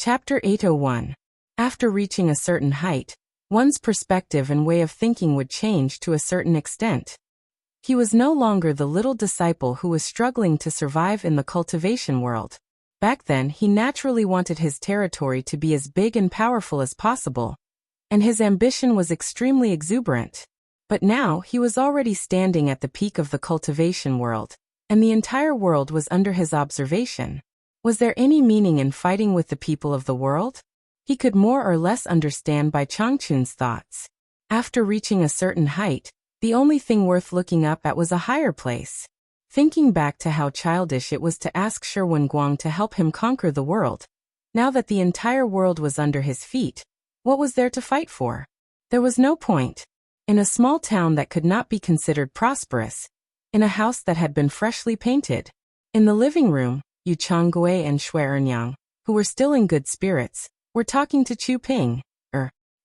Chapter 801. After reaching a certain height, one's perspective and way of thinking would change to a certain extent. He was no longer the little disciple who was struggling to survive in the cultivation world. Back then, he naturally wanted his territory to be as big and powerful as possible, and his ambition was extremely exuberant. But now, he was already standing at the peak of the cultivation world, and the entire world was under his observation. Was there any meaning in fighting with the people of the world? He could more or less understand Bai Changchun's thoughts. After reaching a certain height, the only thing worth looking up at was a higher place. Thinking back to how childish it was to ask Shi Wenguang to help him conquer the world, now that the entire world was under his feet, what was there to fight for? There was no point. In a small town that could not be considered prosperous, in a house that had been freshly painted, in the living room, Yu Changgui and Shui Ernyang, who were still in good spirits, were talking to Chu Ping.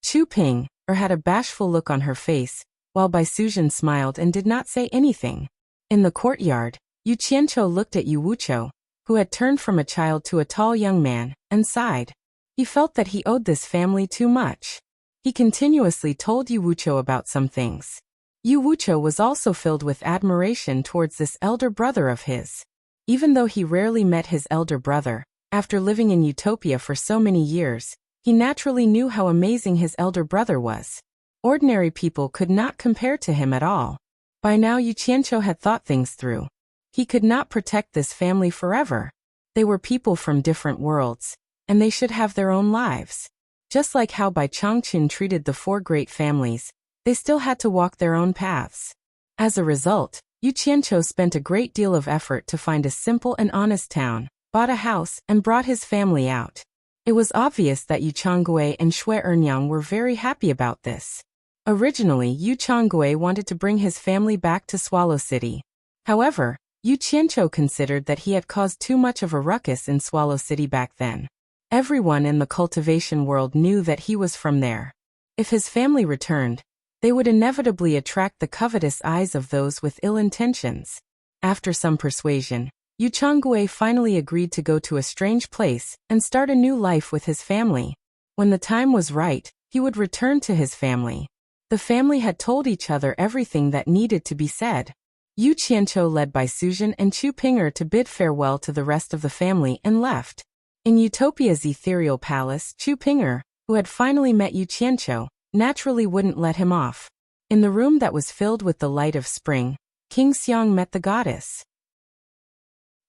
Chu Ping had a bashful look on her face, while Bai Suzhen smiled and did not say anything. In the courtyard, Yu Qianqiu looked at Yu Wuqiu, who had turned from a child to a tall young man, and sighed. He felt that he owed this family too much. He continuously told Yu Wuqiu about some things. Yu Wuqiu was also filled with admiration towards this elder brother of his. Even though he rarely met his elder brother, after living in Utopia for so many years, he naturally knew how amazing his elder brother was. Ordinary people could not compare to him at all. By now Yu Qianqiu had thought things through. He could not protect this family forever. They were people from different worlds, and they should have their own lives. Just like how Bai Changchun treated the four great families, they still had to walk their own paths. As a result, Yu Qianqiu spent a great deal of effort to find a simple and honest town, bought a house, and brought his family out. It was obvious that Yu Changgui and Shui Ernyang were very happy about this. Originally, Yu Changgui wanted to bring his family back to Swallow City. However, Yu Qianqiu considered that he had caused too much of a ruckus in Swallow City back then. Everyone in the cultivation world knew that he was from there. If his family returned, they would inevitably attract the covetous eyes of those with ill intentions. After some persuasion, Yu Changgui finally agreed to go to a strange place and start a new life with his family. When the time was right, he would return to his family. The family had told each other everything that needed to be said. Yu Qianqiu led Bai Suzhen and Chu Ping to bid farewell to the rest of the family and left. In Utopia's ethereal palace, Chu Ping, who had finally met Yu Qianqiu, naturally wouldn't let him off. In the room that was filled with the light of spring, King Xiang met the goddess.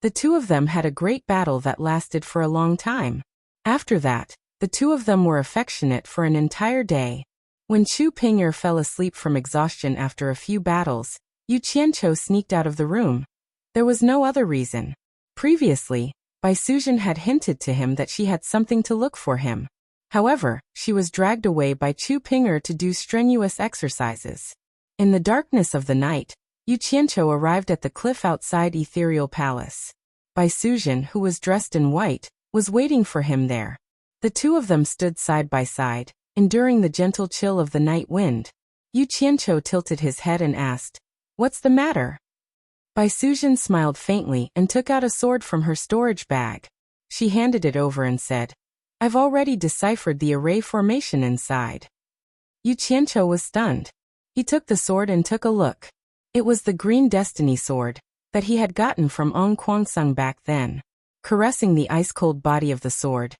The two of them had a great battle that lasted for a long time. After that, the two of them were affectionate for an entire day. When Chu Ping fell asleep from exhaustion after a few battles, Yu Qianqiu sneaked out of the room. There was no other reason. Previously, Bai Suzhen had hinted to him that she had something to look for him. However, she was dragged away by Chu Ping to do strenuous exercises. In the darkness of the night, Yu Qianqiu arrived at the cliff outside Ethereal Palace. Bai Suzhen, who was dressed in white, was waiting for him there. The two of them stood side by side, enduring the gentle chill of the night wind. Yu Qianqiu tilted his head and asked, "What's the matter?" Bai Suzhen smiled faintly and took out a sword from her storage bag. She handed it over and said, "I've already deciphered the array formation inside." Yu Qianqiu was stunned. He took the sword and took a look. It was the Green Destiny sword that he had gotten from Ong Kwangsung back then. Caressing the ice-cold body of the sword,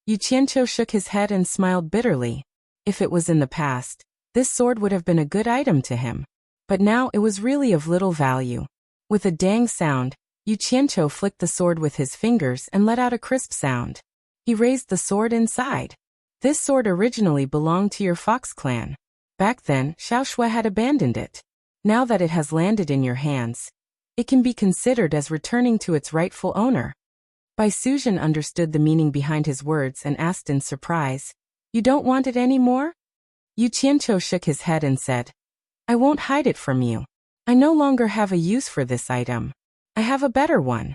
Yu Qianqiu shook his head and smiled bitterly. If it was in the past, this sword would have been a good item to him. But now it was really of little value. With a dang sound, Yu Qianqiu flicked the sword with his fingers and let out a crisp sound. He raised the sword inside. This sword originally belonged to your Fox clan. Back then, Xiaoshui had abandoned it. Now that it has landed in your hands, it can be considered as returning to its rightful owner. Bai Suzhen understood the meaning behind his words and asked in surprise, "You don't want it anymore?" Yu Qianqiu shook his head and said, "I won't hide it from you. I no longer have a use for this item. I have a better one."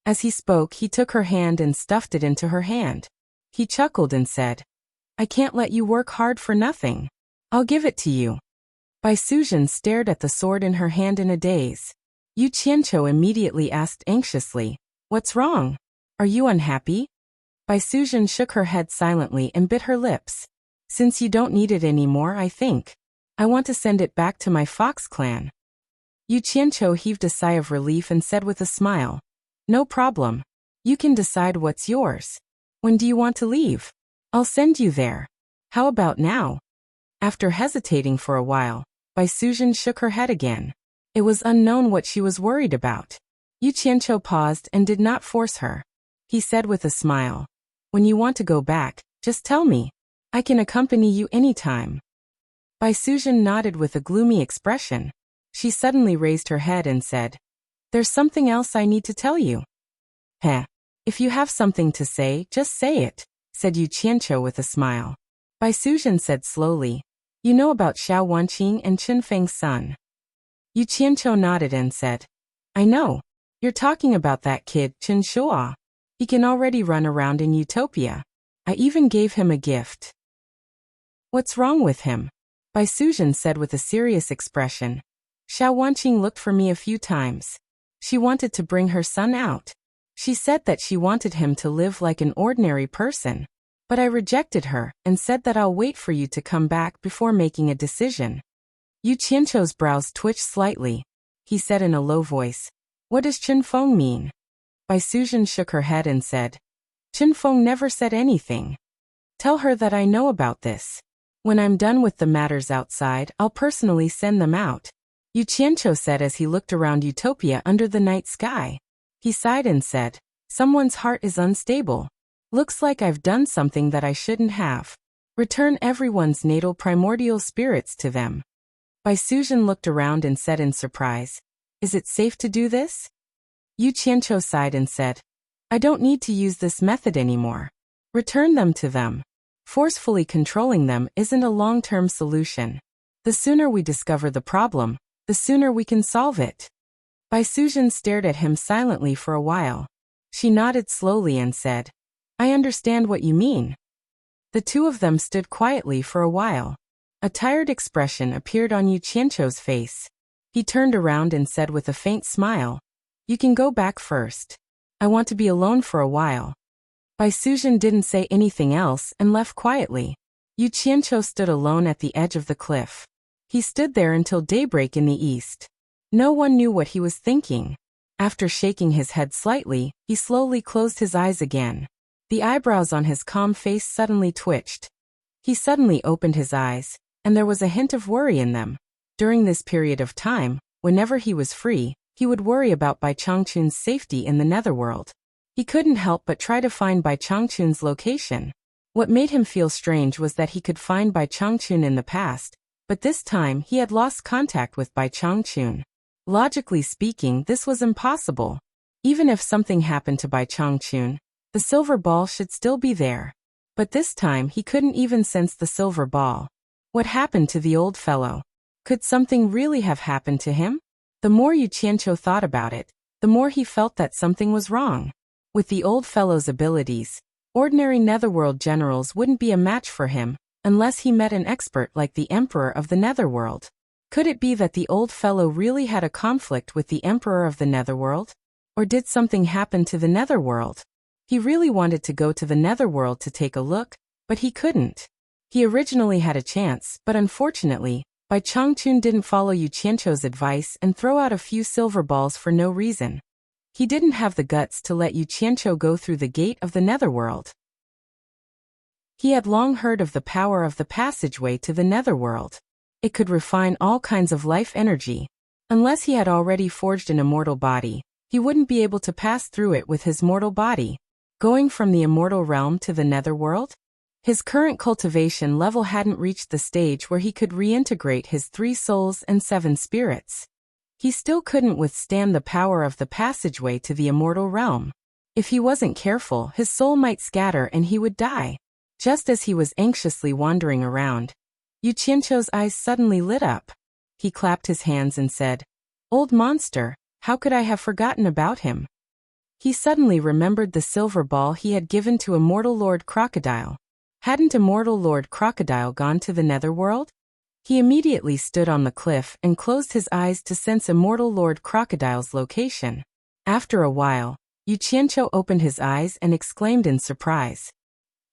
As he spoke, he took her hand and stuffed it into her hand. He chuckled and said, "I can't let you work hard for nothing. I'll give it to you." Bai Suzhen stared at the sword in her hand in a daze. Yu Qianqiu immediately asked anxiously, "What's wrong? Are you unhappy?" Bai Suzhen shook her head silently and bit her lips. Since you don't need it anymore, I think I want to send it back to my fox clan. Yu Qianqiu heaved a sigh of relief and said with a smile, no problem. You can decide what's yours. When do you want to leave? I'll send you there. How about now? After hesitating for a while, Bai Suzhen shook her head again. It was unknown what she was worried about. Yu Qianqiu paused and did not force her. He said with a smile, when you want to go back, just tell me. I can accompany you anytime. Bai Suzhen nodded with a gloomy expression. She suddenly raised her head and said, there's something else I need to tell you. Heh. If you have something to say, just say it, said Yu Qianqiu with a smile. Bai Suzhen said slowly, you know about Xiao Wanqing and Chen Feng's son. Yu Qianqiu nodded and said, I know. You're talking about that kid, Chen Shua. He can already run around in Utopia. I even gave him a gift. What's wrong with him? Bai Suzhen said with a serious expression. Xiao Wanqing looked for me a few times. She wanted to bring her son out. She said that she wanted him to live like an ordinary person. But I rejected her and said that I'll wait for you to come back before making a decision. Yu Qianqiu's brows twitched slightly. He said in a low voice, what does Chen Feng mean? Bai Suzhen shook her head and said, Chen Feng never said anything. Tell her that I know about this. When I'm done with the matters outside, I'll personally send them out. Yu Qianqiu said as he looked around Utopia under the night sky. He sighed and said, someone's heart is unstable. Looks like I've done something that I shouldn't have. Return everyone's natal primordial spirits to them. Bai Suzhen looked around and said in surprise, is it safe to do this? Yu Qianqiu sighed and said, I don't need to use this method anymore. Return them to them. Forcefully controlling them isn't a long-term solution. The sooner we discover the problem, the sooner we can solve it. Bai Suzhen stared at him silently for a while. She nodded slowly and said, I understand what you mean. The two of them stood quietly for a while. A tired expression appeared on Yu Qianqiu's face. He turned around and said with a faint smile, you can go back first. I want to be alone for a while. Bai Suzhen didn't say anything else and left quietly. Yu Qianqiu stood alone at the edge of the cliff. He stood there until daybreak in the east. No one knew what he was thinking. After shaking his head slightly, he slowly closed his eyes again. The eyebrows on his calm face suddenly twitched. He suddenly opened his eyes, and there was a hint of worry in them. During this period of time, whenever he was free, he would worry about Bai Changchun's safety in the netherworld. He couldn't help but try to find Bai Changchun's location. What made him feel strange was that he could find Bai Changchun in the past, but this time he had lost contact with Bai Changchun. Logically speaking, this was impossible. Even if something happened to Bai Changchun, the silver ball should still be there. But this time he couldn't even sense the silver ball. What happened to the old fellow? Could something really have happened to him? The more Yu Qianqiu thought about it, the more he felt that something was wrong. With the old fellow's abilities, ordinary netherworld generals wouldn't be a match for him, unless he met an expert like the Emperor of the Netherworld. Could it be that the old fellow really had a conflict with the Emperor of the Netherworld? Or did something happen to the Netherworld? He really wanted to go to the Netherworld to take a look, but he couldn't. He originally had a chance, but unfortunately, Bai Changchun didn't follow Yu Qianqiu's advice and throw out a few silver balls for no reason. He didn't have the guts to let Yu Qianqiu go through the gate of the Netherworld. He had long heard of the power of the passageway to the Netherworld. It could refine all kinds of life energy. Unless he had already forged an immortal body, he wouldn't be able to pass through it with his mortal body. Going from the immortal realm to the Netherworld? His current cultivation level hadn't reached the stage where he could reintegrate his 3 souls and 7 spirits. He still couldn't withstand the power of the passageway to the immortal realm. If he wasn't careful, his soul might scatter and he would die. Just as he was anxiously wandering around, Yu Qianqiu's eyes suddenly lit up. He clapped his hands and said, "Old monster, how could I have forgotten about him?" He suddenly remembered the silver ball he had given to Immortal Lord Crocodile. Hadn't Immortal Lord Crocodile gone to the Netherworld? He immediately stood on the cliff and closed his eyes to sense Immortal Lord Crocodile's location. After a while, Yu Qianqiu opened his eyes and exclaimed in surprise.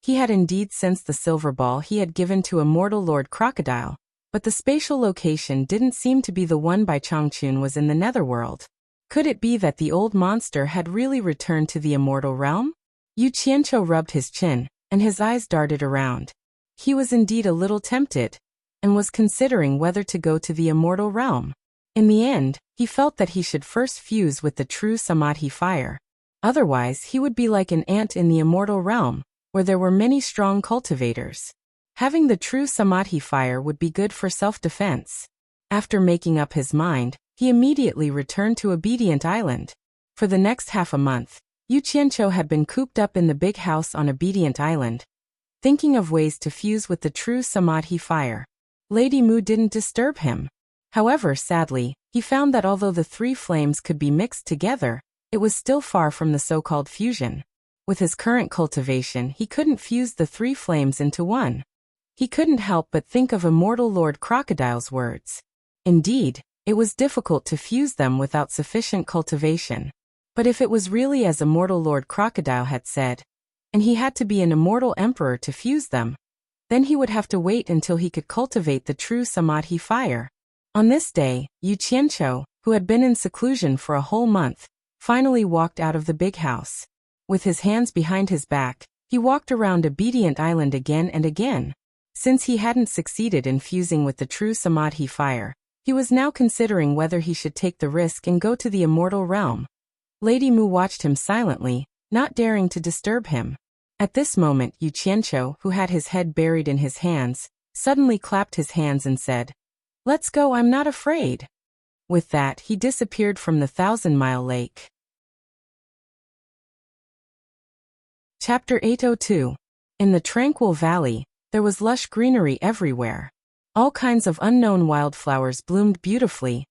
He had indeed sensed the silver ball he had given to Immortal Lord Crocodile, but the spatial location didn't seem to be the one by Changchun was in the netherworld. Could it be that the old monster had really returned to the immortal realm? Yu Qianqiu rubbed his chin, and his eyes darted around. He was indeed a little tempted, and was considering whether to go to the immortal realm. In the end, he felt that he should first fuse with the true Samadhi fire. Otherwise, he would be like an ant in the immortal realm, where there were many strong cultivators. Having the true Samadhi fire would be good for self-defense. After making up his mind, he immediately returned to Obedient Island. For the next half a month, Yu Qianqiu had been cooped up in the big house on Obedient Island, thinking of ways to fuse with the true Samadhi fire. Lady Mu didn't disturb him. However, sadly, he found that although the three flames could be mixed together, it was still far from the so-called fusion. With his current cultivation, he couldn't fuse the three flames into one. He couldn't help but think of Immortal Lord Crocodile's words. Indeed, it was difficult to fuse them without sufficient cultivation. But if it was really as Immortal Lord Crocodile had said, and he had to be an immortal emperor to fuse them, then he would have to wait until he could cultivate the true Samadhi fire. On this day, Yu Qianqiu, who had been in seclusion for a whole month, finally walked out of the big house. With his hands behind his back, he walked around Obedient Island again and again. Since he hadn't succeeded in fusing with the true Samadhi fire, he was now considering whether he should take the risk and go to the immortal realm. Lady Mu watched him silently, not daring to disturb him. At this moment, Yu Qianqiu, who had his head buried in his hands, suddenly clapped his hands and said, "Let's go, I'm not afraid." With that, he disappeared from the 1,000-mile lake. Chapter 802. In the tranquil valley, there was lush greenery everywhere. All kinds of unknown wildflowers bloomed beautifully,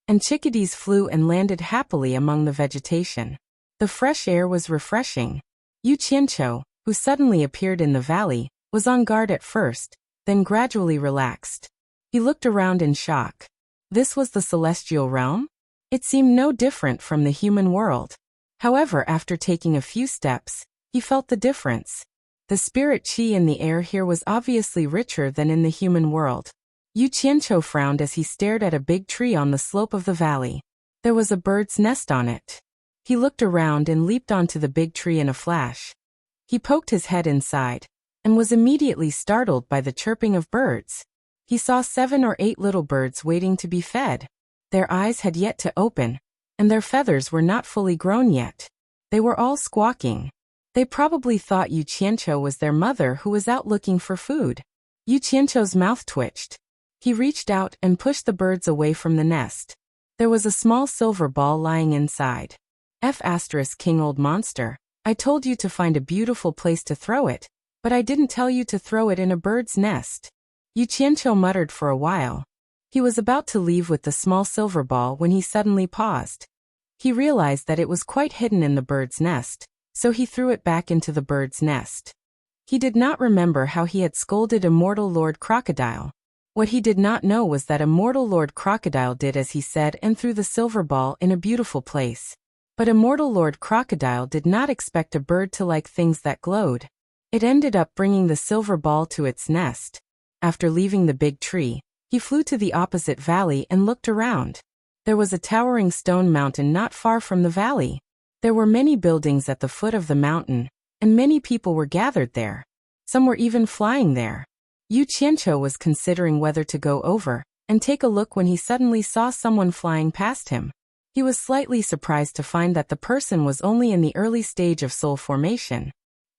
and chickadees flew and landed happily among the vegetation. The fresh air was refreshing. Yu Qianqiu, who suddenly appeared in the valley, was on guard at first, then gradually relaxed. He looked around in shock. This was the celestial realm? It seemed no different from the human world. However, after taking a few steps, he felt the difference. The spirit qi in the air here was obviously richer than in the human world. Yu Qianqiu frowned as he stared at a big tree on the slope of the valley. There was a bird's nest on it. He looked around and leaped onto the big tree in a flash. He poked his head inside, and was immediately startled by the chirping of birds. He saw 7 or 8 little birds waiting to be fed. Their eyes had yet to open, and their feathers were not fully grown yet. They were all squawking. They probably thought Yu Qianqiu was their mother who was out looking for food. Yu Qianqiu's mouth twitched. He reached out and pushed the birds away from the nest. There was a small silver ball lying inside. King old monster, I told you to find a beautiful place to throw it, but I didn't tell you to throw it in a bird's nest. Yu Qianqiu muttered for a while. He was about to leave with the small silver ball when he suddenly paused. He realized that it was quite hidden in the bird's nest, so he threw it back into the bird's nest. He did not remember how he had scolded Immortal Lord Crocodile. What he did not know was that Immortal Lord Crocodile did as he said and threw the silver ball in a beautiful place. But Immortal Lord Crocodile did not expect a bird to like things that glowed. It ended up bringing the silver ball to its nest. After leaving the big tree, he flew to the opposite valley and looked around. There was a towering stone mountain not far from the valley. There were many buildings at the foot of the mountain, and many people were gathered there. Some were even flying there. Yu Qianqiu was considering whether to go over and take a look when he suddenly saw someone flying past him. He was slightly surprised to find that the person was only in the early stage of soul formation.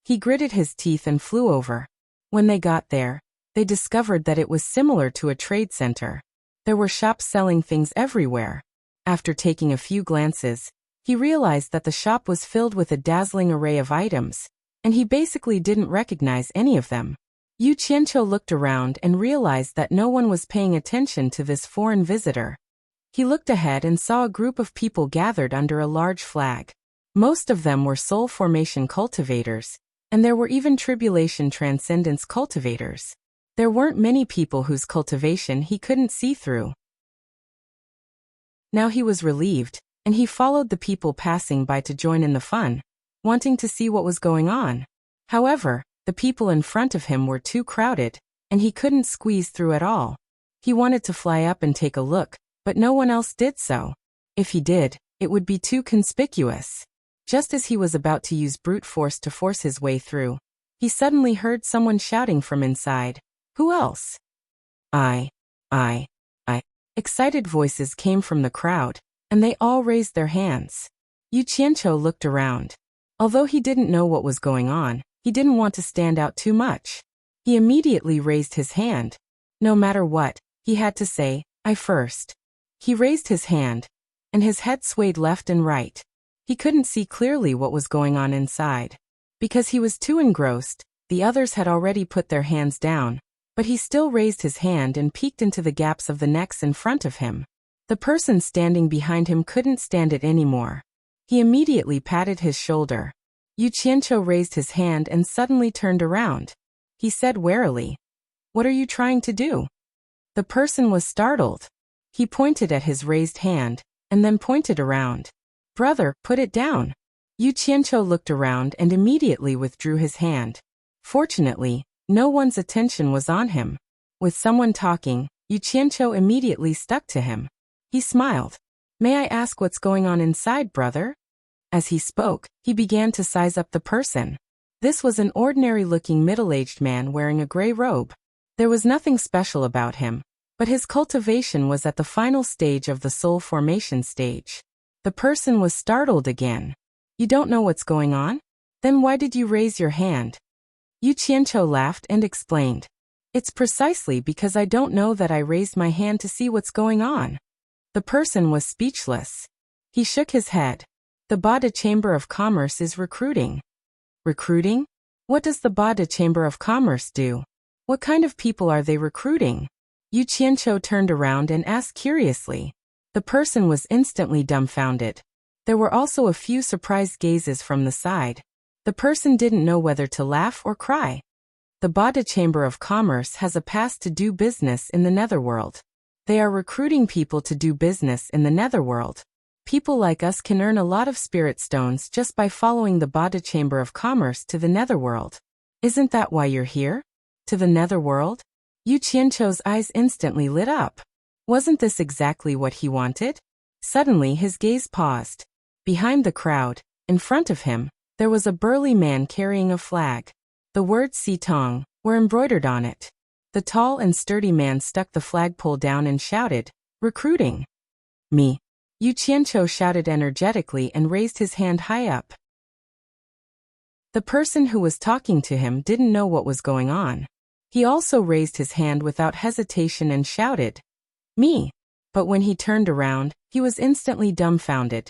He gritted his teeth and flew over. When they got there, they discovered that it was similar to a trade center. There were shops selling things everywhere. After taking a few glances, he realized that the shop was filled with a dazzling array of items, and he basically didn't recognize any of them. Yu Qianqiu looked around and realized that no one was paying attention to this foreign visitor. He looked ahead and saw a group of people gathered under a large flag. Most of them were soul formation cultivators, and there were even tribulation transcendence cultivators. There weren't many people whose cultivation he couldn't see through. Now he was relieved, and he followed the people passing by to join in the fun, wanting to see what was going on. However, the people in front of him were too crowded, and he couldn't squeeze through at all. He wanted to fly up and take a look, but no one else did so. If he did, it would be too conspicuous. Just as he was about to use brute force to force his way through, he suddenly heard someone shouting from inside. Who else? I. Excited voices came from the crowd, and they all raised their hands. Yu Qianqiu looked around. Although he didn't know what was going on, he didn't want to stand out too much. He immediately raised his hand. No matter what, he had to say, I first. He raised his hand, and his head swayed left and right. He couldn't see clearly what was going on inside. Because he was too engrossed, the others had already put their hands down, but he still raised his hand and peeked into the gaps of the necks in front of him. The person standing behind him couldn't stand it anymore. He immediately patted his shoulder. Yu Qianqiu raised his hand and suddenly turned around. He said warily, What are you trying to do? The person was startled. He pointed at his raised hand, and then pointed around. Brother, put it down. Yu Qianqiu looked around and immediately withdrew his hand. Fortunately, no one's attention was on him. With someone talking, Yu Qianqiu immediately stuck to him. He smiled. May I ask what's going on inside, brother? As he spoke, he began to size up the person. This was an ordinary-looking middle-aged man wearing a gray robe. There was nothing special about him, but his cultivation was at the final stage of the soul formation stage. The person was startled again. You don't know what's going on? Then why did you raise your hand? Yu Qianqiu laughed and explained. It's precisely because I don't know that I raised my hand to see what's going on. The person was speechless. He shook his head. The Bada Chamber of Commerce is recruiting. Recruiting? What does the Bada Chamber of Commerce do? What kind of people are they recruiting? Yu Qianqiu turned around and asked curiously. The person was instantly dumbfounded. There were also a few surprised gazes from the side. The person didn't know whether to laugh or cry. The Bada Chamber of Commerce has a pass to do business in the netherworld. They are recruiting people to do business in the netherworld. People like us can earn a lot of spirit stones just by following the Bada Chamber of Commerce to the netherworld. Isn't that why you're here? To the netherworld? Yu Qianqiu's eyes instantly lit up. Wasn't this exactly what he wanted? Suddenly his gaze paused. Behind the crowd, in front of him, there was a burly man carrying a flag. The words Sitong were embroidered on it. The tall and sturdy man stuck the flagpole down and shouted, Recruiting! Me! Yu Qianqiu shouted energetically and raised his hand high up. The person who was talking to him didn't know what was going on. He also raised his hand without hesitation and shouted, Me! But when he turned around, he was instantly dumbfounded.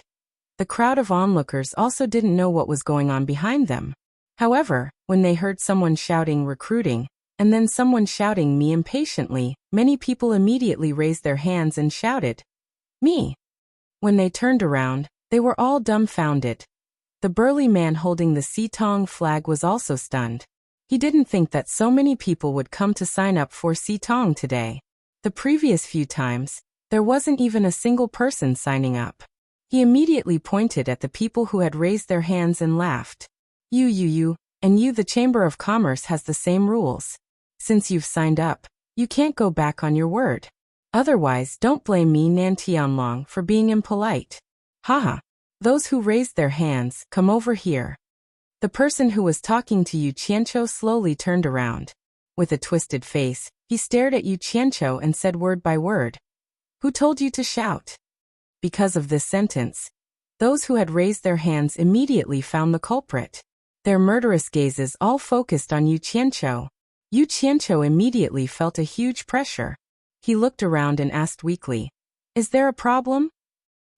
The crowd of onlookers also didn't know what was going on behind them. However, when they heard someone shouting recruiting, and then someone shouting me impatiently, many people immediately raised their hands and shouted, Me! When they turned around, they were all dumbfounded. The burly man holding the Sitong flag was also stunned. He didn't think that so many people would come to sign up for Sitong today. The previous few times, there wasn't even a single person signing up. He immediately pointed at the people who had raised their hands and laughed. You, and you, the Chamber of Commerce has the same rules. Since you've signed up, you can't go back on your word. Otherwise, don't blame me, Nan Tianlong, for being impolite. Haha. Those who raised their hands, come over here. The person who was talking to Yu Qianqiu slowly turned around. With a twisted face, he stared at Yu Qianqiu and said word by word. Who told you to shout? Because of this sentence, those who had raised their hands immediately found the culprit. Their murderous gazes all focused on Yu Qianqiu. Yu Qianqiu immediately felt a huge pressure. He looked around and asked weakly, Is there a problem?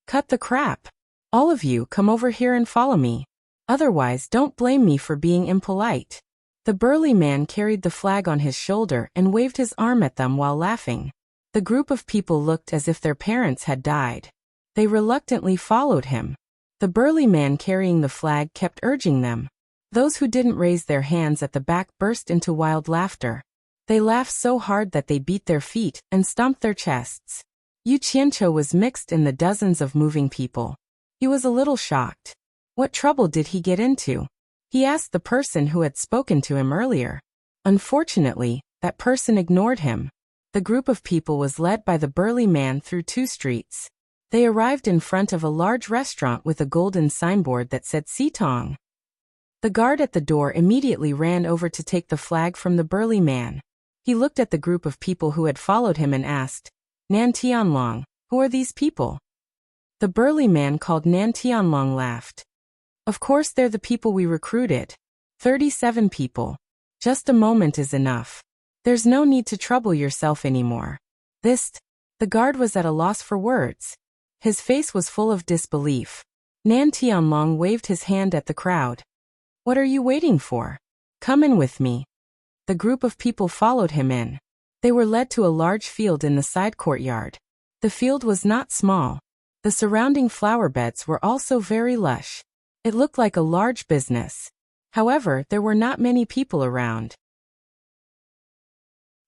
Cut the crap. All of you come over here and follow me. Otherwise, don't blame me for being impolite. The burly man carried the flag on his shoulder and waved his arm at them while laughing. The group of people looked as if their parents had died. They reluctantly followed him. The burly man carrying the flag kept urging them. Those who didn't raise their hands at the back burst into wild laughter. They laughed so hard that they beat their feet and stomped their chests. Yu Qianqiu was mixed in the dozens of moving people. He was a little shocked. What trouble did he get into? He asked the person who had spoken to him earlier. Unfortunately, that person ignored him. The group of people was led by the burly man through 2 streets. They arrived in front of a large restaurant with a golden signboard that said Sitong. The guard at the door immediately ran over to take the flag from the burly man. He looked at the group of people who had followed him and asked, Nan Tianlong, who are these people? The burly man called Nan Tianlong laughed. Of course they're the people we recruited. 37 people. Just a moment is enough. There's no need to trouble yourself anymore. The guard was at a loss for words. His face was full of disbelief. Nan Tianlong waved his hand at the crowd. What are you waiting for? Come in with me. The group of people followed him in. They were led to a large field in the side courtyard. The field was not small. The surrounding flower beds were also very lush. It looked like a large business. However, there were not many people around.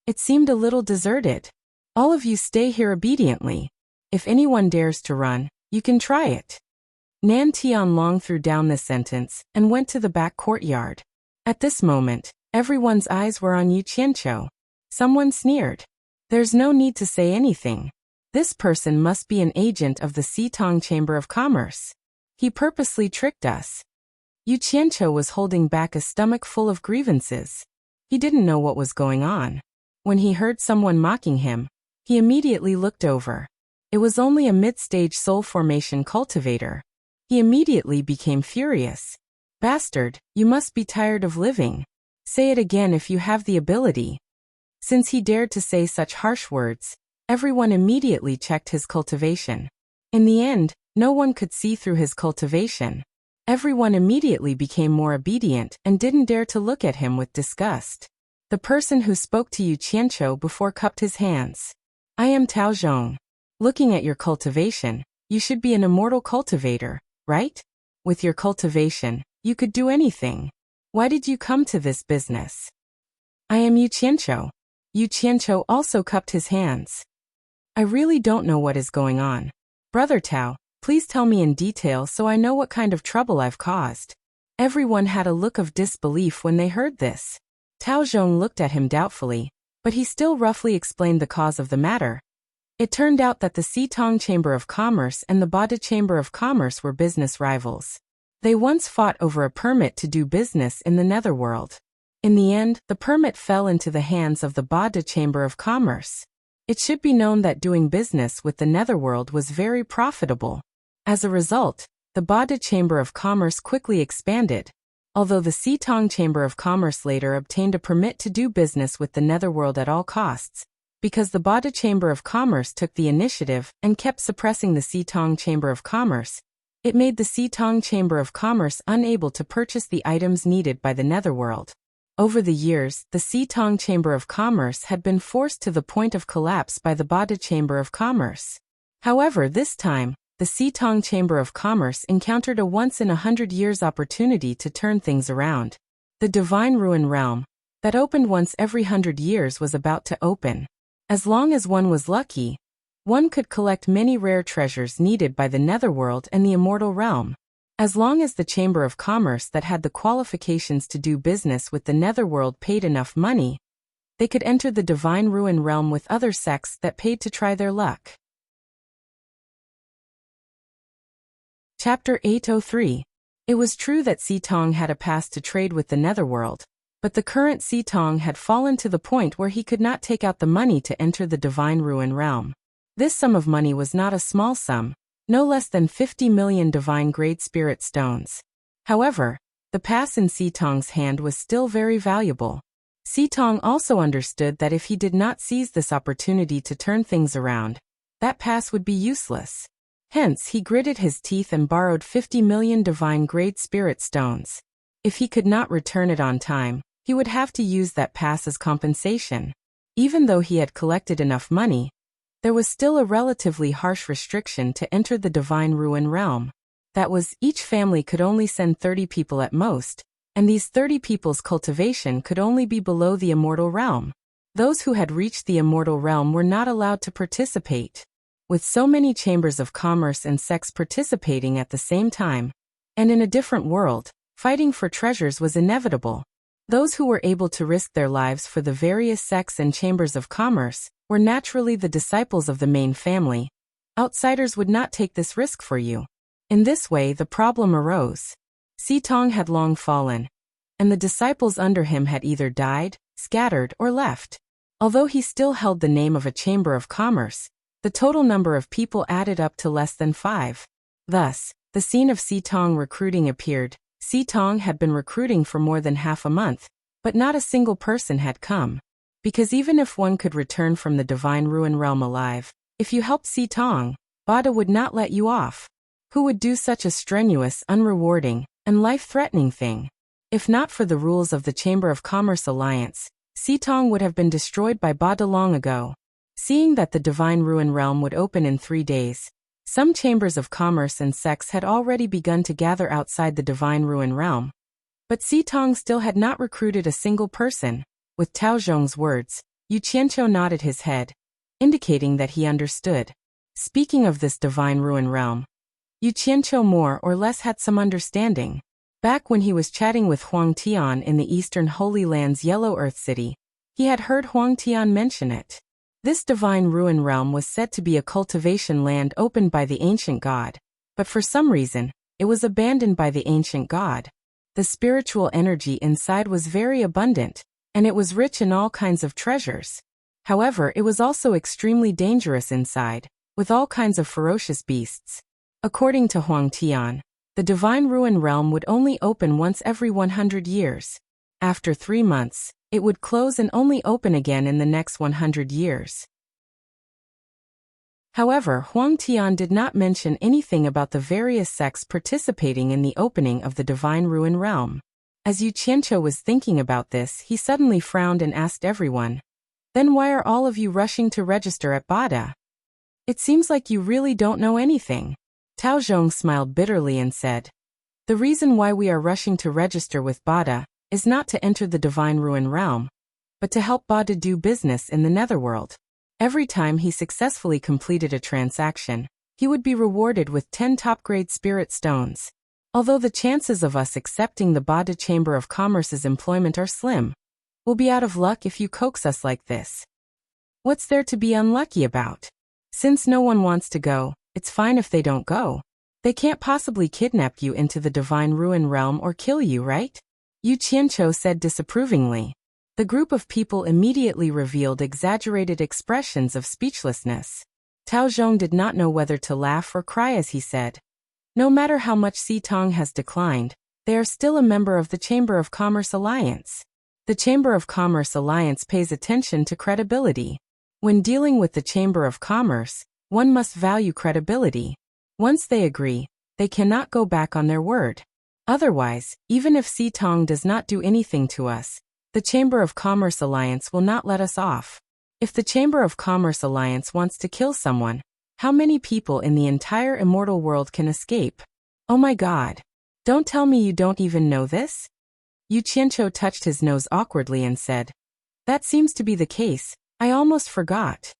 It seemed a little deserted. All of you stay here obediently. If anyone dares to run, you can try it. Nan Tianlong threw down this sentence and went to the back courtyard. At this moment, everyone's eyes were on Yu Qianqiu. Someone sneered. There's no need to say anything. This person must be an agent of the Sitong Chamber of Commerce. He purposely tricked us. Yu Qianqiu was holding back a stomach full of grievances. He didn't know what was going on. When he heard someone mocking him, he immediately looked over. It was only a mid-stage soul formation cultivator. He immediately became furious. Bastard, you must be tired of living. Say it again if you have the ability. Since he dared to say such harsh words, everyone immediately checked his cultivation. In the end, no one could see through his cultivation. Everyone immediately became more obedient and didn't dare to look at him with disgust. The person who spoke to Yu Qianqiu before cupped his hands. I am Tao Zhong. Looking at your cultivation, you should be an immortal cultivator, right? With your cultivation, you could do anything. Why did you come to this business? I am Yu Qianqiu. Yu Qianqiu also cupped his hands. I really don't know what is going on. Brother Tao, please tell me in detail so I know what kind of trouble I've caused. Everyone had a look of disbelief when they heard this. Tao Zhong looked at him doubtfully, but he still roughly explained the cause of the matter. It turned out that the Sitong Chamber of Commerce and the Bada Chamber of Commerce were business rivals. They once fought over a permit to do business in the Netherworld. In the end, the permit fell into the hands of the Bada Chamber of Commerce. It should be known that doing business with the Netherworld was very profitable. As a result, the Bada Chamber of Commerce quickly expanded. Although the Sitong Chamber of Commerce later obtained a permit to do business with the Netherworld at all costs, because the Bada Chamber of Commerce took the initiative and kept suppressing the Sitong Chamber of Commerce, it made the Sitong Chamber of Commerce unable to purchase the items needed by the Netherworld. Over the years, the Sitong Chamber of Commerce had been forced to the point of collapse by the Bada Chamber of Commerce. However, this time, the Sitong Chamber of Commerce encountered a once-in-a-100-years opportunity to turn things around. The Divine Ruin Realm, that opened once every 100 years, was about to open. As long as one was lucky, one could collect many rare treasures needed by the Netherworld and the Immortal Realm. As long as the Chamber of Commerce that had the qualifications to do business with the Netherworld paid enough money, they could enter the Divine Ruin Realm with other sects that paid to try their luck. Chapter 803. It was true that Sitong had a past to trade with the Netherworld, but the current Sitong had fallen to the point where he could not take out the money to enter the Divine Ruin Realm. This sum of money was not a small sum, no less than 50 million Divine Grade Spirit Stones. However, the pass in Sitong's hand was still very valuable. Sitong also understood that if he did not seize this opportunity to turn things around, that pass would be useless. Hence, he gritted his teeth and borrowed 50 million Divine Grade Spirit Stones. If he could not return it on time, he would have to use that pass as compensation. Even though he had collected enough money, there was still a relatively harsh restriction to enter the Divine Ruin Realm. That was, each family could only send 30 people at most, and these 30 people's cultivation could only be below the Immortal Realm. Those who had reached the Immortal Realm were not allowed to participate. With so many chambers of commerce and sex participating at the same time, and in a different world, fighting for treasures was inevitable. Those who were able to risk their lives for the various sects and chambers of commerce were naturally the disciples of the main family. Outsiders would not take this risk for you. In this way, the problem arose. Sitong had long fallen, and the disciples under him had either died, scattered, or left. Although he still held the name of a chamber of commerce, the total number of people added up to less than 5. Thus, the scene of Sitong recruiting appeared. Sitong had been recruiting for more than half a month, but not a single person had come. Because even if one could return from the Divine Ruin Realm alive, if you helped Sitong, Bada would not let you off. Who would do such a strenuous, unrewarding, and life-threatening thing? If not for the rules of the Chamber of Commerce Alliance, Sitong would have been destroyed by Bada long ago. Seeing that the Divine Ruin Realm would open in 3 days, some chambers of commerce and sects had already begun to gather outside the Divine Ruin Realm. But Sitong still had not recruited a single person. With Tao Zhong's words, Yu Qianqiu nodded his head, indicating that he understood. Speaking of this Divine Ruin Realm, Yu Qianqiu more or less had some understanding. Back when he was chatting with Huang Tian in the Eastern Holy Land's Yellow Earth City, he had heard Huang Tian mention it. This Divine Ruin Realm was said to be a cultivation land opened by the ancient god, but for some reason, it was abandoned by the ancient god. The spiritual energy inside was very abundant, and it was rich in all kinds of treasures. However, it was also extremely dangerous inside, with all kinds of ferocious beasts. According to Huang Tian, the Divine Ruin Realm would only open once every 100 years. After 3 months, it would close and only open again in the next 100 years. However, Huang Tian did not mention anything about the various sects participating in the opening of the Divine Ruin Realm. As Yu Qianqiu was thinking about this, he suddenly frowned and asked everyone, "Then why are all of you rushing to register at Bada? It seems like you really don't know anything." Tao Zhong smiled bitterly and said, "The reason why we are rushing to register with Bada is not to enter the Divine Ruin Realm, but to help Bada do business in the Netherworld. Every time he successfully completed a transaction, he would be rewarded with 10 top-grade spirit stones. Although the chances of us accepting the Bada Chamber of Commerce's employment are slim, we'll be out of luck if you coax us like this. What's there to be unlucky about? Since no one wants to go, it's fine if they don't go. They can't possibly kidnap you into the Divine Ruin Realm or kill you, right?" Yu Qianqiu said disapprovingly. The group of people immediately revealed exaggerated expressions of speechlessness. Tao Zhong did not know whether to laugh or cry as he said, "No matter how much Sitong has declined, they are still a member of the Chamber of Commerce Alliance. The Chamber of Commerce Alliance pays attention to credibility. When dealing with the Chamber of Commerce, one must value credibility. Once they agree, they cannot go back on their word. Otherwise, even if Sitong does not do anything to us, the Chamber of Commerce Alliance will not let us off. If the Chamber of Commerce Alliance wants to kill someone, how many people in the entire immortal world can escape? Oh my god. Don't tell me you don't even know this?" Yu Qianqiu touched his nose awkwardly and said, "That seems to be the case, I almost forgot."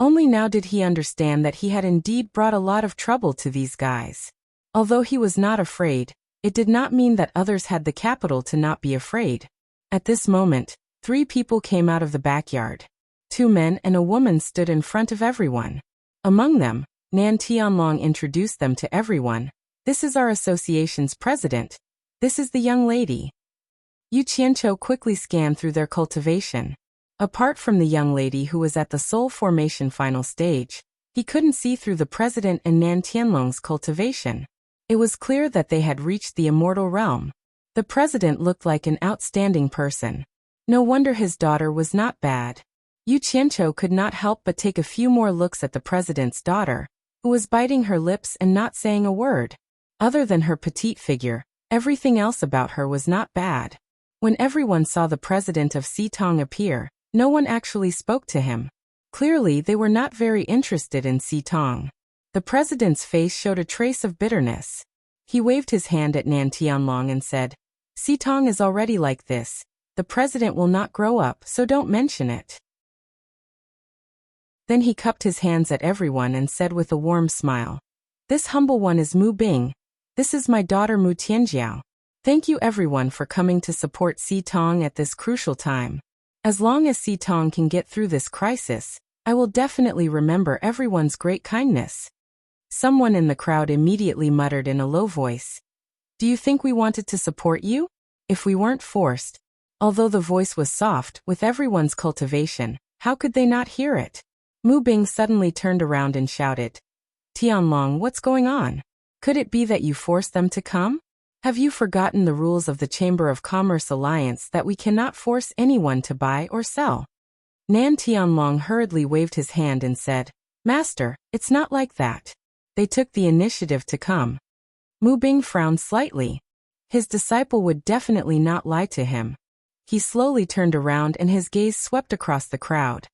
Only now did he understand that he had indeed brought a lot of trouble to these guys. Although he was not afraid, it did not mean that others had the capital to not be afraid. At this moment, 3 people came out of the backyard. 2 men and a woman stood in front of everyone. Among them, Nan Tianlong introduced them to everyone. "This is our association's president. This is the young lady." Yu Qianqiu quickly scanned through their cultivation. Apart from the young lady who was at the soul formation final stage, he couldn't see through the president and Nan Tianlong's cultivation. It was clear that they had reached the immortal realm. The president looked like an outstanding person. No wonder his daughter was not bad. Yu Qianqiu could not help but take a few more looks at the president's daughter, who was biting her lips and not saying a word. Other than her petite figure, everything else about her was not bad. When everyone saw the president of Sitong appear, no one actually spoke to him. Clearly, they were not very interested in Sitong. The president's face showed a trace of bitterness. He waved his hand at Nan Tianlong and said, "Sitong is already like this. The president will not grow up, so don't mention it." Then he cupped his hands at everyone and said with a warm smile, "This humble one is Mu Bing. This is my daughter Mu Tianjiao. Thank you everyone for coming to support Si Tong at this crucial time. As long as Si Tong can get through this crisis, I will definitely remember everyone's great kindness." Someone in the crowd immediately muttered in a low voice, "Do you think we wanted to support you? If we weren't forced?" Although the voice was soft, with everyone's cultivation, how could they not hear it? Mu Bing suddenly turned around and shouted, "Tianlong, what's going on? Could it be that you forced them to come? Have you forgotten the rules of the Chamber of Commerce Alliance that we cannot force anyone to buy or sell?" Nan Tianlong hurriedly waved his hand and said, "Master, it's not like that. They took the initiative to come." Mu Bing frowned slightly. His disciple would definitely not lie to him. He slowly turned around and his gaze swept across the crowd.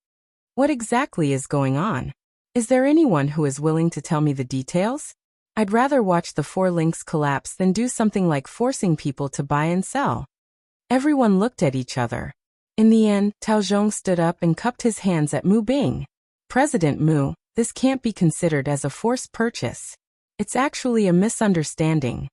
"What exactly is going on? Is there anyone who is willing to tell me the details? I'd rather watch the four links collapse than do something like forcing people to buy and sell." Everyone looked at each other. In the end, Tao Zhong stood up and cupped his hands at Mu Bing. "President Mu, this can't be considered as a forced purchase. It's actually a misunderstanding."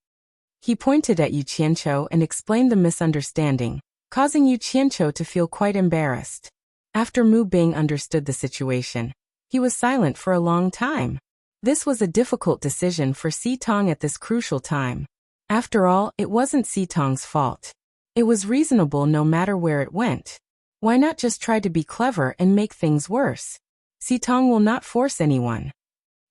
He pointed at Yu Qianqiu and explained the misunderstanding, causing Yu Qianqiu to feel quite embarrassed. After Mu Bing understood the situation, he was silent for a long time. This was a difficult decision for Si Tong at this crucial time. After all, it wasn't Si Tong's fault. It was reasonable no matter where it went. Why not just try to be clever and make things worse? Si Tong will not force anyone.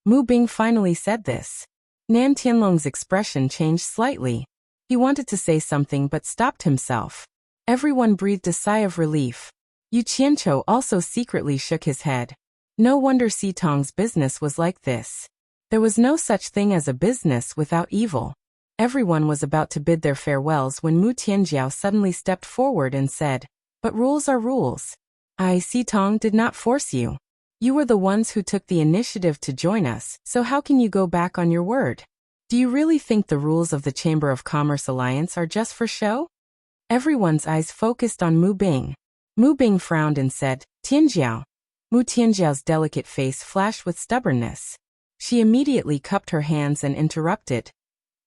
Mu Bing finally said this. Nan Tianlong's expression changed slightly. He wanted to say something but stopped himself. Everyone breathed a sigh of relief. Yu Qianqiu also secretly shook his head. No wonder Si Tong's business was like this. There was no such thing as a business without evil. Everyone was about to bid their farewells when Mu Tianjiao suddenly stepped forward and said, "But rules are rules. I, Si Tong, did not force you. You were the ones who took the initiative to join us, so how can you go back on your word? Do you really think the rules of the Chamber of Commerce Alliance are just for show?" Everyone's eyes focused on Mu Bing. Mu Bing frowned and said, "Tianjiao." Mu Tianjiao's delicate face flashed with stubbornness. She immediately cupped her hands and interrupted.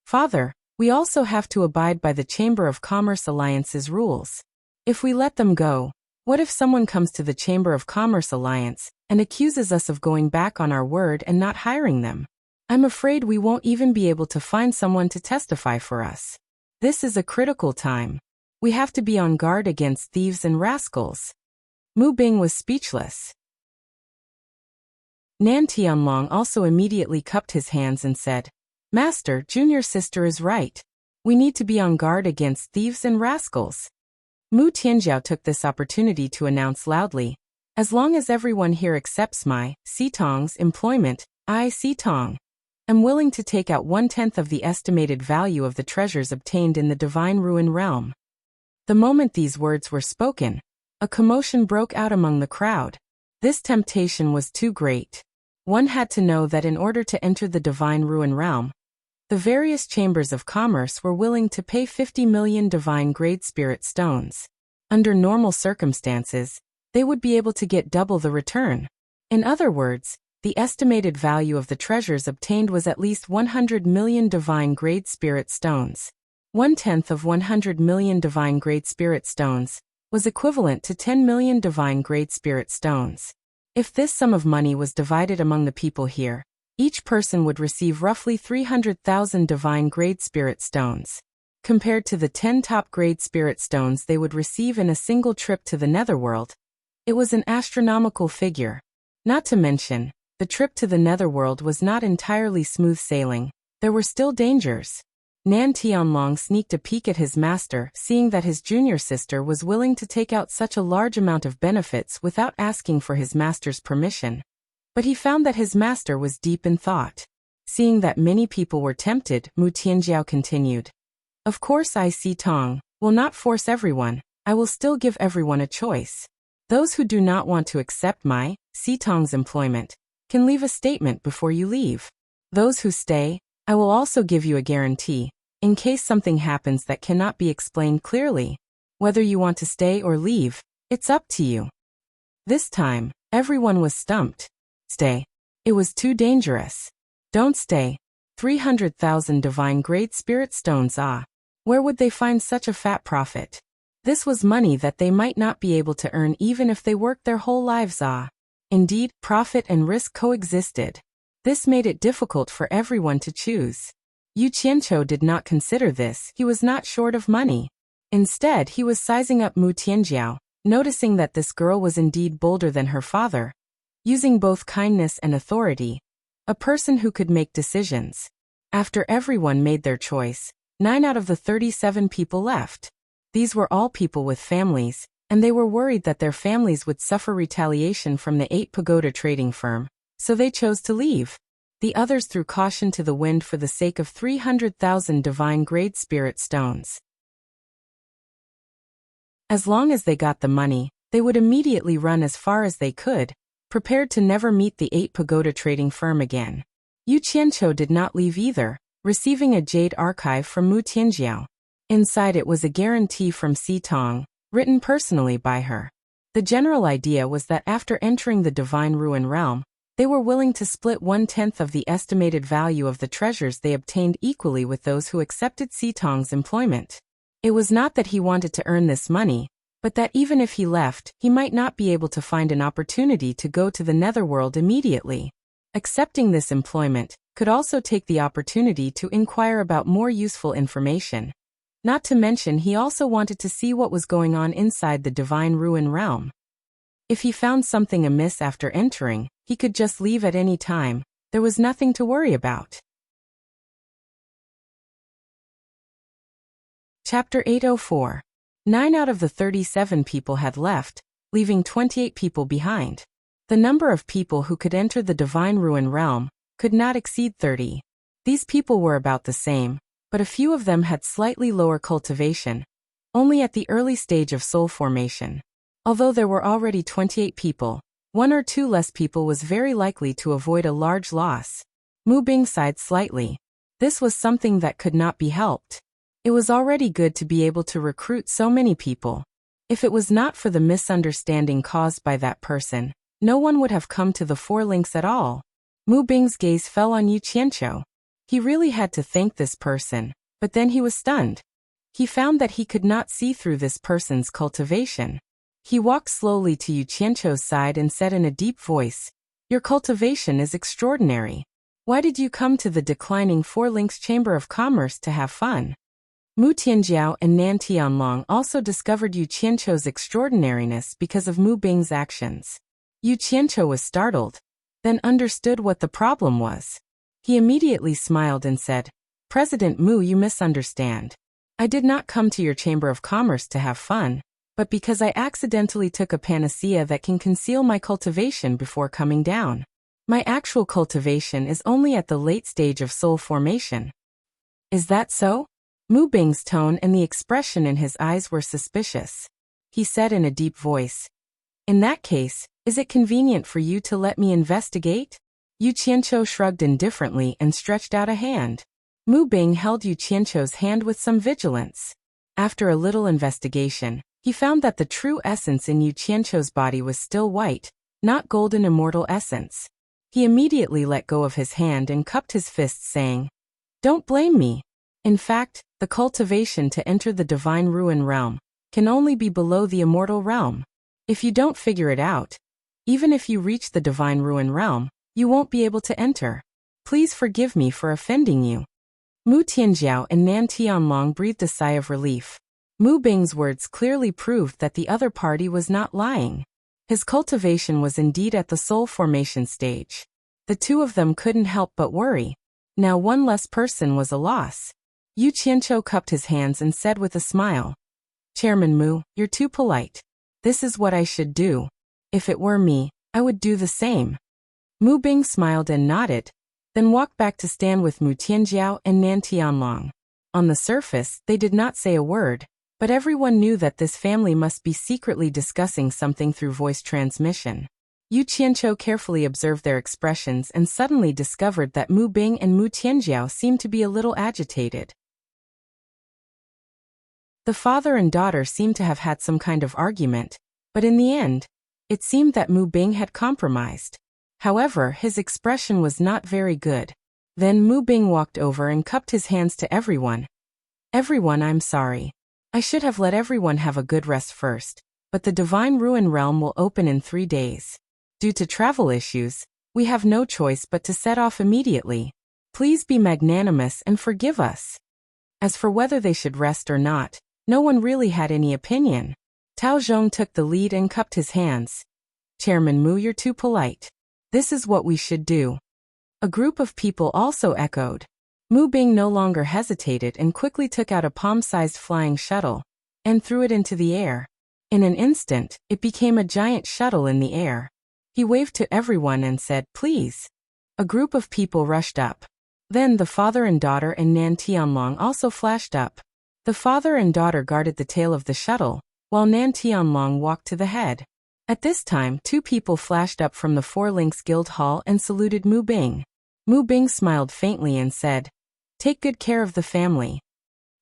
"Father, we also have to abide by the Chamber of Commerce Alliance's rules. If we let them go, what if someone comes to the Chamber of Commerce Alliance and accuses us of going back on our word and not hiring them? I'm afraid we won't even be able to find someone to testify for us. This is a critical time. We have to be on guard against thieves and rascals." Mu Bing was speechless. Nan Tianlong also immediately cupped his hands and said, "Master, junior sister is right. We need to be on guard against thieves and rascals." Mu Tianjiao took this opportunity to announce loudly, "As long as everyone here accepts my, Si Tong's, employment, I, Si Tong, am willing to take out 1/10 of the estimated value of the treasures obtained in the Divine Ruin Realm." The moment these words were spoken, a commotion broke out among the crowd. This temptation was too great. One had to know that in order to enter the Divine Ruin Realm, the various chambers of commerce were willing to pay 50 million divine grade spirit stones. Under normal circumstances, they would be able to get double the return. In other words, the estimated value of the treasures obtained was at least 100 million divine grade spirit stones. 1/10 of 100 million divine grade spirit stones was equivalent to 10 million divine grade spirit stones. If this sum of money was divided among the people here, each person would receive roughly 300,000 divine grade spirit stones. Compared to the 10 top grade spirit stones they would receive in a single trip to the netherworld, it was an astronomical figure. Not to mention, the trip to the netherworld was not entirely smooth sailing. There were still dangers. Nan Tianlong sneaked a peek at his master, seeing that his junior sister was willing to take out such a large amount of benefits without asking for his master's permission. But he found that his master was deep in thought. Seeing that many people were tempted, Mu Tianjiao continued, "Of course I, Si Tong, will not force everyone. I will still give everyone a choice. Those who do not want to accept my, Si Tong's employment, can leave a statement before you leave. Those who stay, I will also give you a guarantee, in case something happens that cannot be explained clearly. Whether you want to stay or leave, it's up to you." This time, Everyone was stumped. Stay. It was too dangerous. Don't stay. 300,000 divine great spirit stones. Where would they find such a fat profit? This was money that they might not be able to earn even if they worked their whole lives. Indeed, profit and risk coexisted. This made it difficult for everyone to choose. Yu Qianqiu did not consider this. He was not short of money. Instead, he was sizing up Mu Tianjiao, noticing that this girl was indeed bolder than her father, using both kindness and authority, a person who could make decisions. After everyone made their choice, 9 out of the 37 people left. These were all people with families, and they were worried that their families would suffer retaliation from the 8 pagoda trading firm, so they chose to leave. The others threw caution to the wind for the sake of 300,000 divine grade spirit stones. As long as they got the money, they would immediately run as far as they could, prepared to never meet the 8 pagoda trading firm again. Yu Qianqiu did not leave either, receiving a jade archive from Mu Tianjiao. Inside it was a guarantee from Si Tong, written personally by her. The general idea was that after entering the Divine Ruin Realm, they were willing to split 1/10 of the estimated value of the treasures they obtained equally with those who accepted Si Tong's employment. It was not that he wanted to earn this money, but that even if he left, he might not be able to find an opportunity to go to the netherworld immediately. Accepting this employment could also take the opportunity to inquire about more useful information. Not to mention he also wanted to see what was going on inside the Divine Ruin Realm. If he found something amiss after entering, he could just leave at any time. There was nothing to worry about. Chapter 804. 9 out of the 37 people had left, leaving 28 people behind. The number of people who could enter the Divine Ruin Realm could not exceed 30. These people were about the same, but a few of them had slightly lower cultivation, only at the early stage of soul formation. Although there were already 28 people, 1 or 2 less people was very likely to avoid a large loss. Mu Bing sighed slightly. This was something that could not be helped. It was already good to be able to recruit so many people. If it was not for the misunderstanding caused by that person, no one would have come to the 4 links at all. Mu Bing's gaze fell on Yu Qianqiu. He really had to thank this person, but then he was stunned. He found that he could not see through this person's cultivation. He walked slowly to Yu Qianqiu's side and said in a deep voice, "Your cultivation is extraordinary. Why did you come to the declining 4 links Chamber of Commerce to have fun?" Mu Tianjiao and Nan Tianlong also discovered Yu Qianqiu's extraordinariness because of Mu Bing's actions. Yu Qianqiu was startled, then understood what the problem was. He immediately smiled and said, "President Mu, you misunderstand. I did not come to your Chamber of Commerce to have fun, but because I accidentally took a panacea that can conceal my cultivation before coming down. My actual cultivation is only at the late stage of soul formation." "Is that so?" Mu Bing's tone and the expression in his eyes were suspicious. He said in a deep voice, "In that case, is it convenient for you to let me investigate?" Yu Qianqiu shrugged indifferently and stretched out a hand. Mu Bing held Yu Qianqiu's hand with some vigilance. After a little investigation, he found that the true essence in Yu Qianqiu's body was still white, not golden immortal essence. He immediately let go of his hand and cupped his fists, saying, "Don't blame me. In fact, the cultivation to enter the Divine Ruin Realm can only be below the Immortal Realm. If you don't figure it out, even if you reach the Divine Ruin Realm, you won't be able to enter. Please forgive me for offending you." Mu Tianjiao and Nan Tianlong breathed a sigh of relief. Mu Bing's words clearly proved that the other party was not lying. His cultivation was indeed at the soul formation stage. The two of them couldn't help but worry. Now 1 less person was a loss. Yu Qianqiu cupped his hands and said with a smile, "Chairman Mu, you're too polite. This is what I should do. If it were me, I would do the same." Mu Bing smiled and nodded, then walked back to stand with Mu Tianjiao and Nan Tianlong. On the surface, they did not say a word, but everyone knew that this family must be secretly discussing something through voice transmission. Yu Qianqiu carefully observed their expressions and suddenly discovered that Mu Bing and Mu Tianjiao seemed to be a little agitated. The father and daughter seemed to have had some kind of argument, but in the end, It seemed that Mu Bing had compromised. However, his expression was not very good. Then Mu Bing walked over and cupped his hands to everyone. Everyone, I'm sorry. I should have let everyone have a good rest first, but the Divine Ruin Realm will open in 3 days. Due to travel issues, we have no choice but to set off immediately. Please be magnanimous and forgive us. As for whether they should rest or not, no one really had any opinion. Tao Zhong took the lead and cupped his hands. Chairman Mu, you're too polite. This is what we should do. A group of people also echoed. Mu Bing no longer hesitated and quickly took out a palm-sized flying shuttle and threw it into the air. In an instant, it became a giant shuttle in the air. He waved to everyone and said, please. A group of people rushed up. Then the father and daughter and Nan Tianlong also flashed up. The father and daughter guarded the tail of the shuttle, while Nan Tianlong walked to the head. At this time, 2 people flashed up from the 4 Links Guild Hall and saluted Mu Bing. Mu Bing smiled faintly and said, take good care of the family.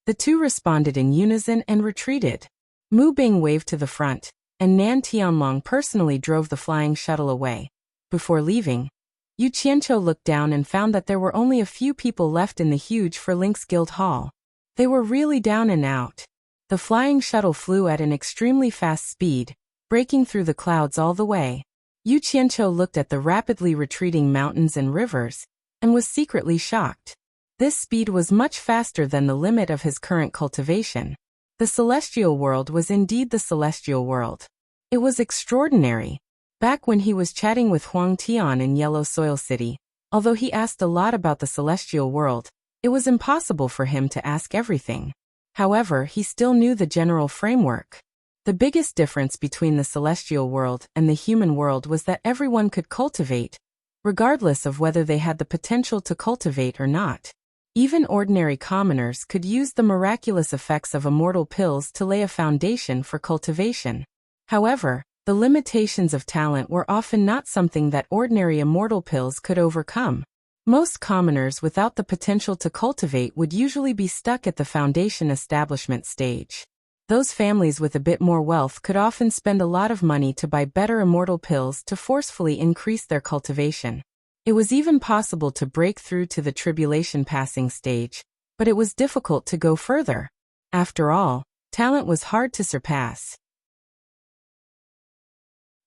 The 2 responded in unison and retreated. Mu Bing waved to the front, and Nan Tianlong personally drove the flying shuttle away. Before leaving, Yu Qianqiu looked down and found that there were only a few people left in the huge 4 Links Guild Hall. They were really down and out. The flying shuttle flew at an extremely fast speed, breaking through the clouds all the way. Yu Qianqiu looked at the rapidly retreating mountains and rivers, and was secretly shocked. This speed was much faster than the limit of his current cultivation. The celestial world was indeed the celestial world. It was extraordinary. Back when he was chatting with Huang Tian in Yellow Soil City, although he asked a lot about the celestial world, it was impossible for him to ask everything. However, he still knew the general framework. The biggest difference between the celestial world and the human world was that everyone could cultivate, regardless of whether they had the potential to cultivate or not. Even ordinary commoners could use the miraculous effects of immortal pills to lay a foundation for cultivation. However, the limitations of talent were often not something that ordinary immortal pills could overcome. Most commoners without the potential to cultivate would usually be stuck at the foundation establishment stage. Those families with a bit more wealth could often spend a lot of money to buy better immortal pills to forcefully increase their cultivation. It was even possible to break through to the tribulation passing stage, but it was difficult to go further. After all, talent was hard to surpass.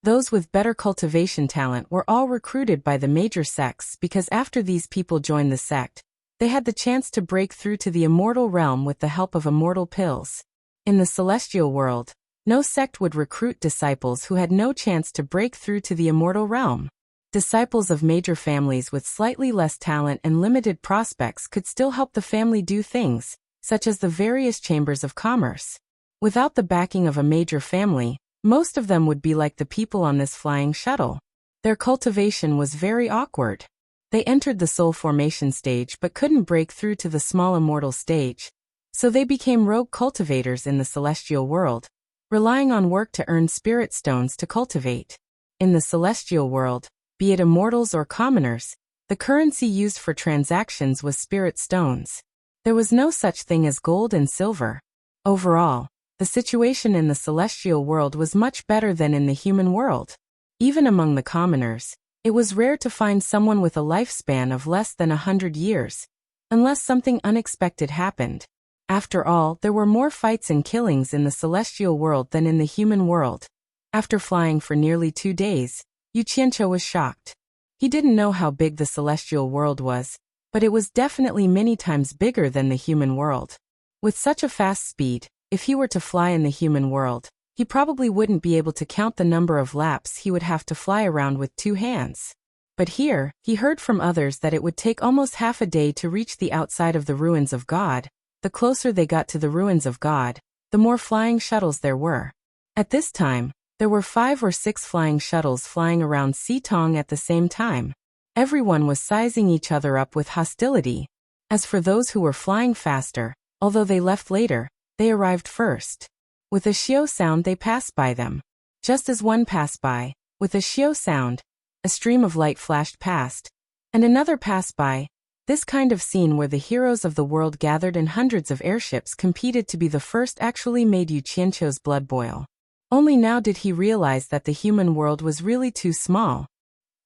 Those with better cultivation talent were all recruited by the major sects because after these people joined the sect, they had the chance to break through to the immortal realm with the help of immortal pills. In the celestial world, no sect would recruit disciples who had no chance to break through to the immortal realm. Disciples of major families with slightly less talent and limited prospects could still help the family do things, such as the various chambers of commerce. Without the backing of a major family, most of them would be like the people on this flying shuttle. Their cultivation was very awkward. They entered the soul formation stage but couldn't break through to the small immortal stage, so they became rogue cultivators in the celestial world, relying on work to earn spirit stones to cultivate. In the celestial world, be it immortals or commoners, the currency used for transactions was spirit stones. There was no such thing as gold and silver. Overall, the situation in the celestial world was much better than in the human world. Even among the commoners, it was rare to find someone with a lifespan of less than 100 years, unless something unexpected happened. After all, there were more fights and killings in the celestial world than in the human world. After flying for nearly 2 days, Yu Qianqiu was shocked. He didn't know how big the celestial world was, but it was definitely many times bigger than the human world. With such a fast speed, if he were to fly in the human world, he probably wouldn't be able to count the number of laps he would have to fly around with 2 hands. But here, he heard from others that it would take almost half a day to reach the outside of the ruins of God. The closer they got to the ruins of God, the more flying shuttles there were. At this time, there were 5 or 6 flying shuttles flying around Xitong at the same time. Everyone was sizing each other up with hostility. As for those who were flying faster, although they left later, they arrived first. With a xiao sound they passed by them. Just as one passed by, with a xiao sound, a stream of light flashed past, and another passed by. This kind of scene where the heroes of the world gathered in hundreds of airships competed to be the first actually made Yu Qianqiu's blood boil. Only now did he realize that the human world was really too small.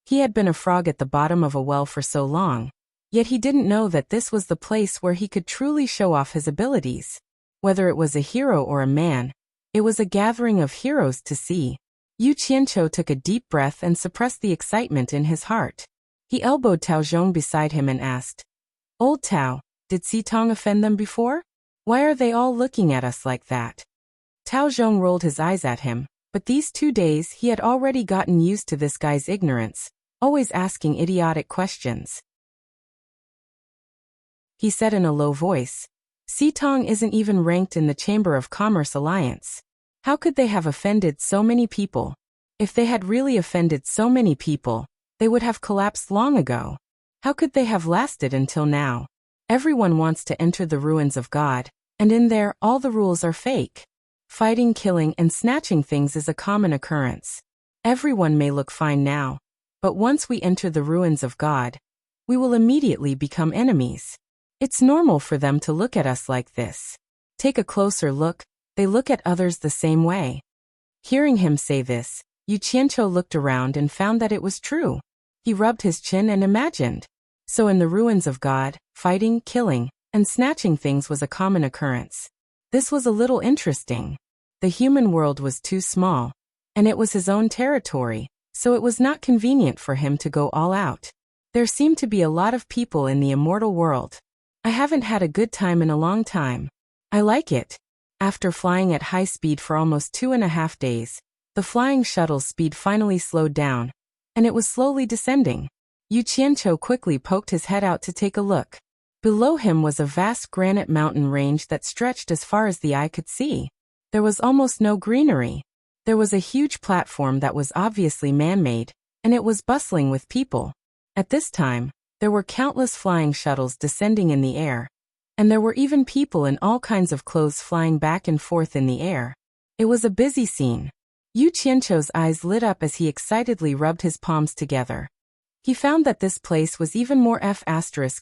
He had been a frog at the bottom of a well for so long, yet he didn't know that this was the place where he could truly show off his abilities. Whether it was a hero or a man, it was a gathering of heroes to see. Yu Qianqiu took a deep breath and suppressed the excitement in his heart. He elbowed Tao Zhong beside him and asked, "Old Tao, did Si Tong offend them before? Why are they all looking at us like that?" Tao Zhong rolled his eyes at him, but these 2 days he had already gotten used to this guy's ignorance, always asking idiotic questions. He said in a low voice, "Si Tong isn't even ranked in the Chamber of Commerce Alliance. How could they have offended so many people? If they had really offended so many people, they would have collapsed long ago. How could they have lasted until now? Everyone wants to enter the ruins of God, and in there all the rules are fake. Fighting, killing, and snatching things is a common occurrence. Everyone may look fine now, but once we enter the ruins of God, we will immediately become enemies. It's normal for them to look at us like this. Take a closer look, they look at others the same way." Hearing him say this, Yu Qianqiu looked around and found that it was true. He rubbed his chin and imagined. So in the ruins of God, fighting, killing, and snatching things was a common occurrence. This was a little interesting. The human world was too small, and it was his own territory, so it was not convenient for him to go all out. There seemed to be a lot of people in the immortal world. I haven't had a good time in a long time. I like it. After flying at high speed for almost 2.5 days, the flying shuttle's speed finally slowed down, and it was slowly descending. Yu Qianqiu quickly poked his head out to take a look. Below him was a vast granite mountain range that stretched as far as the eye could see. There was almost no greenery. There was a huge platform that was obviously man-made, and it was bustling with people. At this time, there were countless flying shuttles descending in the air, and there were even people in all kinds of clothes flying back and forth in the air. It was a busy scene. Yu Qianqiu's eyes lit up as he excitedly rubbed his palms together. He found that this place was even more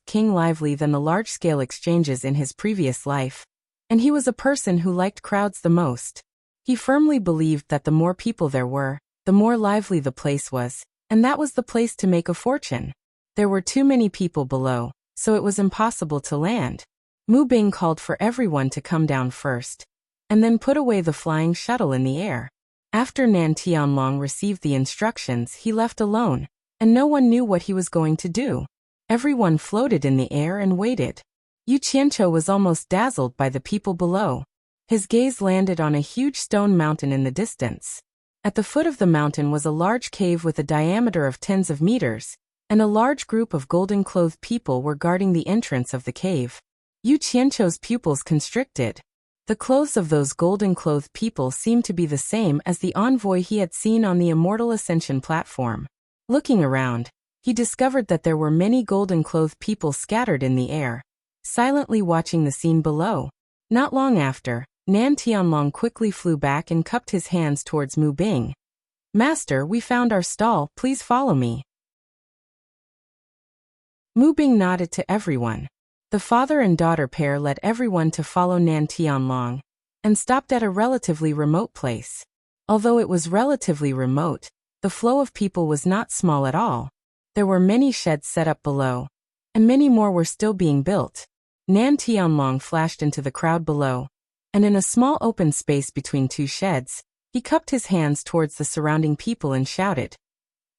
king lively than the large-scale exchanges in his previous life, and he was a person who liked crowds the most. He firmly believed that the more people there were, the more lively the place was, and that was the place to make a fortune. There were too many people below, so it was impossible to land. Mu Bing called for everyone to come down first, and then put away the flying shuttle in the air. After Nan Tianlong received the instructions, he left alone, and no one knew what he was going to do. Everyone floated in the air and waited. Yu Qianqiu was almost dazzled by the people below. His gaze landed on a huge stone mountain in the distance. At the foot of the mountain was a large cave with a diameter of tens of meters, and a large group of golden-clothed people were guarding the entrance of the cave. Yu Qianqiu's pupils constricted. The clothes of those golden-clothed people seemed to be the same as the envoy he had seen on the Immortal Ascension platform. Looking around, he discovered that there were many golden-clothed people scattered in the air, silently watching the scene below. Not long after, Nan Tianlong quickly flew back and cupped his hands towards Mu Bing. "Master, we found our stall, please follow me." Mu Bing nodded to everyone. The father and daughter pair led everyone to follow Nan Tianlong, and stopped at a relatively remote place. Although it was relatively remote, the flow of people was not small at all. There were many sheds set up below, and many more were still being built. Nan Tianlong flashed into the crowd below, and in a small open space between 2 sheds, he cupped his hands towards the surrounding people and shouted,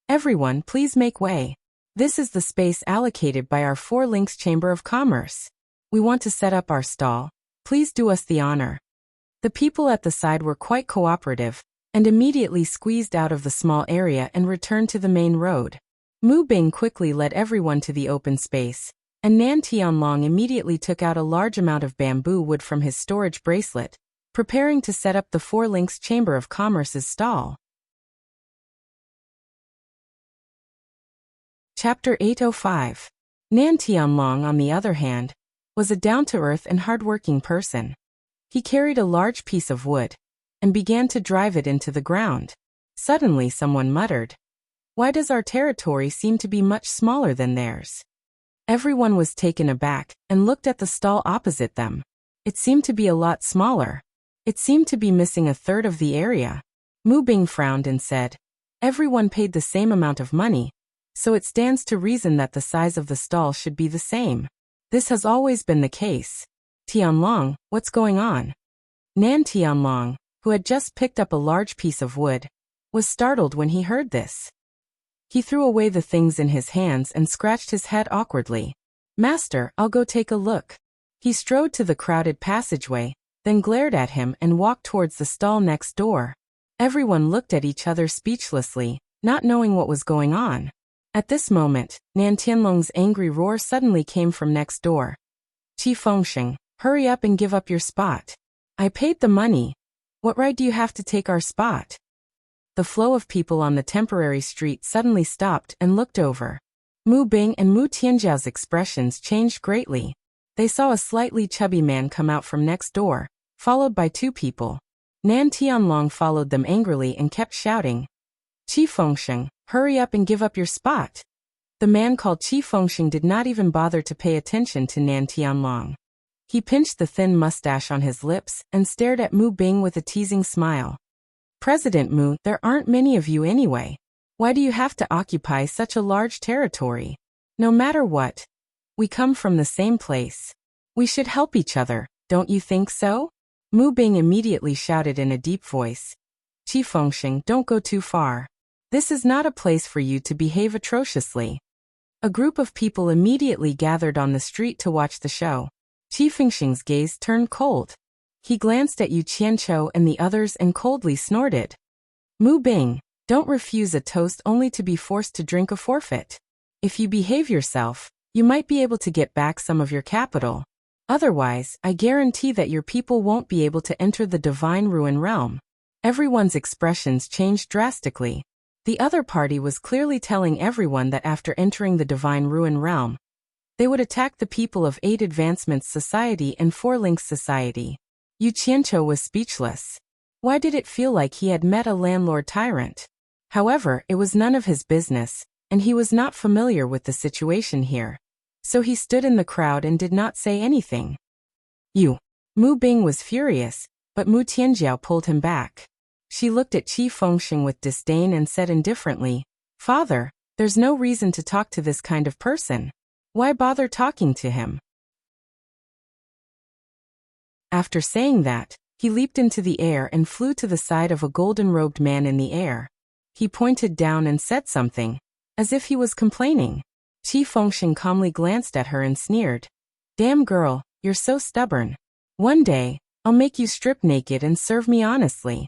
"Everyone, please make way. This is the space allocated by our 4 Links Chamber of Commerce. We want to set up our stall. Please do us the honor." The people at the side were quite cooperative, and immediately squeezed out of the small area and returned to the main road. Mu Bing quickly led everyone to the open space, and Nan Tianlong immediately took out a large amount of bamboo wood from his storage bracelet, preparing to set up the 4 Links Chamber of Commerce's stall. Chapter 805. Nan Tianlong, on the other hand, was a down-to-earth and hard-working person. He carried a large piece of wood, and began to drive it into the ground. Suddenly someone muttered, "Why does our territory seem to be much smaller than theirs?" Everyone was taken aback, and looked at the stall opposite them. It seemed to be a lot smaller. It seemed to be missing a third of the area. Mu Bing frowned and said, "Everyone paid the same amount of money, so it stands to reason that the size of the stall should be the same. This has always been the case. Tianlong, what's going on?" Nan Tianlong, who had just picked up a large piece of wood, was startled when he heard this. He threw away the things in his hands and scratched his head awkwardly. "Master, I'll go take a look." He strode to the crowded passageway, then glared at him and walked towards the stall next door. Everyone looked at each other speechlessly, not knowing what was going on. At this moment, Nan Tianlong's angry roar suddenly came from next door. "Qi Fengsheng, hurry up and give up your spot. I paid the money. What right do you have to take our spot?" The flow of people on the temporary street suddenly stopped and looked over. Mu Bing and Mu Tianjiao's expressions changed greatly. They saw a slightly chubby man come out from next door, followed by two people. Nan Tianlong followed them angrily and kept shouting, "Qi Fengsheng, hurry up and give up your spot." The man called Qi Fengsheng did not even bother to pay attention to Nan Tianlong. He pinched the thin mustache on his lips and stared at Mu Bing with a teasing smile. "President Mu, there aren't many of you anyway. Why do you have to occupy such a large territory? No matter what, we come from the same place. We should help each other, don't you think so?" Mu Bing immediately shouted in a deep voice, "Qi Fengsheng, don't go too far. This is not a place for you to behave atrociously." A group of people immediately gathered on the street to watch the show. Qi Fengsheng's gaze turned cold. He glanced at Yu Qianqiu and the others and coldly snorted. "Mu Bing, don't refuse a toast only to be forced to drink a forfeit. If you behave yourself, you might be able to get back some of your capital. Otherwise, I guarantee that your people won't be able to enter the Divine Ruin Realm." Everyone's expressions changed drastically. The other party was clearly telling everyone that after entering the Divine Ruin Realm, they would attack the people of 8 Advancements Society and 4 Links Society. Yu Qianqiu was speechless. Why did it feel like he had met a landlord tyrant? However, it was none of his business, and he was not familiar with the situation here. So he stood in the crowd and did not say anything. Mu Bing was furious, but Mu Tianjiao pulled him back. She looked at Qi Fengsheng with disdain and said indifferently, "Father, there's no reason to talk to this kind of person. Why bother talking to him?" After saying that, he leaped into the air and flew to the side of a golden-robed man in the air. He pointed down and said something, as if he was complaining. Qi Fengsheng calmly glanced at her and sneered, "Damn girl, you're so stubborn. One day, I'll make you strip naked and serve me honestly."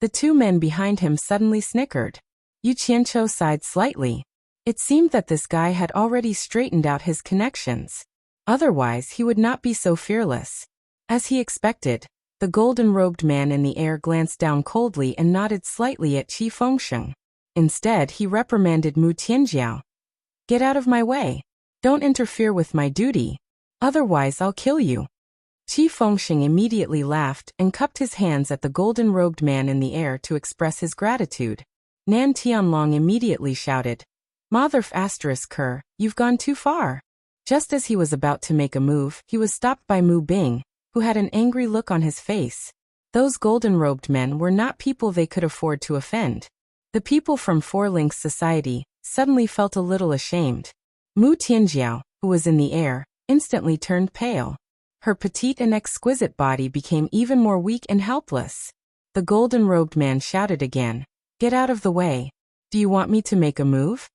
The two men behind him suddenly snickered. Yu Qianqiu sighed slightly. It seemed that this guy had already straightened out his connections. Otherwise, he would not be so fearless. As he expected, the golden-robed man in the air glanced down coldly and nodded slightly at Qi Fengsheng. Instead, he reprimanded Mu Tianjiao. "Get out of my way. Don't interfere with my duty. Otherwise, I'll kill you." Qi Fengsheng immediately laughed and cupped his hands at the golden-robed man in the air to express his gratitude. Nan Tianlong immediately shouted, "Mother Ker, you've gone too far." Just as he was about to make a move, he was stopped by Mu Bing, who had an angry look on his face. Those golden-robed men were not people they could afford to offend. The people from 4 Links Society suddenly felt a little ashamed. Mu Tianjiao, who was in the air, instantly turned pale. Her petite and exquisite body became even more weak and helpless. The golden-robed man shouted again, "Get out of the way. Do you want me to make a move?"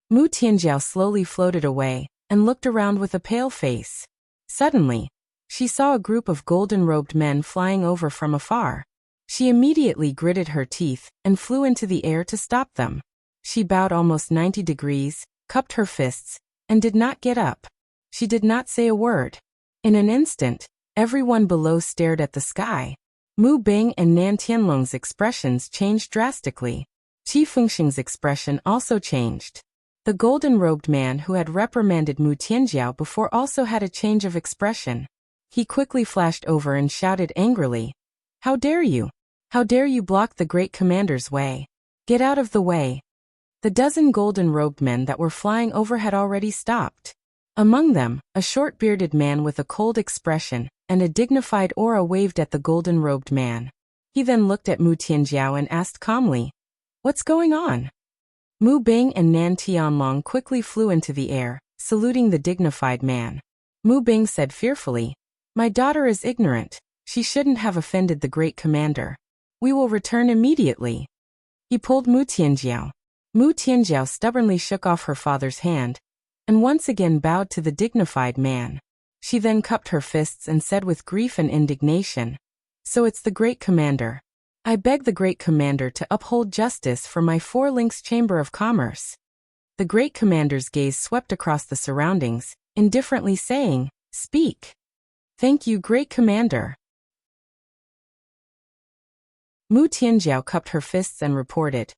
Mu Tianjiao slowly floated away and looked around with a pale face. Suddenly, she saw a group of golden-robed men flying over from afar. She immediately gritted her teeth and flew into the air to stop them. She bowed almost 90 degrees, cupped her fists, and did not get up. She did not say a word. In an instant, everyone below stared at the sky. Mu Bing and Nan Tianlong's expressions changed drastically. Qi Fengsheng's expression also changed. The golden-robed man who had reprimanded Mu Tianjiao before also had a change of expression. He quickly flashed over and shouted angrily, "How dare you? How dare you block the great commander's way? Get out of the way." The dozen golden-robed men that were flying over had already stopped. Among them, a short-bearded man with a cold expression and a dignified aura waved at the golden-robed man. He then looked at Mu Tianjiao and asked calmly, "What's going on?" Mu Bing and Nan Tianlong quickly flew into the air, saluting the dignified man. Mu Bing said fearfully, "My daughter is ignorant. She shouldn't have offended the great commander. We will return immediately." He pulled Mu Tianjiao. Mu Tianjiao stubbornly shook off her father's hand, and once again bowed to the dignified man. She then cupped her fists and said with grief and indignation, "So it's the great commander. I beg the great commander to uphold justice for my Four Links Chamber of Commerce." The great commander's gaze swept across the surroundings, indifferently saying, "Speak." "Thank you, great commander." Mu Tianjiao cupped her fists and reported,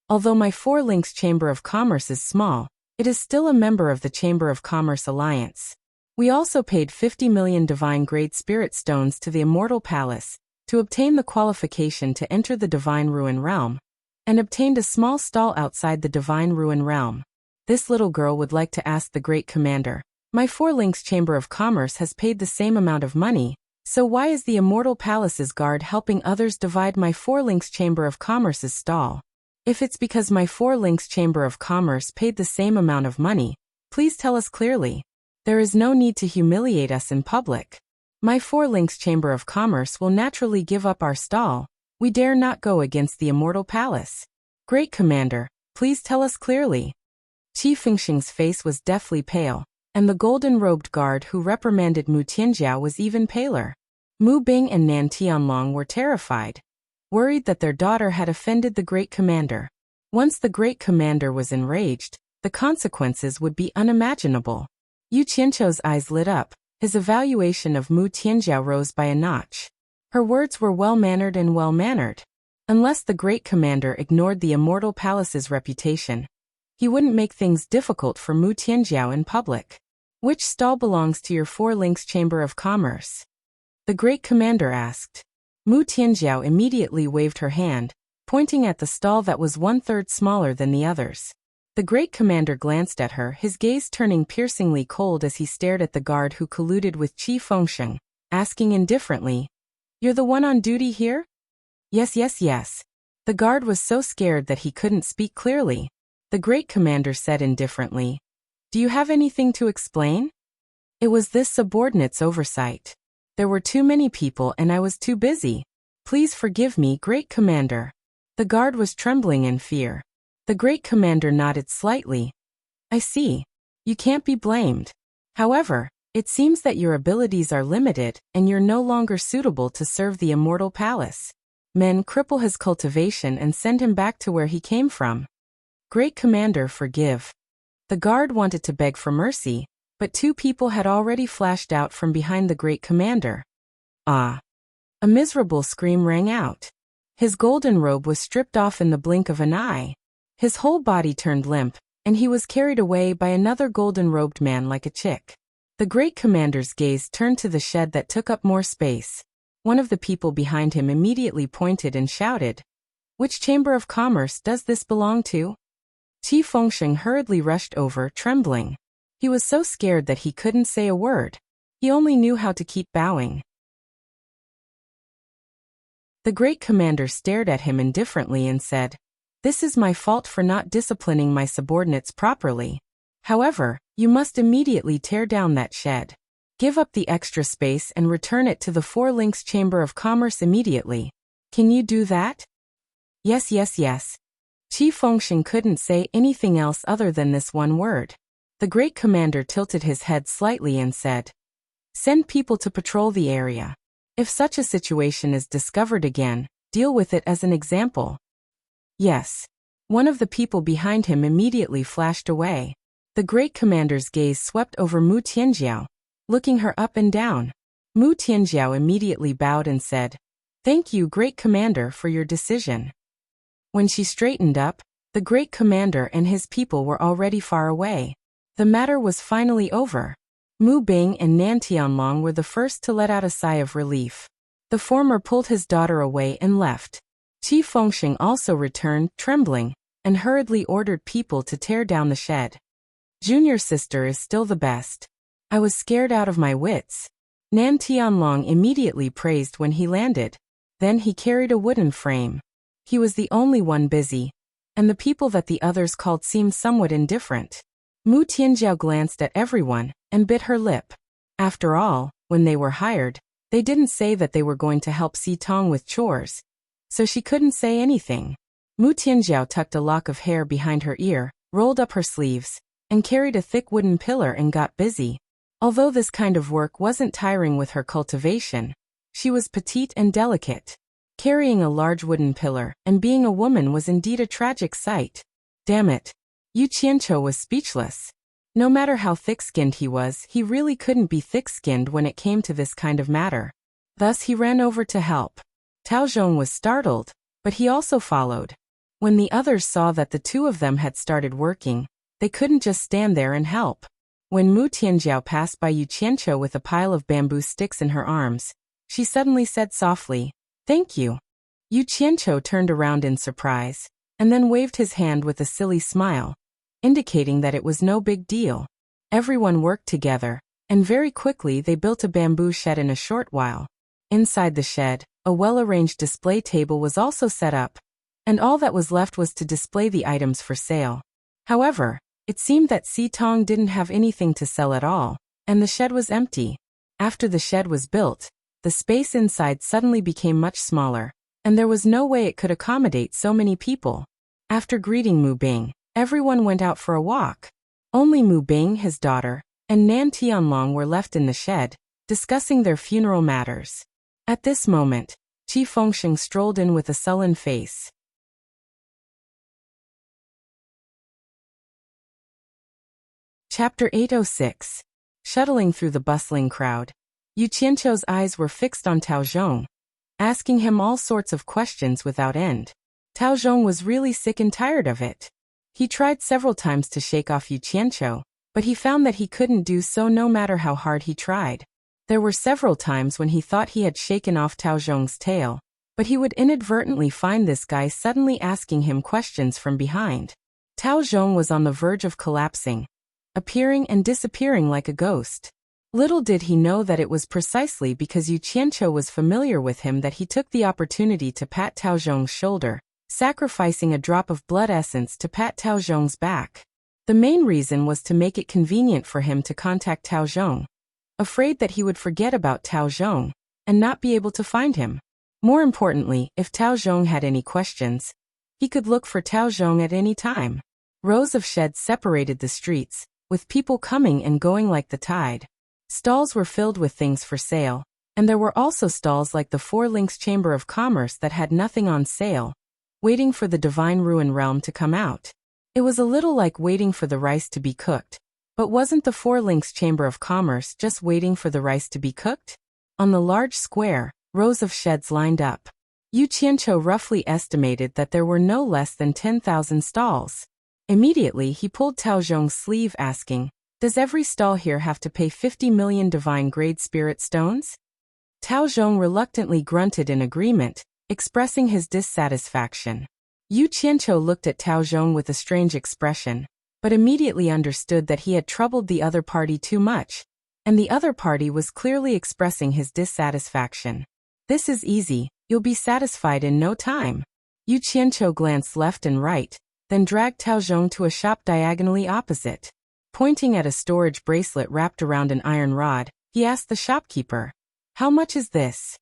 "Although my Four Links Chamber of Commerce is small, it is still a member of the Chamber of Commerce Alliance. We also paid 50 million divine-grade spirit stones to the Immortal Palace to obtain the qualification to enter the Divine Ruin Realm, and obtained a small stall outside the Divine Ruin Realm. This little girl would like to ask the great commander, my Four Links Chamber of Commerce has paid the same amount of money, so why is the Immortal Palace's guard helping others divide my Four Links Chamber of Commerce's stall? If it's because my Four Links Chamber of Commerce paid the same amount of money, please tell us clearly. There is no need to humiliate us in public. My Four Links Chamber of Commerce will naturally give up our stall. We dare not go against the Immortal Palace. Great Commander, please tell us clearly." Qi Fengxing's face was deathly pale, and the golden-robed guard who reprimanded Mu Tianjiao was even paler. Mu Bing and Nan Tianlong were terrified, worried that their daughter had offended the great commander. Once the great commander was enraged, the consequences would be unimaginable. Yu Qianchou's eyes lit up, his evaluation of Mu Tianjiao rose by a notch. Her words were well-mannered and well-mannered. Unless the great commander ignored the Immortal Palace's reputation, he wouldn't make things difficult for Mu Tianjiao in public. "Which stall belongs to your Four Links Chamber of Commerce?" the great commander asked. Mu Tianjiao immediately waved her hand, pointing at the stall that was 1/3 smaller than the others. The great commander glanced at her, his gaze turning piercingly cold as he stared at the guard who colluded with Qi Fengxing, asking indifferently, "You're the one on duty here?" Yes. The guard was so scared that he couldn't speak clearly. The great commander said indifferently, "Do you have anything to explain?" "It was this subordinate's oversight. There were too many people and I was too busy. Please forgive me, great commander." The guard was trembling in fear. The great commander nodded slightly. "I see. You can't be blamed. However, it seems that your abilities are limited and you're no longer suitable to serve the Immortal Palace. Men cripple his cultivation and send him back to where he came from. Great commander, forgive." The guard wanted to beg for mercy, but two people had already flashed out from behind the great commander. "Ah!" A miserable scream rang out. His golden robe was stripped off in the blink of an eye. His whole body turned limp, and he was carried away by another golden-robed man like a chick. The great commander's gaze turned to the shed that took up more space. One of the people behind him immediately pointed and shouted, "Which Chamber of Commerce does this belong to?" Qi Fengxing hurriedly rushed over, trembling. He was so scared that he couldn't say a word. He only knew how to keep bowing. The great commander stared at him indifferently and said, "This is my fault for not disciplining my subordinates properly. However, you must immediately tear down that shed. Give up the extra space and return it to the Four Links Chamber of Commerce immediately. Can you do that?" Yes. Qi Fengxing couldn't say anything else other than this one word. The great commander tilted his head slightly and said, "Send people to patrol the area. If such a situation is discovered again, deal with it as an example." "Yes." One of the people behind him immediately flashed away. The great commander's gaze swept over Mu Tianjiao, looking her up and down. Mu Tianjiao immediately bowed and said, "Thank you, great commander, for your decision." When she straightened up, the great commander and his people were already far away. The matter was finally over. Mu Bing and Nan Tianlong were the first to let out a sigh of relief. The former pulled his daughter away and left. Qi Fengxing also returned, trembling, and hurriedly ordered people to tear down the shed. "Junior sister is still the best. I was scared out of my wits." Nan Tianlong immediately praised when he landed. Then he carried a wooden frame. He was the only one busy, and the people that the others called seemed somewhat indifferent. Mu Tianjiao glanced at everyone and bit her lip. After all, when they were hired, they didn't say that they were going to help Si Tong with chores, so she couldn't say anything. Mu Tianjiao tucked a lock of hair behind her ear, rolled up her sleeves, and carried a thick wooden pillar and got busy. Although this kind of work wasn't tiring with her cultivation, she was petite and delicate. Carrying a large wooden pillar and being a woman was indeed a tragic sight. Damn it. Yu Qianqiu was speechless. No matter how thick-skinned he was, he really couldn't be thick-skinned when it came to this kind of matter. Thus he ran over to help. Tao Zhong was startled, but he also followed. When the others saw that the two of them had started working, they couldn't just stand there and help. When Mu Tianjiao passed by Yu Qianqiu with a pile of bamboo sticks in her arms, she suddenly said softly, "Thank you." Yu Qianqiu turned around in surprise, and then waved his hand with a silly smile, indicating that it was no big deal. Everyone worked together, and very quickly they built a bamboo shed in a short while. Inside the shed, a well-arranged display table was also set up, and all that was left was to display the items for sale. However, it seemed that Si Tong didn't have anything to sell at all, and the shed was empty. After the shed was built, the space inside suddenly became much smaller, and there was no way it could accommodate so many people. After greeting Mu Bing, everyone went out for a walk. Only Mu Bing, his daughter, and Nan Tianlong were left in the shed, discussing their funeral matters. At this moment, Qi Fengsheng strolled in with a sullen face. Chapter 806. Shuttling through the bustling crowd, Yu Qianqiu's eyes were fixed on Tao Zhong, asking him all sorts of questions without end. Tao Zhong was really sick and tired of it. He tried several times to shake off Yu Qianqiu, but he found that he couldn't do so no matter how hard he tried. There were several times when he thought he had shaken off Tao Zhong's tail, but he would inadvertently find this guy suddenly asking him questions from behind. Tao Zhong was on the verge of collapsing, appearing and disappearing like a ghost. Little did he know that it was precisely because Yu Qianqiu was familiar with him that he took the opportunity to pat Tao Zhong's shoulder, sacrificing a drop of blood essence to pat Tao Zhong's back. The main reason was to make it convenient for him to contact Tao Zhong, afraid that he would forget about Tao Zhong and not be able to find him. More importantly, if Tao Zhong had any questions, he could look for Tao Zhong at any time. Rows of sheds separated the streets, with people coming and going like the tide. Stalls were filled with things for sale, and there were also stalls like the Four Links Chamber of Commerce that had nothing on sale, waiting for the Divine Ruin Realm to come out. It was a little like waiting for the rice to be cooked, but wasn't the Four Links Chamber of Commerce just waiting for the rice to be cooked? On the large square, rows of sheds lined up. Yu Qianqiu roughly estimated that there were no less than 10,000 stalls. Immediately he pulled Tao Zhong's sleeve asking, "Does every stall here have to pay 50 million divine-grade spirit stones?" Tao Zhong reluctantly grunted in agreement, expressing his dissatisfaction. Yu Qianqiu looked at Tao Zhong with a strange expression, but immediately understood that he had troubled the other party too much, and the other party was clearly expressing his dissatisfaction. "This is easy, you'll be satisfied in no time." Yu Qianqiu glanced left and right, then dragged Tao Zhong to a shop diagonally opposite. Pointing at a storage bracelet wrapped around an iron rod, he asked the shopkeeper, "How much is this?"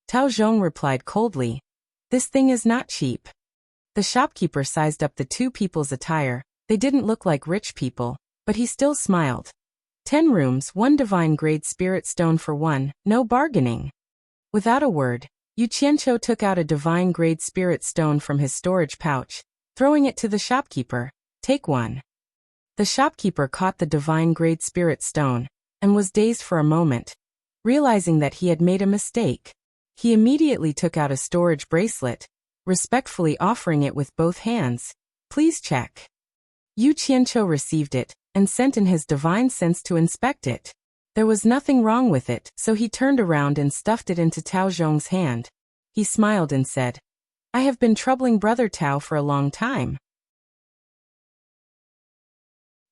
Tao Zhong replied coldly, "This thing is not cheap." The shopkeeper sized up the two people's attire. They didn't look like rich people, but he still smiled. 10 rooms, 1 divine-grade spirit stone for 1, no bargaining. Without a word, Yu Qianqiu took out a divine-grade spirit stone from his storage pouch, throwing it to the shopkeeper. "Take 1." The shopkeeper caught the divine-grade spirit stone, and was dazed for a moment, realizing that he had made a mistake. He immediately took out a storage bracelet, respectfully offering it with both hands. "Please check." Yu Qianqiu received it, and sent in his divine sense to inspect it. There was nothing wrong with it, so he turned around and stuffed it into Tao Zhong's hand. He smiled and said, "I have been troubling Brother Tao for a long time.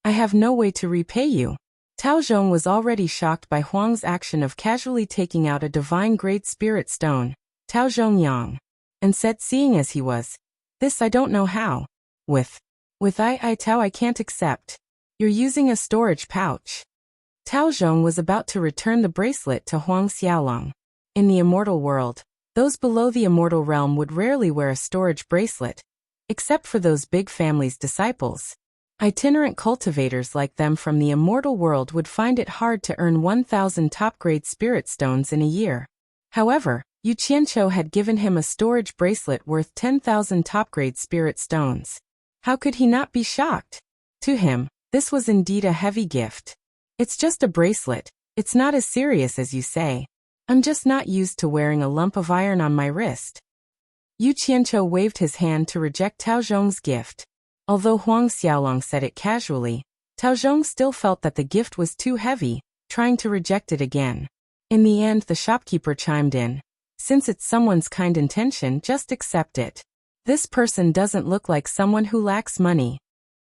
I have no way to repay you." Tao Zhong was already shocked by Huang's action of casually taking out a divine-grade spirit stone, Tao Zhongyang, and said, seeing as he was, "This I don't know how. With I Tao I can't accept. You're using a storage pouch." Tao Zhong was about to return the bracelet to Huang Xiaolong. In the immortal world, those below the immortal realm would rarely wear a storage bracelet, except for those big families' disciples. Itinerant cultivators like them from the immortal world would find it hard to earn 1,000 top-grade spirit stones in a year. However, Yu Qianqiu had given him a storage bracelet worth 10,000 top-grade spirit stones. How could he not be shocked? To him, this was indeed a heavy gift. "It's just a bracelet. It's not as serious as you say. I'm just not used to wearing a lump of iron on my wrist." Yu Qianqiu waved his hand to reject Tao Zhong's gift. Although Huang Xiaolong said it casually, Tao Zhong still felt that the gift was too heavy, trying to reject it again. In the end, the shopkeeper chimed in. "Since it's someone's kind intention, just accept it. This person doesn't look like someone who lacks money."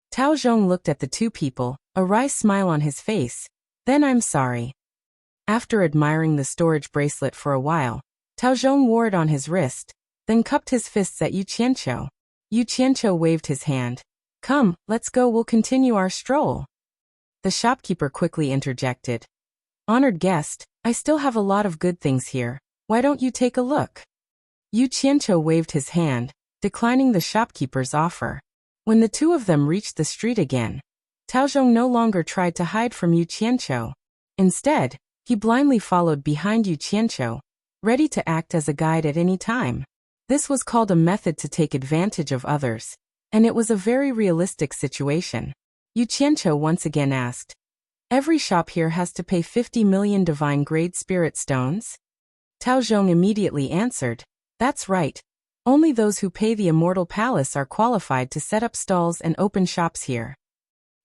Tao Zhong looked at the two people, a wry smile on his face. "Then I'm sorry." After admiring the storage bracelet for a while, Tao Zhong wore it on his wrist, then cupped his fists at Yu Qianqiu. Yu Qianqiu waved his hand. "Come, let's go, we'll continue our stroll." The shopkeeper quickly interjected. "Honored guest, I still have a lot of good things here. Why don't you take a look?" Yu Qianqiu waved his hand, declining the shopkeeper's offer. When the two of them reached the street again, Tao Zhong no longer tried to hide from Yu Qianqiu. Instead, he blindly followed behind Yu Qianqiu, ready to act as a guide at any time. This was called a method to take advantage of others, and it was a very realistic situation. Yu Qianqiu once again asked, "Every shop here has to pay 50 million divine-grade spirit stones?" Tao Zhong immediately answered, "That's right. Only those who pay the Immortal Palace are qualified to set up stalls and open shops here."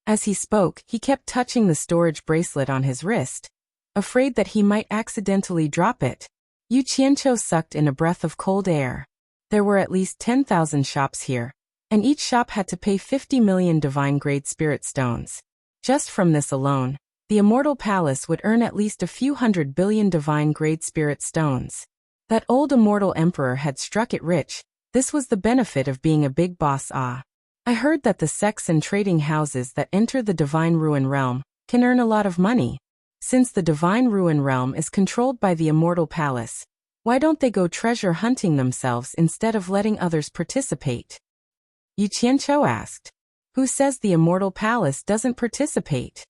As he spoke, he kept touching the storage bracelet on his wrist, afraid that he might accidentally drop it. Yu Qianqiu sucked in a breath of cold air. There were at least 10,000 shops here, and each shop had to pay 50 million divine-grade spirit stones. Just from this alone, the Immortal Palace would earn at least a few 100 billion divine-grade spirit stones. That old immortal emperor had struck it rich. This was the benefit of being a big boss. I heard that the sects and trading houses that enter the Divine Ruin Realm can earn a lot of money. Since the Divine Ruin Realm is controlled by the Immortal Palace, why don't they go treasure hunting themselves instead of letting others participate?" Yu Qianqiu asked. "Who says the Immortal Palace doesn't participate?"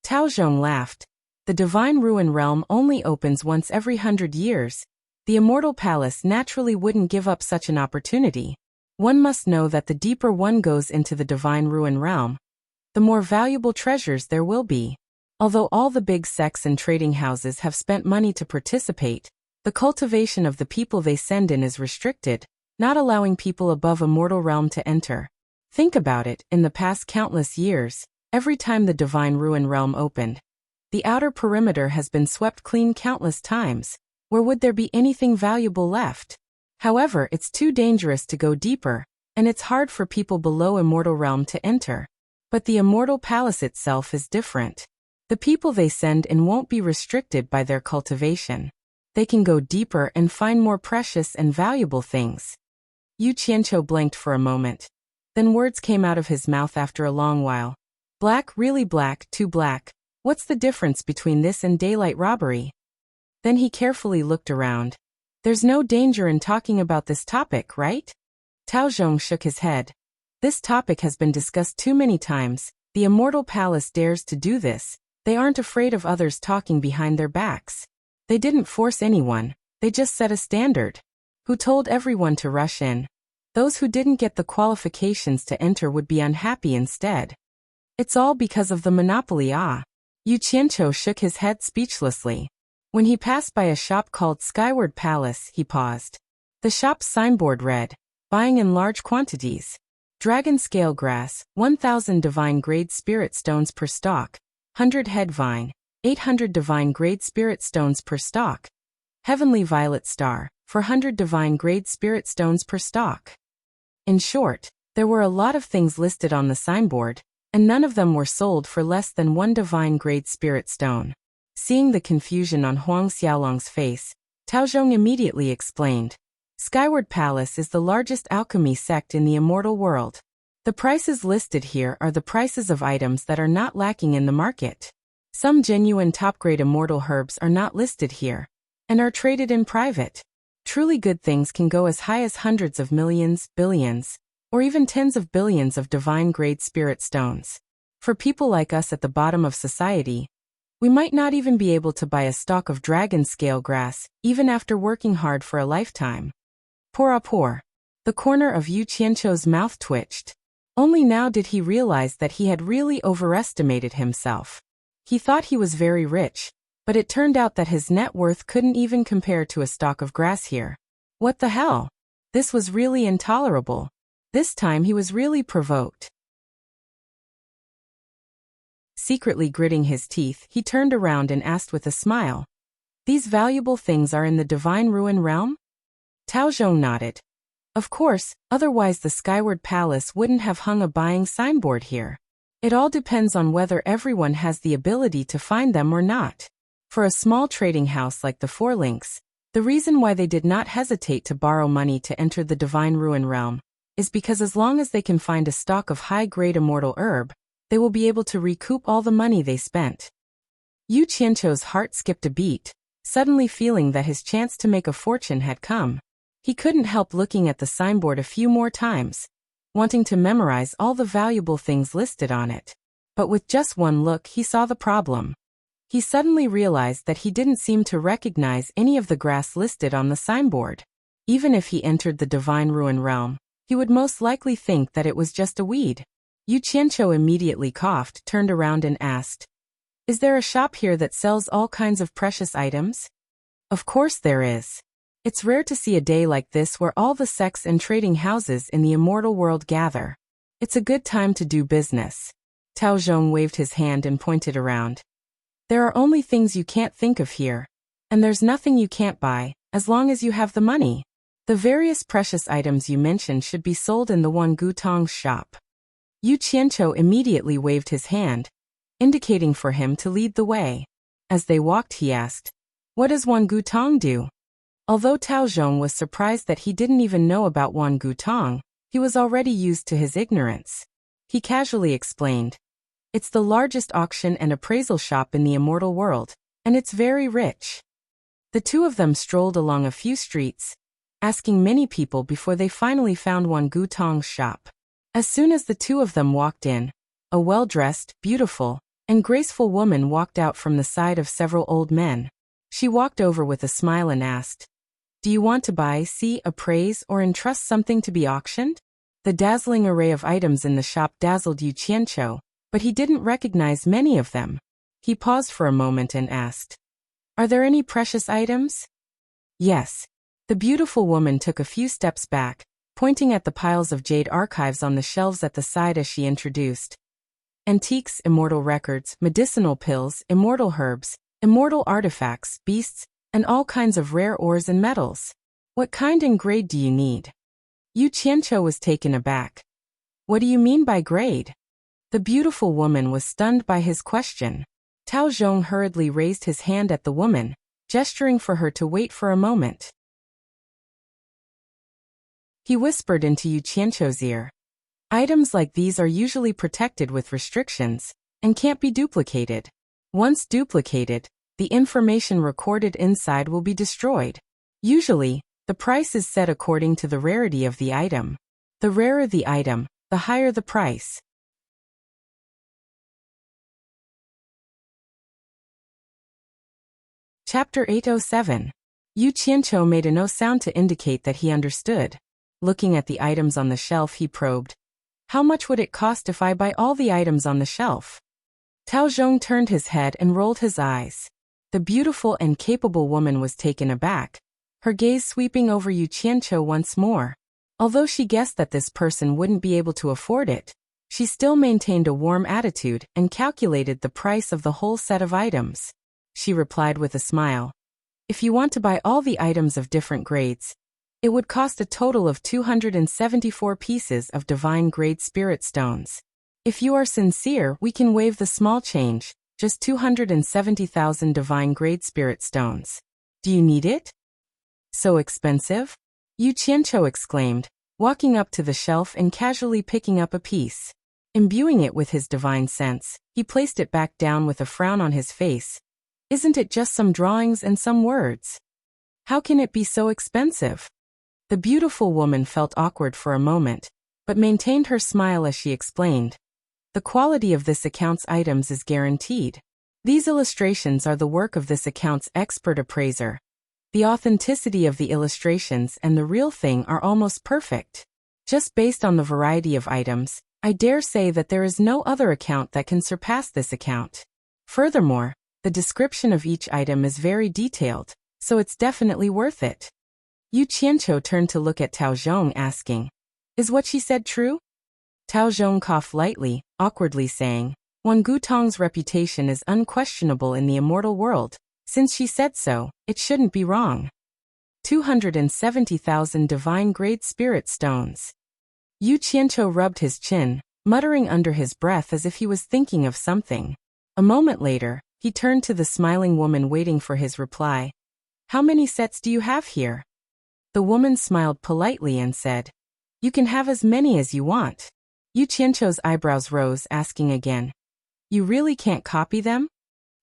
Tao Zhong laughed. "The Divine Ruin Realm only opens once every 100 years. The Immortal Palace naturally wouldn't give up such an opportunity. One must know that the deeper one goes into the Divine Ruin Realm, the more valuable treasures there will be. Although all the big sects and trading houses have spent money to participate, the cultivation of the people they send in is restricted, not allowing people above Immortal Realm to enter. Think about it, in the past countless years, every time the Divine Ruin Realm opened, the outer perimeter has been swept clean countless times. Where would there be anything valuable left? However, it's too dangerous to go deeper, and it's hard for people below Immortal Realm to enter. But the Immortal Palace itself is different. The people they send in won't be restricted by their cultivation. They can go deeper and find more precious and valuable things." Yu Qianqiu blanked for a moment. Then words came out of his mouth after a long while. "Black, really black, too black. What's the difference between this and daylight robbery?" Then he carefully looked around. "There's no danger in talking about this topic, right?" Tao Zhong shook his head. "This topic has been discussed too many times. The Immortal Palace dares to do this. They aren't afraid of others talking behind their backs. They didn't force anyone, they just set a standard. Who told everyone to rush in? Those who didn't get the qualifications to enter would be unhappy instead. It's all because of the monopoly. Yu Qianqiu shook his head speechlessly. When he passed by a shop called Skyward Palace, he paused. The shop's signboard read, "Buying in large quantities. Dragon scale grass, 1,000 divine grade spirit stones per stalk. 100 head vine, 800 divine grade spirit stones per stalk. Heavenly violet star, 400 divine grade spirit stones per stalk." In short, there were a lot of things listed on the signboard, and none of them were sold for less than 1 divine grade spirit stone. Seeing the confusion on Huang Xiaolong's face, Tao Zhong immediately explained. Skyward Palace is the largest alchemy sect in the immortal world. The prices listed here are the prices of items that are not lacking in the market. Some genuine top-grade immortal herbs are not listed here, and are traded in private. Truly good things can go as high as hundreds of millions, billions, or even tens of billions of divine-grade spirit stones. For people like us at the bottom of society, we might not even be able to buy a stalk of dragon-scale grass, even after working hard for a lifetime. Poor. The corner of Yu Qianqiu's mouth twitched. Only now did he realize that he had really overestimated himself. He thought he was very rich, but it turned out that his net worth couldn't even compare to a stalk of grass here. What the hell? This was really intolerable. This time he was really provoked. Secretly gritting his teeth, he turned around and asked with a smile. These valuable things are in the Divine Ruin realm? Tao Zhong nodded. Of course, otherwise the Skyward Palace wouldn't have hung a buying signboard here. It all depends on whether everyone has the ability to find them or not. For a small trading house like the Four Links, the reason why they did not hesitate to borrow money to enter the Divine Ruin realm is because as long as they can find a stock of high-grade immortal herb, they will be able to recoup all the money they spent. Yu Qianqiu's heart skipped a beat, suddenly feeling that his chance to make a fortune had come. He couldn't help looking at the signboard a few more times, wanting to memorize all the valuable things listed on it. But with just one look he saw the problem. He suddenly realized that he didn't seem to recognize any of the grass listed on the signboard. Even if he entered the Divine Ruin realm, he would most likely think that it was just a weed. Yu Qianqiu immediately coughed, turned around and asked, "Is there a shop here that sells all kinds of precious items?" Of course there is. It's rare to see a day like this where all the sects and trading houses in the immortal world gather. It's a good time to do business. Tao Zhong waved his hand and pointed around. There are only things you can't think of here, and there's nothing you can't buy, as long as you have the money. The various precious items you mentioned should be sold in the Wan Gutong's shop. Yu Qianqiu immediately waved his hand, indicating for him to lead the way. As they walked he asked, "What does Wan Gutong do?" Although Tao Zhong was surprised that he didn't even know about Wan Gutong, he was already used to his ignorance. He casually explained, "It's the largest auction and appraisal shop in the immortal world, and it's very rich." The two of them strolled along a few streets, asking many people before they finally found Wan Gutong's shop. As soon as the two of them walked in, a well-dressed, beautiful, and graceful woman walked out from the side of several old men. She walked over with a smile and asked, "Do you want to buy, see, appraise, or entrust something to be auctioned?" The dazzling array of items in the shop dazzled Yu Qianqiu, but he didn't recognize many of them. He paused for a moment and asked, "Are there any precious items?" "Yes." The beautiful woman took a few steps back, pointing at the piles of jade archives on the shelves at the side as she introduced. Antiques, immortal records, medicinal pills, immortal herbs, immortal artifacts, beasts, and all kinds of rare ores and metals. What kind and grade do you need? Yu Qianqiu was taken aback. What do you mean by grade? The beautiful woman was stunned by his question. Tao Zhong hurriedly raised his hand at the woman, gesturing for her to wait for a moment. He whispered into Yu Qianqiu's ear. Items like these are usually protected with restrictions, and can't be duplicated. Once duplicated, the information recorded inside will be destroyed. Usually, the price is set according to the rarity of the item. The rarer the item, the higher the price. Chapter 807. Yu Qianqiu made a no sound to indicate that he understood. Looking at the items on the shelf he probed. How much would it cost if I buy all the items on the shelf? Tao Zhong turned his head and rolled his eyes. The beautiful and capable woman was taken aback, her gaze sweeping over Yu Qianqiu once more. Although she guessed that this person wouldn't be able to afford it, she still maintained a warm attitude and calculated the price of the whole set of items. She replied with a smile. If you want to buy all the items of different grades, it would cost a total of 274 pieces of divine grade spirit stones. If you are sincere, we can waive the small change, just 270,000 divine grade spirit stones. Do you need it? So expensive? Yu Qianqiu exclaimed, walking up to the shelf and casually picking up a piece. Imbuing it with his divine sense, he placed it back down with a frown on his face. Isn't it just some drawings and some words? How can it be so expensive? The beautiful woman felt awkward for a moment, but maintained her smile as she explained. The quality of this account's items is guaranteed. These illustrations are the work of this account's expert appraiser. The authenticity of the illustrations and the real thing are almost perfect. Just based on the variety of items, I dare say that there is no other account that can surpass this account. Furthermore, the description of each item is very detailed, so it's definitely worth it. Yu Qianqiu turned to look at Tao Zhong, asking, "Is what she said true?" Tao Zhong coughed lightly, awkwardly saying, "Wang Gutong's reputation is unquestionable in the immortal world. Since she said so, it shouldn't be wrong." 270,000 divine grade spirit stones. Yu Qianqiu rubbed his chin, muttering under his breath as if he was thinking of something. A moment later, he turned to the smiling woman waiting for his reply. "How many sets do you have here?" The woman smiled politely and said, "You can have as many as you want." Yu Qianqiu's eyebrows rose, asking again, "You really can't copy them?"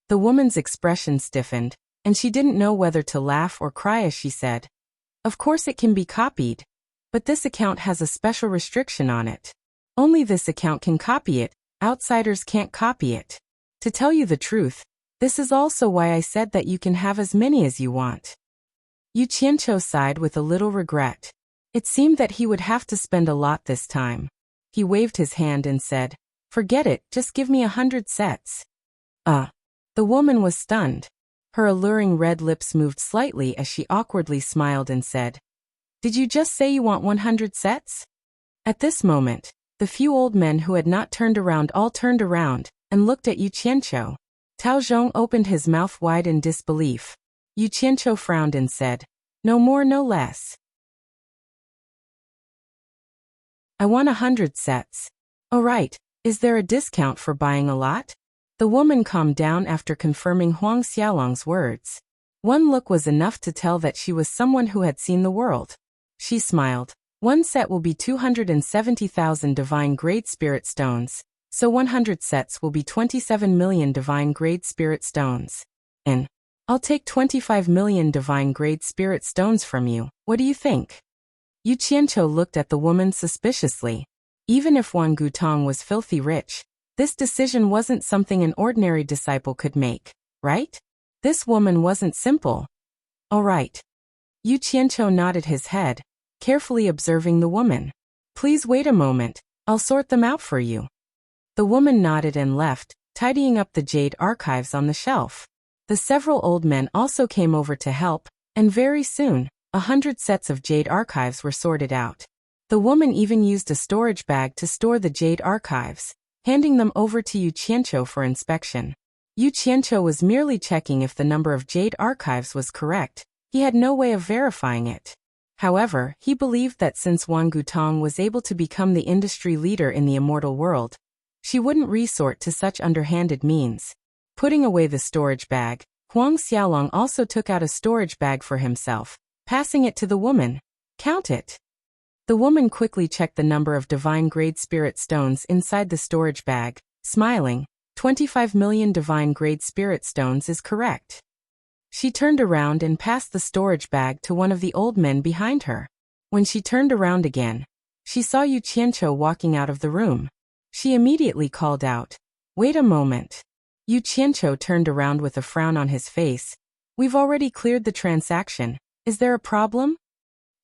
The woman's expression stiffened, and she didn't know whether to laugh or cry as she said, "Of course it can be copied. But this account has a special restriction on it. Only this account can copy it, outsiders can't copy it. To tell you the truth, this is also why I said that you can have as many as you want." Yu Qianqiu sighed with a little regret. It seemed that he would have to spend a lot this time. He waved his hand and said, "Forget it, just give me 100 sets. The woman was stunned. Her alluring red lips moved slightly as she awkwardly smiled and said, "Did you just say you want 100 sets?" At this moment, the few old men who had not turned around all turned around and looked at Yu Qianqiu. Tao Zhong opened his mouth wide in disbelief. Yu Qianqiu frowned and said, "No more, no less. I want 100 sets. Oh right, is there a discount for buying a lot?" The woman calmed down after confirming Huang Xiaolong's words. One look was enough to tell that she was someone who had seen the world. She smiled. "One set will be 270,000 divine grade spirit stones, so 100 sets will be 27 million divine grade spirit stones. And I'll take 25 million divine grade spirit stones from you. What do you think?" Yu Qianqiu looked at the woman suspiciously. Even if Wang Gutong was filthy rich, this decision wasn't something an ordinary disciple could make, right? This woman wasn't simple. "All right." Yu Qianqiu nodded his head, carefully observing the woman. "Please wait a moment, I'll sort them out for you." The woman nodded and left, tidying up the jade archives on the shelf. The several old men also came over to help, and very soon, 100 sets of jade archives were sorted out. The woman even used a storage bag to store the jade archives, handing them over to Yu Qianqiu for inspection. Yu Qianqiu was merely checking if the number of jade archives was correct. He had no way of verifying it. However, he believed that since Wang Gutong was able to become the industry leader in the immortal world, she wouldn't resort to such underhanded means. Putting away the storage bag, Huang Xiaolong also took out a storage bag for himself, passing it to the woman. "Count it." The woman quickly checked the number of divine grade spirit stones inside the storage bag, smiling. 25 million divine grade spirit stones is correct. She turned around and passed the storage bag to one of the old men behind her. When she turned around again, she saw Yu Qianqiu walking out of the room. She immediately called out, "Wait a moment." Yu Qianqiu turned around with a frown on his face. "We've already cleared the transaction. Is there a problem?"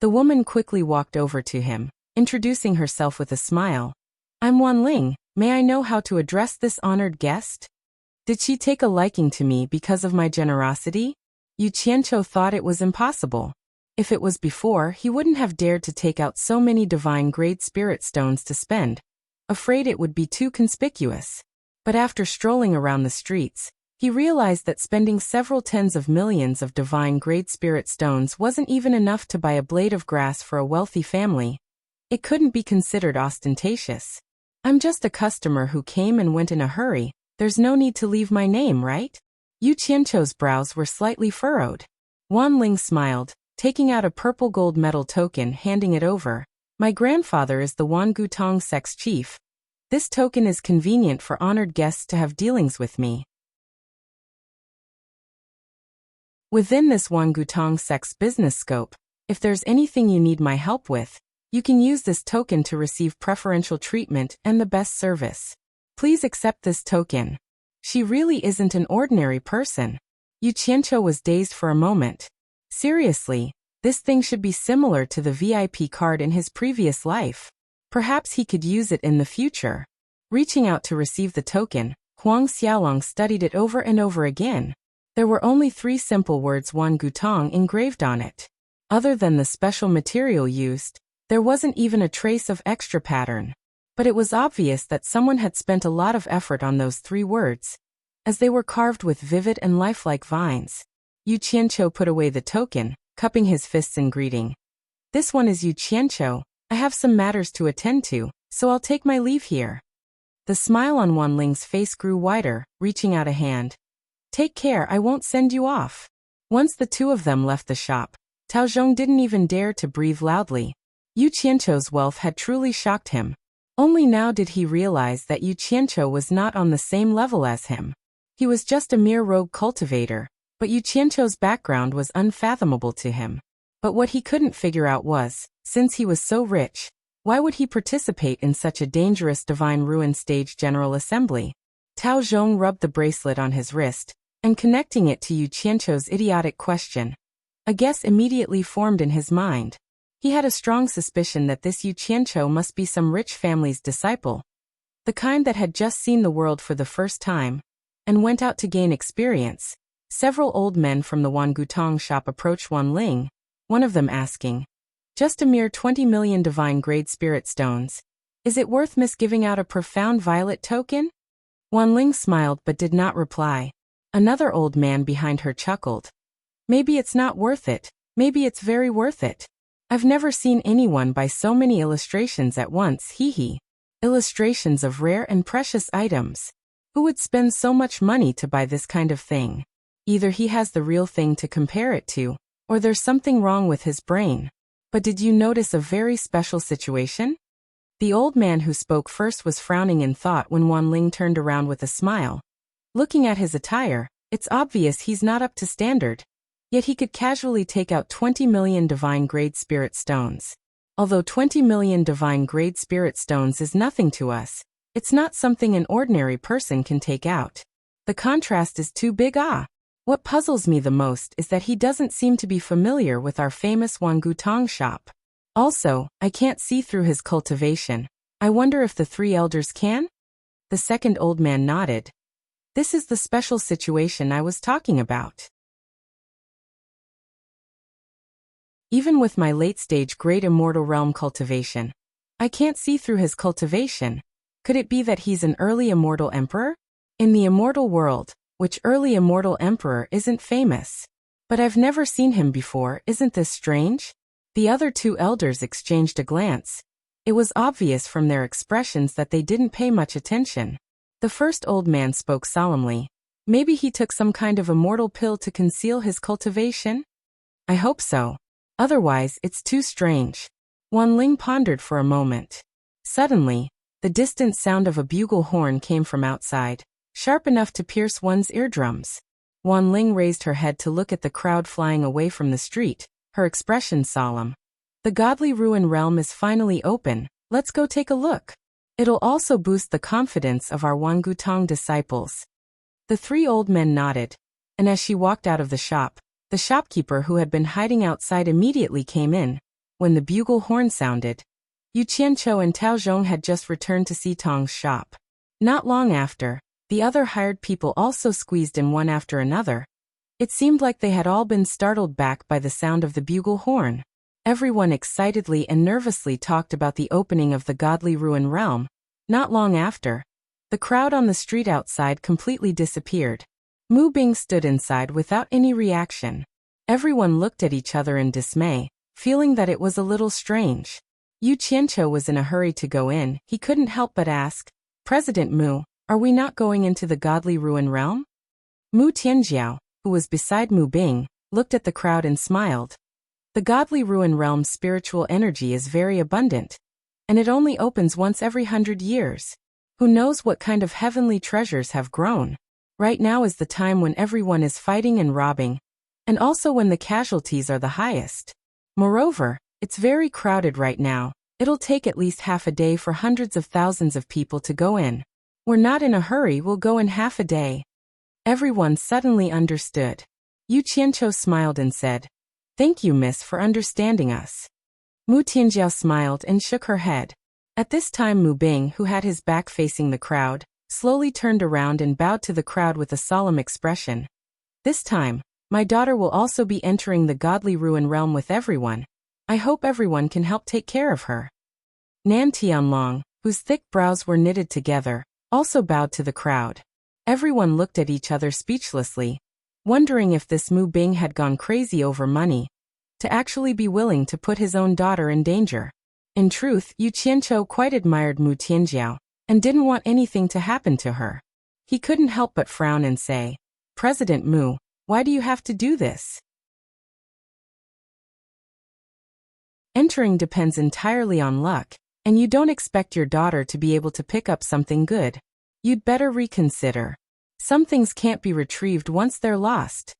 The woman quickly walked over to him, introducing herself with a smile. "I'm Wan Ling. May I know how to address this honored guest? Did she take a liking to me because of my generosity?" Yu Qianqiu thought it was impossible. If it was before, he wouldn't have dared to take out so many divine grade spirit stones to spend, afraid it would be too conspicuous. But after strolling around the streets, he realized that spending several tens of millions of divine grade spirit stones wasn't even enough to buy a blade of grass for a wealthy family. It couldn't be considered ostentatious. "I'm just a customer who came and went in a hurry. There's no need to leave my name, right? Yu Qianqiu's brows were slightly furrowed. Wan Ling smiled, taking out a purple gold medal token, handing it over. My grandfather is the Wan Gutong sect's chief. This token is convenient for honored guests to have dealings with me. Within this Wan Gutong sect's business scope, if there's anything you need my help with, you can use this token to receive preferential treatment and the best service. Please accept this token. She really isn't an ordinary person. Yu Qianqiu was dazed for a moment. Seriously, this thing should be similar to the VIP card in his previous life. Perhaps he could use it in the future. Reaching out to receive the token, Huang Xiaolong studied it over and over again. There were only 3 simple words Wan Gutong engraved on it. Other than the special material used, there wasn't even a trace of extra pattern. But it was obvious that someone had spent a lot of effort on those 3 words, as they were carved with vivid and lifelike vines. Yu Qianqiu put away the token, cupping his fists in greeting. This one is Yu Qianqiu. I have some matters to attend to, so I'll take my leave here. The smile on Wan Ling's face grew wider, reaching out a hand. Take care, I won't send you off. Once the 2 of them left the shop, Tao Zhong didn't even dare to breathe loudly. Yu Qianqiu's wealth had truly shocked him. Only now did he realize that Yu Qianqiu was not on the same level as him. He was just a mere rogue cultivator, but Yu Qianqiu's background was unfathomable to him. But what he couldn't figure out was, since he was so rich, why would he participate in such a dangerous divine ruin stage general assembly? Tao Zhong rubbed the bracelet on his wrist, and connecting it to Yu Qianqiu's idiotic question, a guess immediately formed in his mind. He had a strong suspicion that this Yu Qianqiu must be some rich family's disciple, the kind that had just seen the world for the first time, and went out to gain experience. Several old men from the Wan Gutong shop approached Wan Ling, one of them asking, just a mere 20 million divine grade spirit stones. Is it worth misgiving out a profound violet token? Wan Ling smiled but did not reply. Another old man behind her chuckled. Maybe it's not worth it, maybe it's very worth it. I've never seen anyone buy so many illustrations at once, hee. Illustrations of rare and precious items. Who would spend so much money to buy this kind of thing? Either he has the real thing to compare it to, or there's something wrong with his brain. But did you notice a very special situation? The old man who spoke first was frowning in thought when Wan Ling turned around with a smile. Looking at his attire, it's obvious he's not up to standard. Yet he could casually take out 20 million divine grade spirit stones. Although 20 million divine grade spirit stones is nothing to us, it's not something an ordinary person can take out. The contrast is too big. What puzzles me the most is that he doesn't seem to be familiar with our famous Wan Gutong shop. Also, I can't see through his cultivation. I wonder if the 3 elders can? The second old man nodded. This is the special situation I was talking about. Even with my late-stage great immortal realm cultivation, I can't see through his cultivation. Could it be that he's an early immortal emperor? In the immortal world, which early immortal emperor isn't famous? But I've never seen him before, isn't this strange? The other 2 elders exchanged a glance. It was obvious from their expressions that they didn't pay much attention. The first old man spoke solemnly. Maybe he took some kind of immortal pill to conceal his cultivation? I hope so. Otherwise, it's too strange. Wan Ling pondered for a moment. Suddenly, the distant sound of a bugle horn came from outside, sharp enough to pierce one's eardrums. Wan Ling raised her head to look at the crowd flying away from the street, her expression solemn. The godly ruin realm is finally open, let's go take a look. It'll also boost the confidence of our Wan Gutong disciples. The 3 old men nodded, and as she walked out of the shop, the shopkeeper who had been hiding outside immediately came in. When the bugle horn sounded, Yu Qianqiu and Tao Zhong had just returned to Si Tong's shop. Not long after, the other hired people also squeezed in one after another. It seemed like they had all been startled back by the sound of the bugle horn. Everyone excitedly and nervously talked about the opening of the godly ruin realm. Not long after, the crowd on the street outside completely disappeared. Mu Bing stood inside without any reaction. Everyone looked at each other in dismay, feeling that it was a little strange. Yu Qianqiu was in a hurry to go in. He couldn't help but ask, President Mu, Are we not going into the godly ruin realm? Mu Tianjiao, who was beside Mu Bing, looked at the crowd and smiled. The godly ruin realm's spiritual energy is very abundant, and it only opens once every 100 years. Who knows what kind of heavenly treasures have grown? Right now is the time when everyone is fighting and robbing, and also when the casualties are the highest. Moreover, it's very crowded right now. It'll take at least half a day for hundreds of thousands of people to go in. We're not in a hurry, we'll go in half a day. Everyone suddenly understood. Yu Qianqiu smiled and said, "Thank you, miss, for understanding us." Mu Tianjiao smiled and shook her head. At this time Mu Bing, who had his back facing the crowd, slowly turned around and bowed to the crowd with a solemn expression. "This time, my daughter will also be entering the godly ruin realm with everyone. I hope everyone can help take care of her." Nan Tianlong, whose thick brows were knitted together, also bowed to the crowd. Everyone looked at each other speechlessly, wondering if this Mu Bing had gone crazy over money, to actually be willing to put his own daughter in danger. In truth, Yu Qianqiu quite admired Mu Tianjiao, and didn't want anything to happen to her. He couldn't help but frown and say, "President Mu, why do you have to do this?" Entering depends entirely on luck, and you don't expect your daughter to be able to pick up something good. You'd better reconsider. Some things can't be retrieved once they're lost.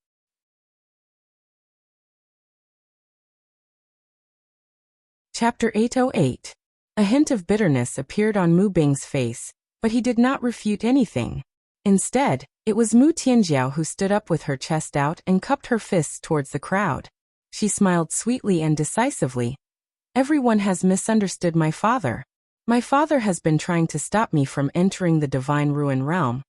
Chapter 808. A hint of bitterness appeared on Mu Bing's face, but he did not refute anything. Instead, it was Mu Tianjiao who stood up with her chest out and cupped her fists towards the crowd. She smiled sweetly and decisively. "Everyone has misunderstood my father. My father has been trying to stop me from entering the divine ruin realm.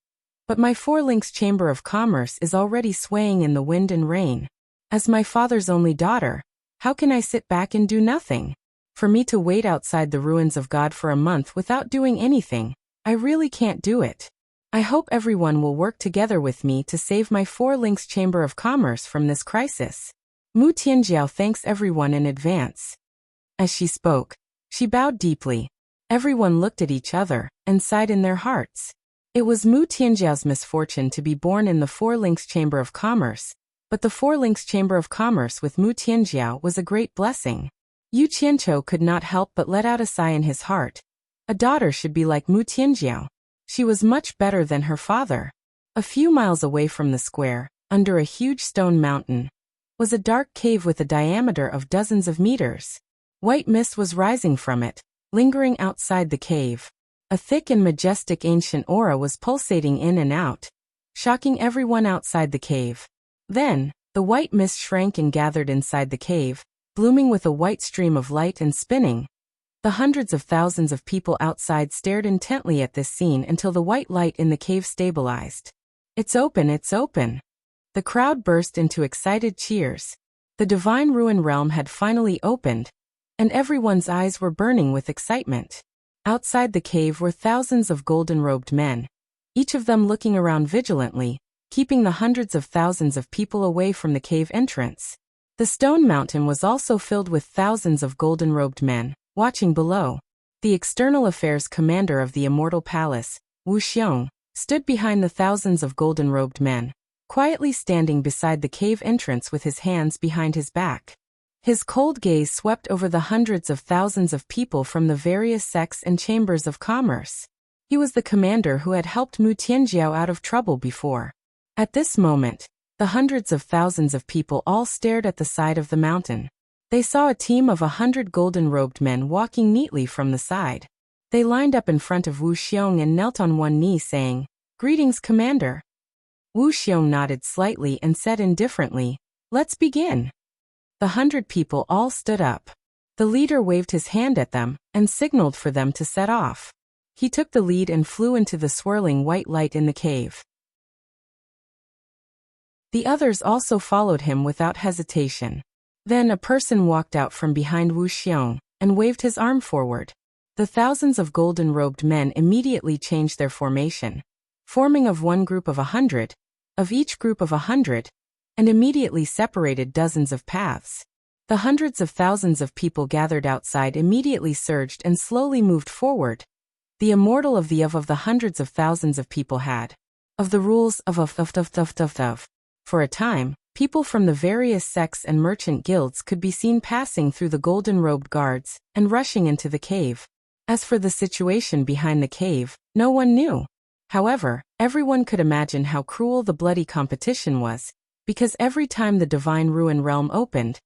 But my four-links chamber of commerce is already swaying in the wind and rain. As my father's only daughter, how can I sit back and do nothing? For me to wait outside the ruins of God for a month without doing anything, I really can't do it. I hope everyone will work together with me to save my four-links chamber of commerce from this crisis." Mu Tianjiao thanks everyone in advance. As she spoke, she bowed deeply. Everyone looked at each other and sighed in their hearts. It was Mu Tianjiao's misfortune to be born in the four-links chamber of commerce, but the four-links chamber of commerce with Mu Tianjiao was a great blessing. Yu Qianqiu could not help but let out a sigh in his heart. A daughter should be like Mu Tianjiao. She was much better than her father. A few miles away from the square, under a huge stone mountain, was a dark cave with a diameter of dozens of meters. White mist was rising from it, lingering outside the cave. A thick and majestic ancient aura was pulsating in and out, shocking everyone outside the cave. Then, the white mist shrank and gathered inside the cave, blooming with a white stream of light and spinning. The hundreds of thousands of people outside stared intently at this scene until the white light in the cave stabilized. "It's open, it's open!" The crowd burst into excited cheers. The divine ruin realm had finally opened, and everyone's eyes were burning with excitement. Outside the cave were thousands of golden-robed men, each of them looking around vigilantly, keeping the hundreds of thousands of people away from the cave entrance. The stone mountain was also filled with thousands of golden-robed men, watching below. The external affairs commander of the Immortal Palace, Wuxia, stood behind the thousands of golden-robed men, quietly standing beside the cave entrance with his hands behind his back. His cold gaze swept over the hundreds of thousands of people from the various sects and chambers of commerce. He was the commander who had helped Mu Tianjiao out of trouble before. At this moment, the hundreds of thousands of people all stared at the side of the mountain. They saw a team of 100 golden-robed men walking neatly from the side. They lined up in front of Wu Xiong and knelt on one knee saying, "Greetings, Commander." Wu Xiong nodded slightly and said indifferently, "Let's begin." The 100 people all stood up. The leader waved his hand at them and signaled for them to set off. He took the lead and flew into the swirling white light in the cave. The others also followed him without hesitation. Then a person walked out from behind Wu Xiong and waved his arm forward. The thousands of golden-robed men immediately changed their formation, forming of one group of 100, of each group of 100, and immediately separated dozens of paths. The hundreds of thousands of people gathered outside immediately surged and slowly moved forward. the immortal of the hundreds of thousands of people had. Of the rules of. For a time, people from the various sects and merchant guilds could be seen passing through the golden-robed guards and rushing into the cave. As for the situation behind the cave, no one knew. However, everyone could imagine how cruel the bloody competition was, because every time the divine ruin realm opened,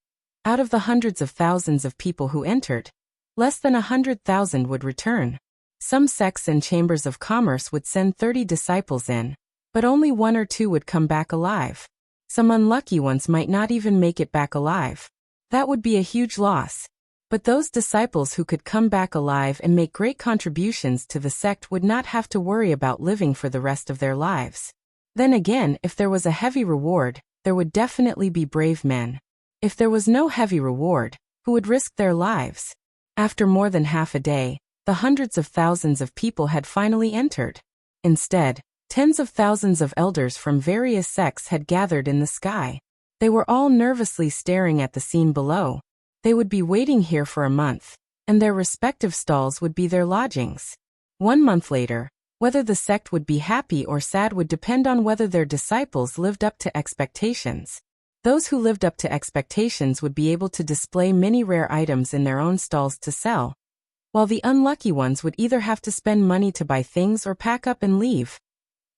out of the hundreds of thousands of people who entered, less than 100,000 would return. Some sects and chambers of commerce would send 30 disciples in, but only 1 or 2 would come back alive. Some unlucky ones might not even make it back alive. That would be a huge loss. But those disciples who could come back alive and make great contributions to the sect would not have to worry about living for the rest of their lives. Then again, if there was a heavy reward, there would definitely be brave men. If there was no heavy reward, who would risk their lives? After more than half a day, the hundreds of thousands of people had finally entered. Instead, tens of thousands of elders from various sects had gathered in the sky. They were all nervously staring at the scene below. They would be waiting here for a month, and their respective stalls would be their lodgings. 1 month later, whether the sect would be happy or sad would depend on whether their disciples lived up to expectations. Those who lived up to expectations would be able to display many rare items in their own stalls to sell, while the unlucky ones would either have to spend money to buy things or pack up and leave.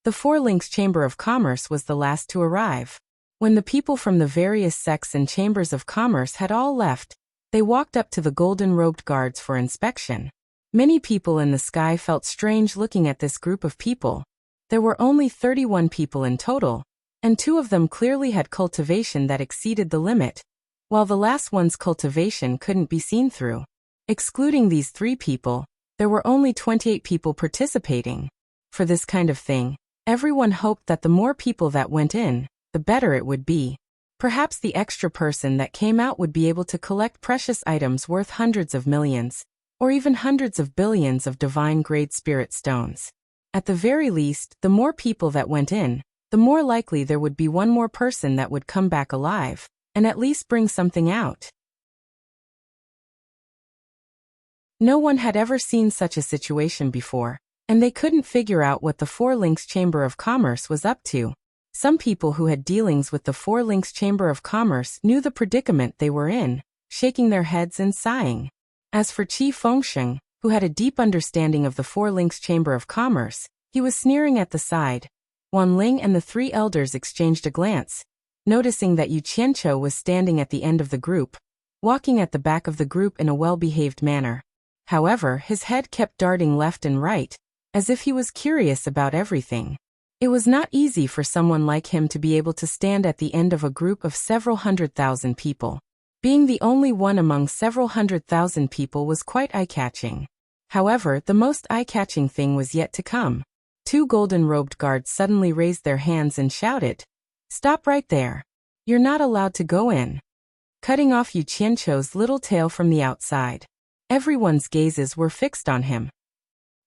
The Four Links Chamber of Commerce was the last to arrive. When the people from the various sects and chambers of commerce had all left, they walked up to the golden-robed guards for inspection. Many people in the sky felt strange looking at this group of people. There were only 31 people in total, and 2 of them clearly had cultivation that exceeded the limit, while the last one's cultivation couldn't be seen through. Excluding these 3 people, there were only 28 people participating. For this kind of thing, everyone hoped that the more people that went in, the better it would be. Perhaps the extra person that came out would be able to collect precious items worth hundreds of millions, or even hundreds of billions of divine-grade spirit stones. At the very least, the more people that went in, the more likely there would be one more person that would come back alive, and at least bring something out. No one had ever seen such a situation before, and they couldn't figure out what the Four Links Chamber of Commerce was up to. Some people who had dealings with the Four Links Chamber of Commerce knew the predicament they were in, shaking their heads and sighing. As for Qi Fengsheng, who had a deep understanding of the Four Links Chamber of Commerce, he was sneering at the side. Wan Ling and the 3 elders exchanged a glance, noticing that Yu Qianqiu was standing at the end of the group, walking at the back of the group in a well-behaved manner. However, his head kept darting left and right, as if he was curious about everything. It was not easy for someone like him to be able to stand at the end of a group of several 100,000 people. Being the only one among several 100,000 people was quite eye-catching. However, the most eye-catching thing was yet to come. 2 golden-robed guards suddenly raised their hands and shouted, "Stop right there. You're not allowed to go in," cutting off Yu Qianqiu's little tail from the outside. Everyone's gazes were fixed on him.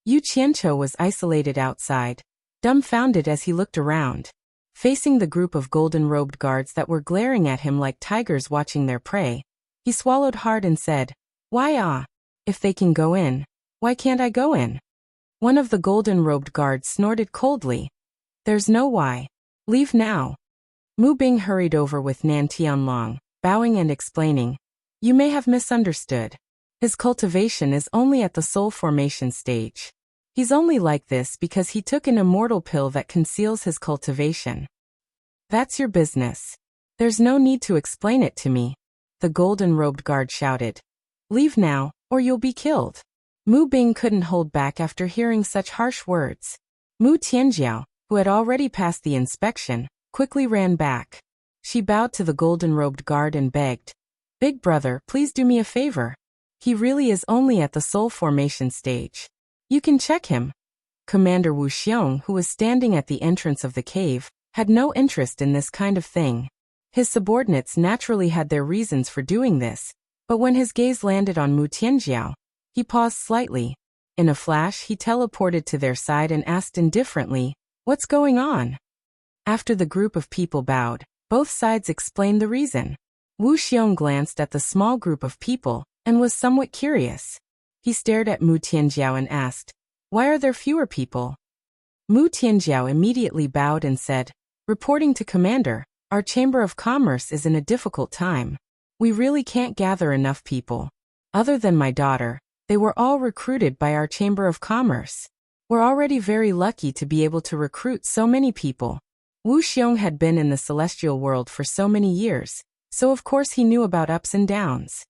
Yu Qianqiu was isolated outside, dumbfounded as he looked around. Facing the group of golden-robed guards that were glaring at him like tigers watching their prey, he swallowed hard and said, "Why if they can go in, why can't I go in?" One of the golden-robed guards snorted coldly, "There's no why. Leave now." Mu Bing hurried over with Nan Tianlong, bowing and explaining, "You may have misunderstood. His cultivation is only at the soul formation stage. He's only like this because he took an immortal pill that conceals his cultivation." "That's your business. There's no need to explain it to me," the golden-robed guard shouted. "Leave now, or you'll be killed." Mu Bing couldn't hold back after hearing such harsh words. Mu Tianjiao, who had already passed the inspection, quickly ran back. She bowed to the golden-robed guard and begged, "Big brother, please do me a favor. He really is only at the soul formation stage. You can check him." Commander Wu Xiong, who was standing at the entrance of the cave, had no interest in this kind of thing. His subordinates naturally had their reasons for doing this, but when his gaze landed on Mu Tianjiao, he paused slightly. In a flash, he teleported to their side and asked indifferently, "What's going on?" After the group of people bowed, both sides explained the reason. Wu Xiong glanced at the small group of people and was somewhat curious. He stared at Mu Tianjiao and asked, Why are there fewer people? Mu Tianjiao immediately bowed and said, reporting to Commander, our Chamber of Commerce is in a difficult time. We really can't gather enough people. Other than my daughter, they were all recruited by our Chamber of Commerce. We're already very lucky to be able to recruit so many people. Wu Xiong had been in the celestial world for so many years, so of course he knew about ups and downs.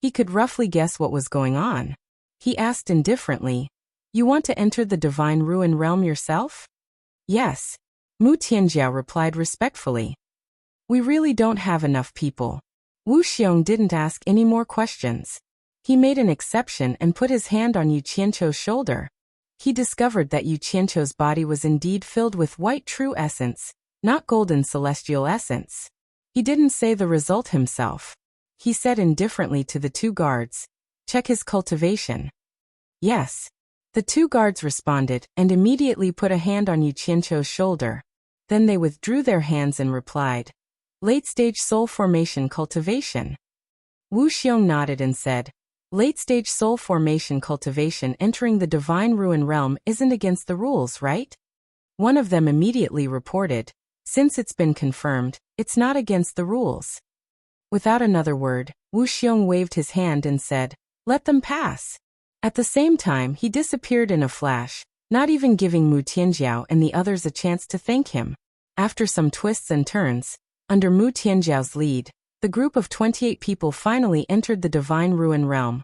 He could roughly guess what was going on. He asked indifferently, you want to enter the Divine Ruin Realm yourself? Yes. Mu Tianjiao replied respectfully. We really don't have enough people. Wu Xiong didn't ask any more questions. He made an exception and put his hand on Yu Qianqiu's shoulder. He discovered that Yu Qianqiu's body was indeed filled with white true essence, not golden celestial essence. He didn't say the result himself. He said indifferently to the two guards, check his cultivation. Yes. The two guards responded and immediately put a hand on Yu Qianqiu's shoulder. Then they withdrew their hands and replied, late-stage soul formation cultivation. Wu Xiong nodded and said, late-stage soul formation cultivation entering the Divine Ruin Realm isn't against the rules, right? One of them immediately reported, since it's been confirmed, it's not against the rules. Without another word, Wu Xiong waved his hand and said, let them pass. At the same time, he disappeared in a flash, not even giving Mu Tianjiao and the others a chance to thank him. After some twists and turns, under Mu Tianjiao's lead, the group of 28 people finally entered the Divine Ruin Realm.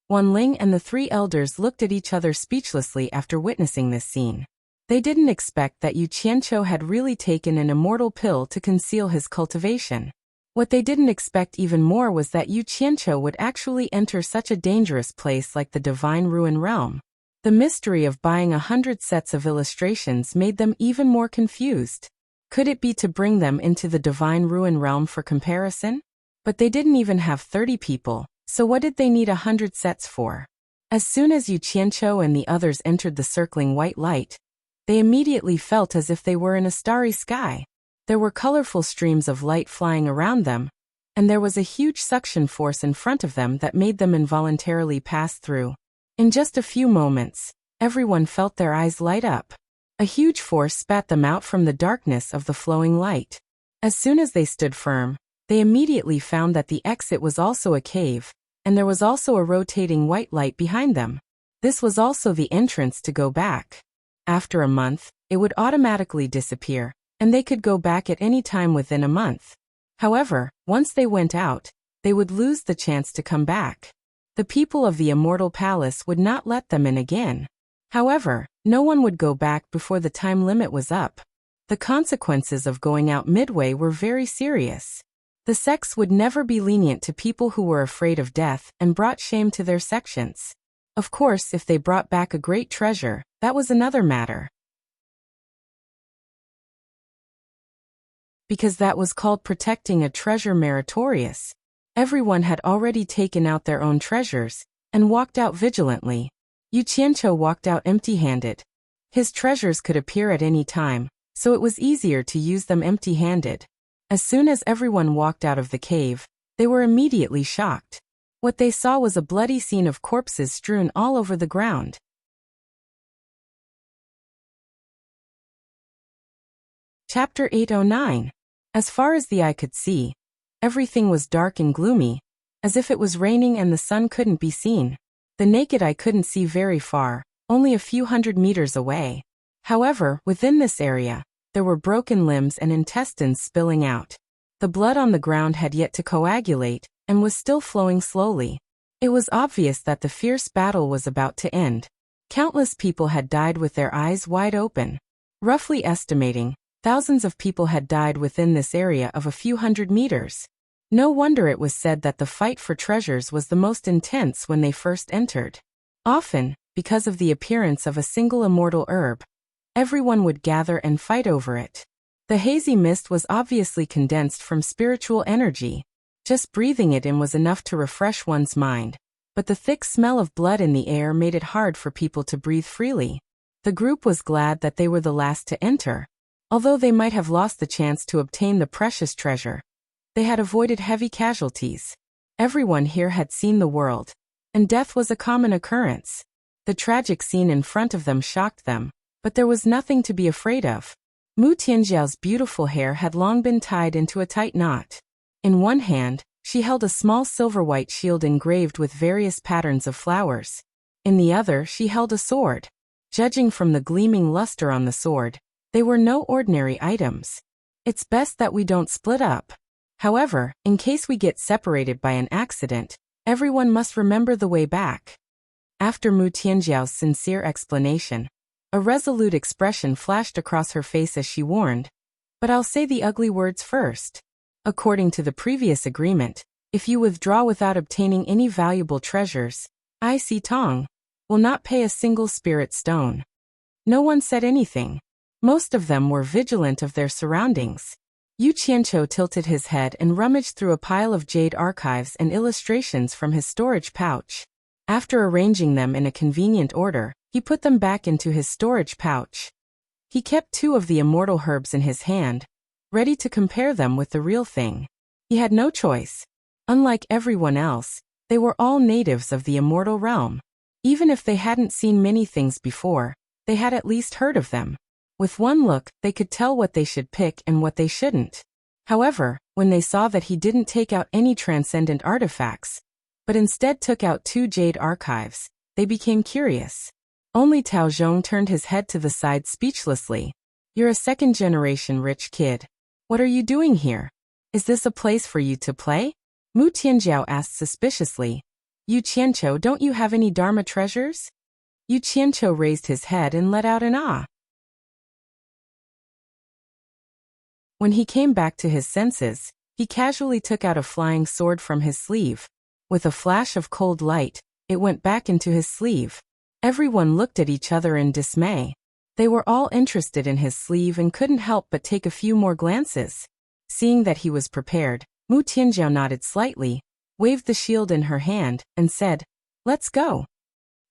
Wan Ling and the three elders looked at each other speechlessly after witnessing this scene. They didn't expect that Yu Qianqiu had really taken an immortal pill to conceal his cultivation. What they didn't expect even more was that Yu Qianqiu would actually enter such a dangerous place like the Divine Ruin Realm. The mystery of buying 100 sets of illustrations made them even more confused. Could it be to bring them into the Divine Ruin Realm for comparison? But they didn't even have 30 people, so what did they need 100 sets for? As soon as Yu Qianqiu and the others entered the circling white light, they immediately felt as if they were in a starry sky. There were colorful streams of light flying around them, and there was a huge suction force in front of them that made them involuntarily pass through. In just a few moments, everyone felt their eyes light up. A huge force spat them out from the darkness of the flowing light. As soon as they stood firm, they immediately found that the exit was also a cave, and there was also a rotating white light behind them. This was also the entrance to go back. After a month, it would automatically disappear, and they could go back at any time within a month. However, once they went out, they would lose the chance to come back. The people of the Immortal Palace would not let them in again. However, no one would go back before the time limit was up. The consequences of going out midway were very serious. The sects would never be lenient to people who were afraid of death and brought shame to their sections. Of course, if they brought back a great treasure, that was another matter. Because that was called protecting a treasure meritorious. Everyone had already taken out their own treasures and walked out vigilantly. Yu Qianqiu walked out empty-handed. His treasures could appear at any time, so it was easier to use them empty-handed. As soon as everyone walked out of the cave, they were immediately shocked. What they saw was a bloody scene of corpses strewn all over the ground. Chapter 809. As far as the eye could see, everything was dark and gloomy, as if it was raining and the sun couldn't be seen. The naked eye couldn't see very far, only a few hundred meters away. However, within this area, there were broken limbs and intestines spilling out. The blood on the ground had yet to coagulate, and was still flowing slowly. It was obvious that the fierce battle was about to end. Countless people had died with their eyes wide open. Roughly estimating, thousands of people had died within this area of a few hundred meters. No wonder it was said that the fight for treasures was the most intense when they first entered. Often, because of the appearance of a single immortal herb, everyone would gather and fight over it. The hazy mist was obviously condensed from spiritual energy. Just breathing it in was enough to refresh one's mind, but the thick smell of blood in the air made it hard for people to breathe freely. The group was glad that they were the last to enter. Although they might have lost the chance to obtain the precious treasure, they had avoided heavy casualties. Everyone here had seen the world, and death was a common occurrence. The tragic scene in front of them shocked them, but there was nothing to be afraid of. Mu Tianjiao's beautiful hair had long been tied into a tight knot. In one hand, she held a small silver-white shield engraved with various patterns of flowers. In the other she held a sword. Judging from the gleaming luster on the sword, they were no ordinary items. It's best that we don't split up. However, in case we get separated by an accident, everyone must remember the way back. After Mu Tianjiao's sincere explanation, a resolute expression flashed across her face as she warned, "But I'll say the ugly words first. According to the previous agreement, if you withdraw without obtaining any valuable treasures, I, Si Tong, will not pay a single spirit stone." No one said anything. Most of them were vigilant of their surroundings. Yu Qianqiu tilted his head and rummaged through a pile of jade archives and illustrations from his storage pouch. After arranging them in a convenient order, he put them back into his storage pouch. He kept 2 of the immortal herbs in his hand, ready to compare them with the real thing. He had no choice. Unlike everyone else, they were all natives of the immortal realm. Even if they hadn't seen many things before, they had at least heard of them. With one look, they could tell what they should pick and what they shouldn't. However, when they saw that he didn't take out any transcendent artifacts, but instead took out 2 jade archives, they became curious. Only Tao Zhong turned his head to the side speechlessly. "You're a second-generation rich kid. What are you doing here? Is this a place for you to play?" Mu Tianjiao asked suspiciously. "Yu Qianqiu, don't you have any Dharma treasures?" Yu Qianqiu raised his head and let out an ah. When he came back to his senses, he casually took out a flying sword from his sleeve. With a flash of cold light, it went back into his sleeve. Everyone looked at each other in dismay. They were all interested in his sleeve and couldn't help but take a few more glances. Seeing that he was prepared, Mu Tianjiao nodded slightly, waved the shield in her hand, and said, "Let's go."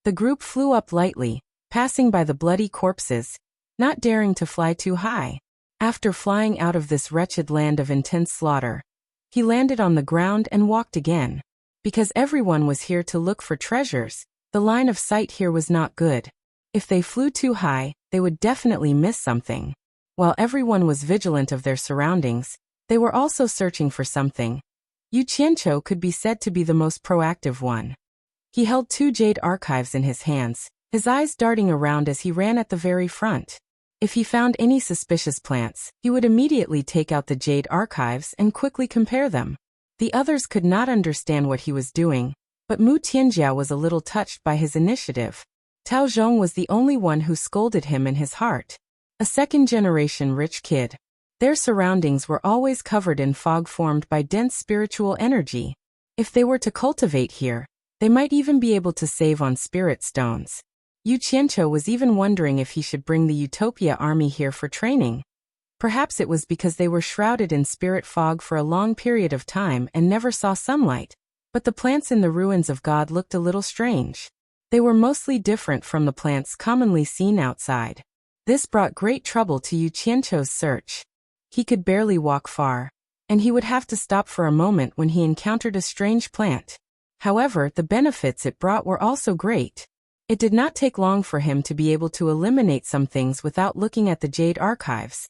The group flew up lightly, passing by the bloody corpses, not daring to fly too high. After flying out of this wretched land of intense slaughter, he landed on the ground and walked again. Because everyone was here to look for treasures, the line of sight here was not good. If they flew too high, they would definitely miss something. While everyone was vigilant of their surroundings, they were also searching for something. Yu Qianqiu could be said to be the most proactive one. He held 2 jade archives in his hands, his eyes darting around as he ran at the very front. If he found any suspicious plants, he would immediately take out the jade archives and quickly compare them. The others could not understand what he was doing, but Mu Tianjiao was a little touched by his initiative. Tao Zhong was the only one who scolded him in his heart. A second-generation rich kid. Their surroundings were always covered in fog formed by dense spiritual energy. If they were to cultivate here, they might even be able to save on spirit stones. Yu Qianqiu was even wondering if he should bring the Utopia army here for training. Perhaps it was because they were shrouded in spirit fog for a long period of time and never saw sunlight, but the plants in the ruins of God looked a little strange. They were mostly different from the plants commonly seen outside. This brought great trouble to Yu Qianqiu's search. He could barely walk far, and he would have to stop for a moment when he encountered a strange plant. However, the benefits it brought were also great. It did not take long for him to be able to eliminate some things without looking at the jade archives.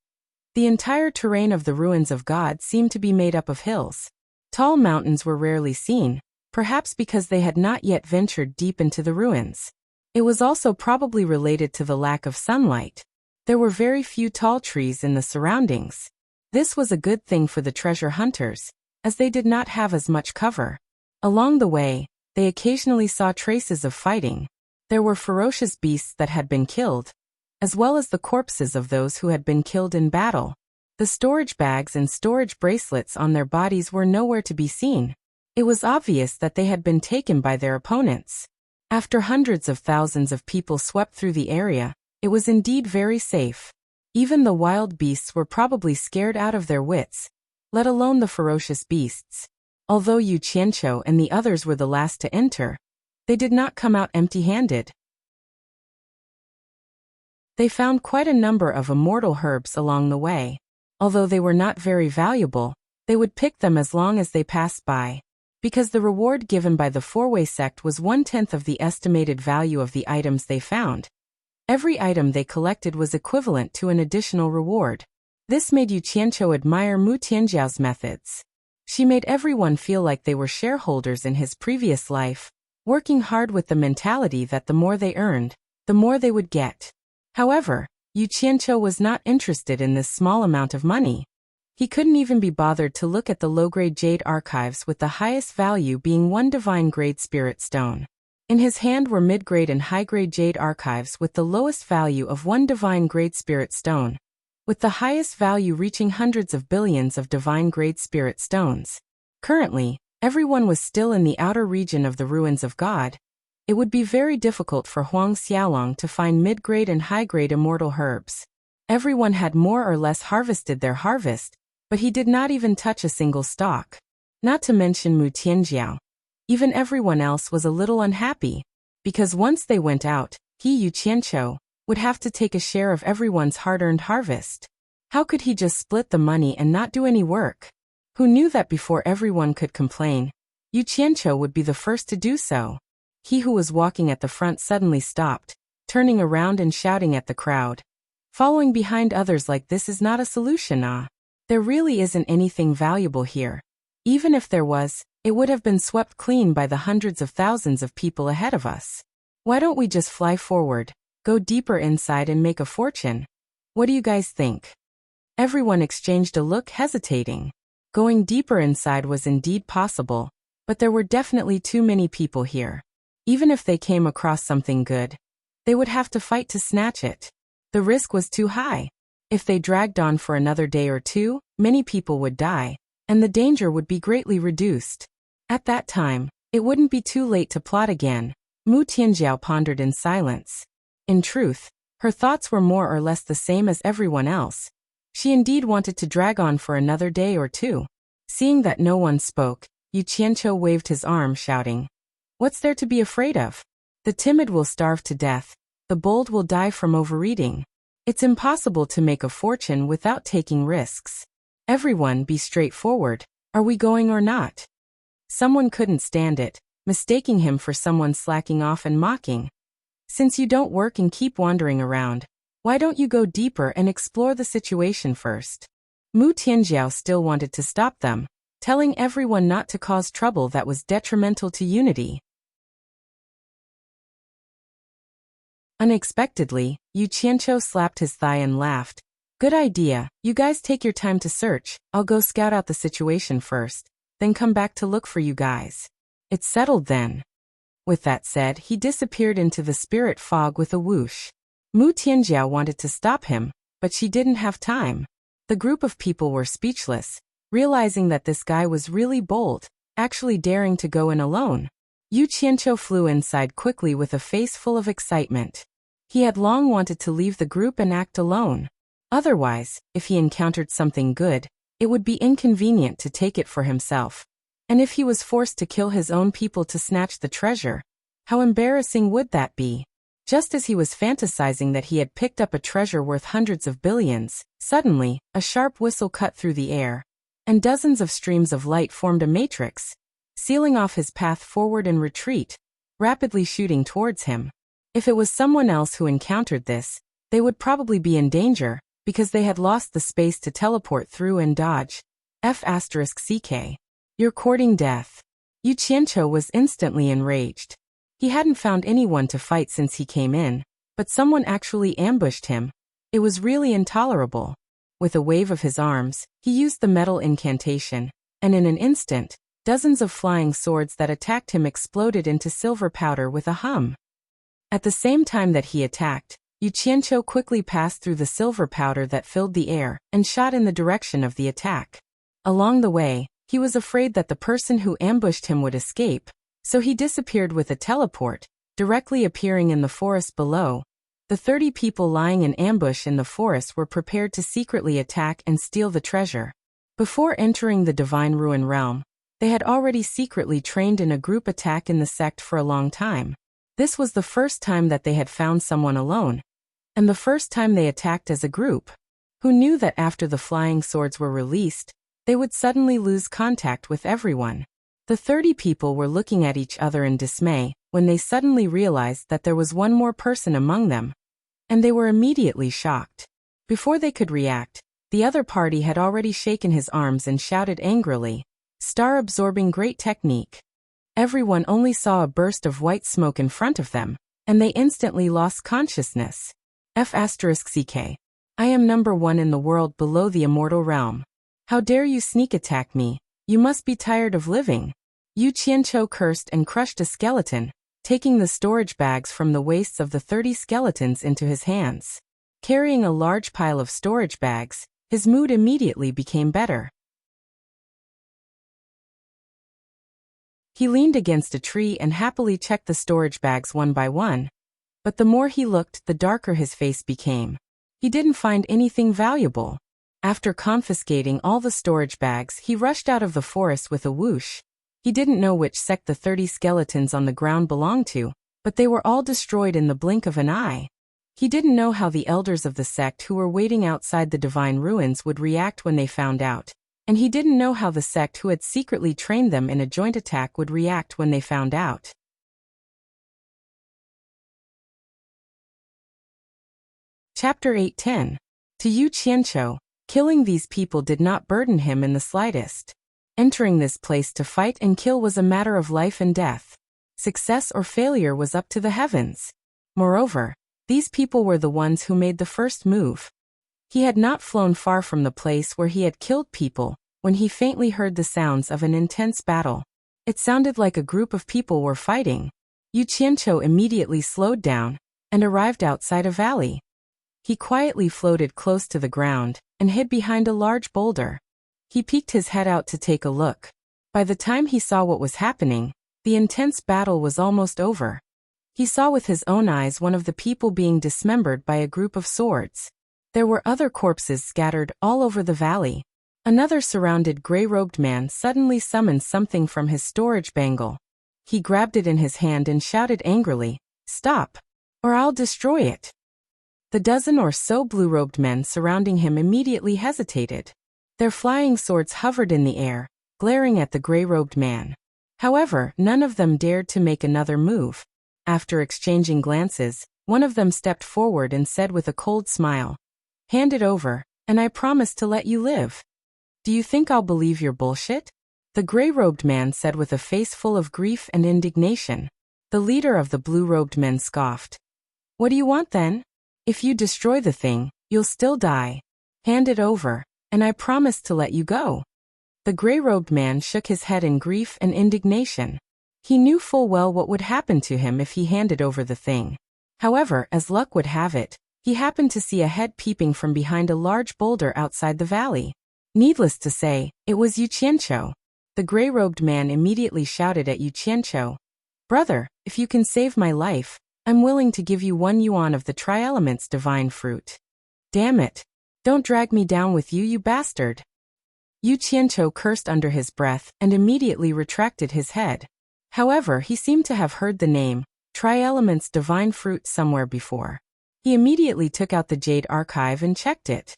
The entire terrain of the ruins of God seemed to be made up of hills. Tall mountains were rarely seen, perhaps because they had not yet ventured deep into the ruins. It was also probably related to the lack of sunlight. There were very few tall trees in the surroundings. This was a good thing for the treasure hunters, as they did not have as much cover. Along the way, they occasionally saw traces of fighting. There were ferocious beasts that had been killed, as well as the corpses of those who had been killed in battle. The storage bags and storage bracelets on their bodies were nowhere to be seen. It was obvious that they had been taken by their opponents. After hundreds of thousands of people swept through the area, it was indeed very safe. Even the wild beasts were probably scared out of their wits, let alone the ferocious beasts. Although Yu Qianqiu and the others were the last to enter, they did not come out empty-handed. They found quite a number of immortal herbs along the way. Although they were not very valuable, they would pick them as long as they passed by. because the reward given by the four-way sect was 1/10 of the estimated value of the items they found. Every item they collected was equivalent to an additional reward. This made Yu Qianqiu admire Mu Tianjiao's methods. She made everyone feel like they were shareholders in his previous life, working hard with the mentality that the more they earned, the more they would get. However, Yu Qianqiu was not interested in this small amount of money. He couldn't even be bothered to look at the low-grade jade archives, with the highest value being one divine-grade spirit stone. In his hand were mid-grade and high-grade jade archives with the lowest value of one divine-grade spirit stone, with the highest value reaching hundreds of billions of divine-grade spirit stones. Currently, everyone was still in the outer region of the ruins of God. It would be very difficult for Huang Xiaolong to find mid-grade and high-grade immortal herbs. Everyone had more or less harvested their harvest, but he did not even touch a single stalk. Not to mention Mu Tianjiao. Even everyone else was a little unhappy, because once they went out, he, Yu Qianqiu, would have to take a share of everyone's hard-earned harvest. How could he just split the money and not do any work? Who knew that before everyone could complain, Yu Qianqiu would be the first to do so? He who was walking at the front suddenly stopped, turning around and shouting at the crowd. Following behind others like this is not a solution, ah. There really isn't anything valuable here. Even if there was, it would have been swept clean by the hundreds of thousands of people ahead of us. Why don't we just fly forward, go deeper inside and make a fortune? What do you guys think? Everyone exchanged a look, hesitating. Going deeper inside was indeed possible, but there were definitely too many people here. Even if they came across something good, they would have to fight to snatch it. The risk was too high. If they dragged on for another day or two, many people would die, and the danger would be greatly reduced. At that time, it wouldn't be too late to plot again. Mu Tianjiao pondered in silence. In truth, her thoughts were more or less the same as everyone else. She indeed wanted to drag on for another day or two. Seeing that no one spoke, Yu Qianqiu waved his arm, shouting, "What's there to be afraid of? The timid will starve to death, the bold will die from overeating. It's impossible to make a fortune without taking risks. Everyone be straightforward, are we going or not?" Someone couldn't stand it, mistaking him for someone slacking off and mocking. "Since you don't work and keep wandering around, why don't you go deeper and explore the situation first?" Mu Tianjiao still wanted to stop them, telling everyone not to cause trouble that was detrimental to unity. Unexpectedly, Yu Qianqiu slapped his thigh and laughed. "Good idea, you guys take your time to search, I'll go scout out the situation first, then come back to look for you guys. It's settled then." With that said, he disappeared into the spirit fog with a whoosh. Mu Tianjiao wanted to stop him, but she didn't have time. The group of people were speechless, realizing that this guy was really bold, actually daring to go in alone. Yu Qianqiu flew inside quickly with a face full of excitement. He had long wanted to leave the group and act alone. Otherwise, if he encountered something good, it would be inconvenient to take it for himself. And if he was forced to kill his own people to snatch the treasure, how embarrassing would that be? Just as he was fantasizing that he had picked up a treasure worth hundreds of billions, suddenly, a sharp whistle cut through the air, and dozens of streams of light formed a matrix, sealing off his path forward and retreat, rapidly shooting towards him. If it was someone else who encountered this, they would probably be in danger, because they had lost the space to teleport through and dodge. F***CK. You're courting death. Yu Qianqiu was instantly enraged. He hadn't found anyone to fight since he came in, but someone actually ambushed him. It was really intolerable. With a wave of his arms, he used the metal incantation, and in an instant, dozens of flying swords that attacked him exploded into silver powder with a hum. At the same time that he attacked, Yu Qianqiu quickly passed through the silver powder that filled the air and shot in the direction of the attack. Along the way, he was afraid that the person who ambushed him would escape, so he disappeared with a teleport, directly appearing in the forest below. The 30 people lying in ambush in the forest were prepared to secretly attack and steal the treasure. Before entering the Divine Ruin realm, they had already secretly trained in a group attack in the sect for a long time. This was the first time that they had found someone alone, and the first time they attacked as a group. Who knew that after the flying swords were released, they would suddenly lose contact with everyone? The 30 people were looking at each other in dismay when they suddenly realized that there was one more person among them, and they were immediately shocked. Before they could react, the other party had already shaken his arms and shouted angrily, "Star-absorbing great technique." Everyone only saw a burst of white smoke in front of them, and they instantly lost consciousness. F***CK. I am number 1 in the world below the immortal realm. How dare you sneak attack me? You must be tired of living. Yu Qianqiu cursed and crushed a skeleton, taking the storage bags from the waists of the 30 skeletons into his hands. Carrying a large pile of storage bags, his mood immediately became better. He leaned against a tree and happily checked the storage bags one by one. But the more he looked, the darker his face became. He didn't find anything valuable. After confiscating all the storage bags, he rushed out of the forest with a whoosh. He didn't know which sect the 30 skeletons on the ground belonged to, but they were all destroyed in the blink of an eye. He didn't know how the elders of the sect who were waiting outside the divine ruins would react when they found out, and he didn't know how the sect who had secretly trained them in a joint attack would react when they found out. Chapter 8:10. To Yu Qianqiu, killing these people did not burden him in the slightest. Entering this place to fight and kill was a matter of life and death. Success or failure was up to the heavens. Moreover, these people were the ones who made the first move. He had not flown far from the place where he had killed people when he faintly heard the sounds of an intense battle. It sounded like a group of people were fighting. Yu Qianqiu immediately slowed down and arrived outside a valley. He quietly floated close to the ground and hid behind a large boulder. He peeked his head out to take a look. By the time he saw what was happening, the intense battle was almost over. He saw with his own eyes one of the people being dismembered by a group of swords. There were other corpses scattered all over the valley. Another surrounded gray-robed man suddenly summoned something from his storage bangle. He grabbed it in his hand and shouted angrily, "Stop, or I'll destroy it." The dozen or so blue-robed men surrounding him immediately hesitated. Their flying swords hovered in the air, glaring at the gray-robed man. However, none of them dared to make another move. After exchanging glances, one of them stepped forward and said with a cold smile, "Hand it over, and I promise to let you live." "Do you think I'll believe your bullshit?" The gray-robed man said with a face full of grief and indignation. The leader of the blue-robed men scoffed. "What do you want then? If you destroy the thing, you'll still die. Hand it over, and I promise to let you go." The gray-robed man shook his head in grief and indignation. He knew full well what would happen to him if he handed over the thing. However, as luck would have it, he happened to see a head peeping from behind a large boulder outside the valley. Needless to say, it was Yu Qianqiu. The gray-robed man immediately shouted at Yu Qianqiu, "Brother, if you can save my life, I'm willing to give you 1 yuan of the Tri-Elements divine fruit." "Damn it. Don't drag me down with you, you bastard." Yu Qianqiu cursed under his breath and immediately retracted his head. However, he seemed to have heard the name, Tri-Elements divine fruit, somewhere before. He immediately took out the jade archive and checked it.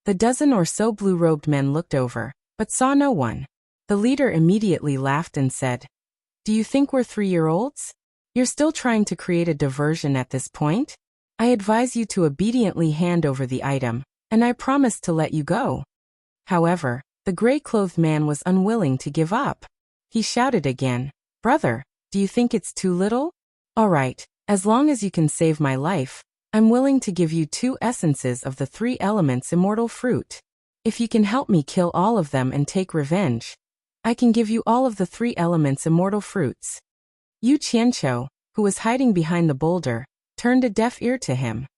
The dozen or so blue-robed men looked over, but saw no one. The leader immediately laughed and said, "Do you think we're 3-year-olds? You're still trying to create a diversion at this point? I advise you to obediently hand over the item, and I promise to let you go." However, the gray-clothed man was unwilling to give up. He shouted again, "Brother, do you think it's too little? All right, as long as you can save my life, I'm willing to give you 2 essences of the 3 elements immortal fruit. If you can help me kill all of them and take revenge, I can give you all of the 3 elements immortal fruits." Yu Qianqiu, who was hiding behind the boulder, turned a deaf ear to him.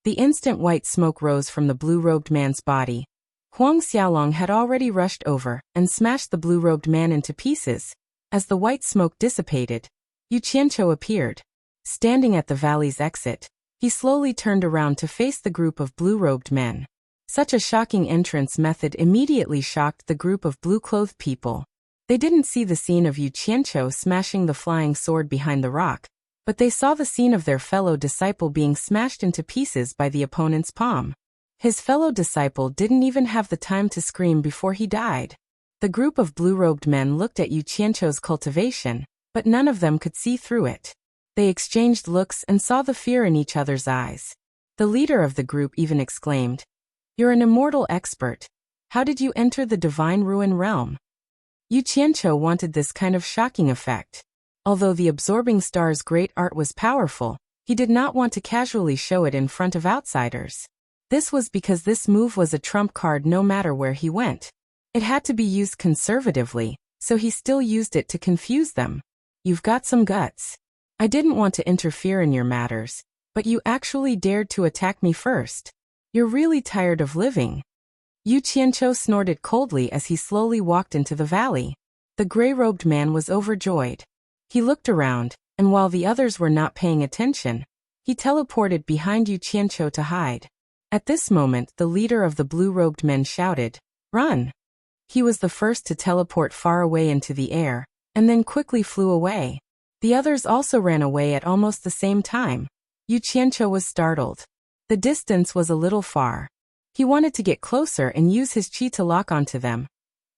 The instant white smoke rose from the blue-robed man's body. Huang Xiaolong had already rushed over and smashed the blue-robed man into pieces. As the white smoke dissipated, Yu Qianqiu appeared. Standing at the valley's exit, he slowly turned around to face the group of blue-robed men. Such a shocking entrance method immediately shocked the group of blue-clothed people. They didn't see the scene of Yu Qianqiu smashing the flying sword behind the rock, but they saw the scene of their fellow disciple being smashed into pieces by the opponent's palm. His fellow disciple didn't even have the time to scream before he died. The group of blue-robed men looked at Yu Qianqiu's cultivation, but none of them could see through it. They exchanged looks and saw the fear in each other's eyes. The leader of the group even exclaimed, "You're an immortal expert. How did you enter the divine ruin realm?" Yu Qianqiu wanted this kind of shocking effect. Although the absorbing star's great art was powerful, he did not want to casually show it in front of outsiders. This was because this move was a trump card no matter where he went. It had to be used conservatively, so he still used it to confuse them. "You've got some guts. I didn't want to interfere in your matters, but you actually dared to attack me first. You're really tired of living." Yu Qianqiu snorted coldly as he slowly walked into the valley. The gray-robed man was overjoyed. He looked around, and while the others were not paying attention, he teleported behind Yu Qianqiu to hide. At this moment, the leader of the blue-robed men shouted, "Run!" He was the first to teleport far away into the air, and then quickly flew away. The others also ran away at almost the same time. Yu Qianqiu was startled. The distance was a little far. He wanted to get closer and use his qi to lock onto them,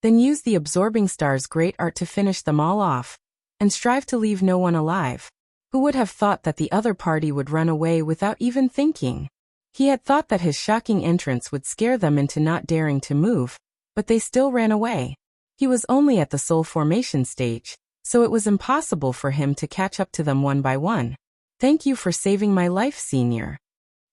then use the absorbing star's great art to finish them all off, and strive to leave no one alive. Who would have thought that the other party would run away without even thinking? He had thought that his shocking entrance would scare them into not daring to move, but they still ran away. He was only at the soul formation stage, so it was impossible for him to catch up to them one by one. "Thank you for saving my life, senior."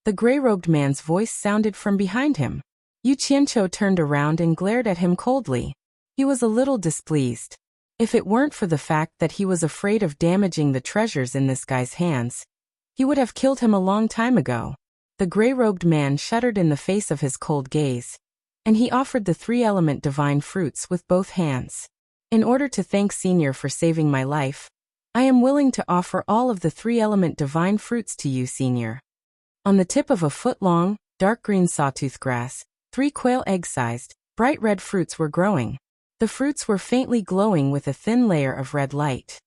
The gray-robed man's voice sounded from behind him. Yu Qianqiu turned around and glared at him coldly. He was a little displeased. If it weren't for the fact that he was afraid of damaging the treasures in this guy's hands, he would have killed him a long time ago. The gray-robed man shuddered in the face of his cold gaze, and he offered the three-element divine fruits with both hands. "In order to thank Senior for saving my life, I am willing to offer all of the three-element divine fruits to you, Senior." On the tip of a foot-long, dark green sawtooth grass, 3 quail egg-sized, bright red fruits were growing. The fruits were faintly glowing with a thin layer of red light.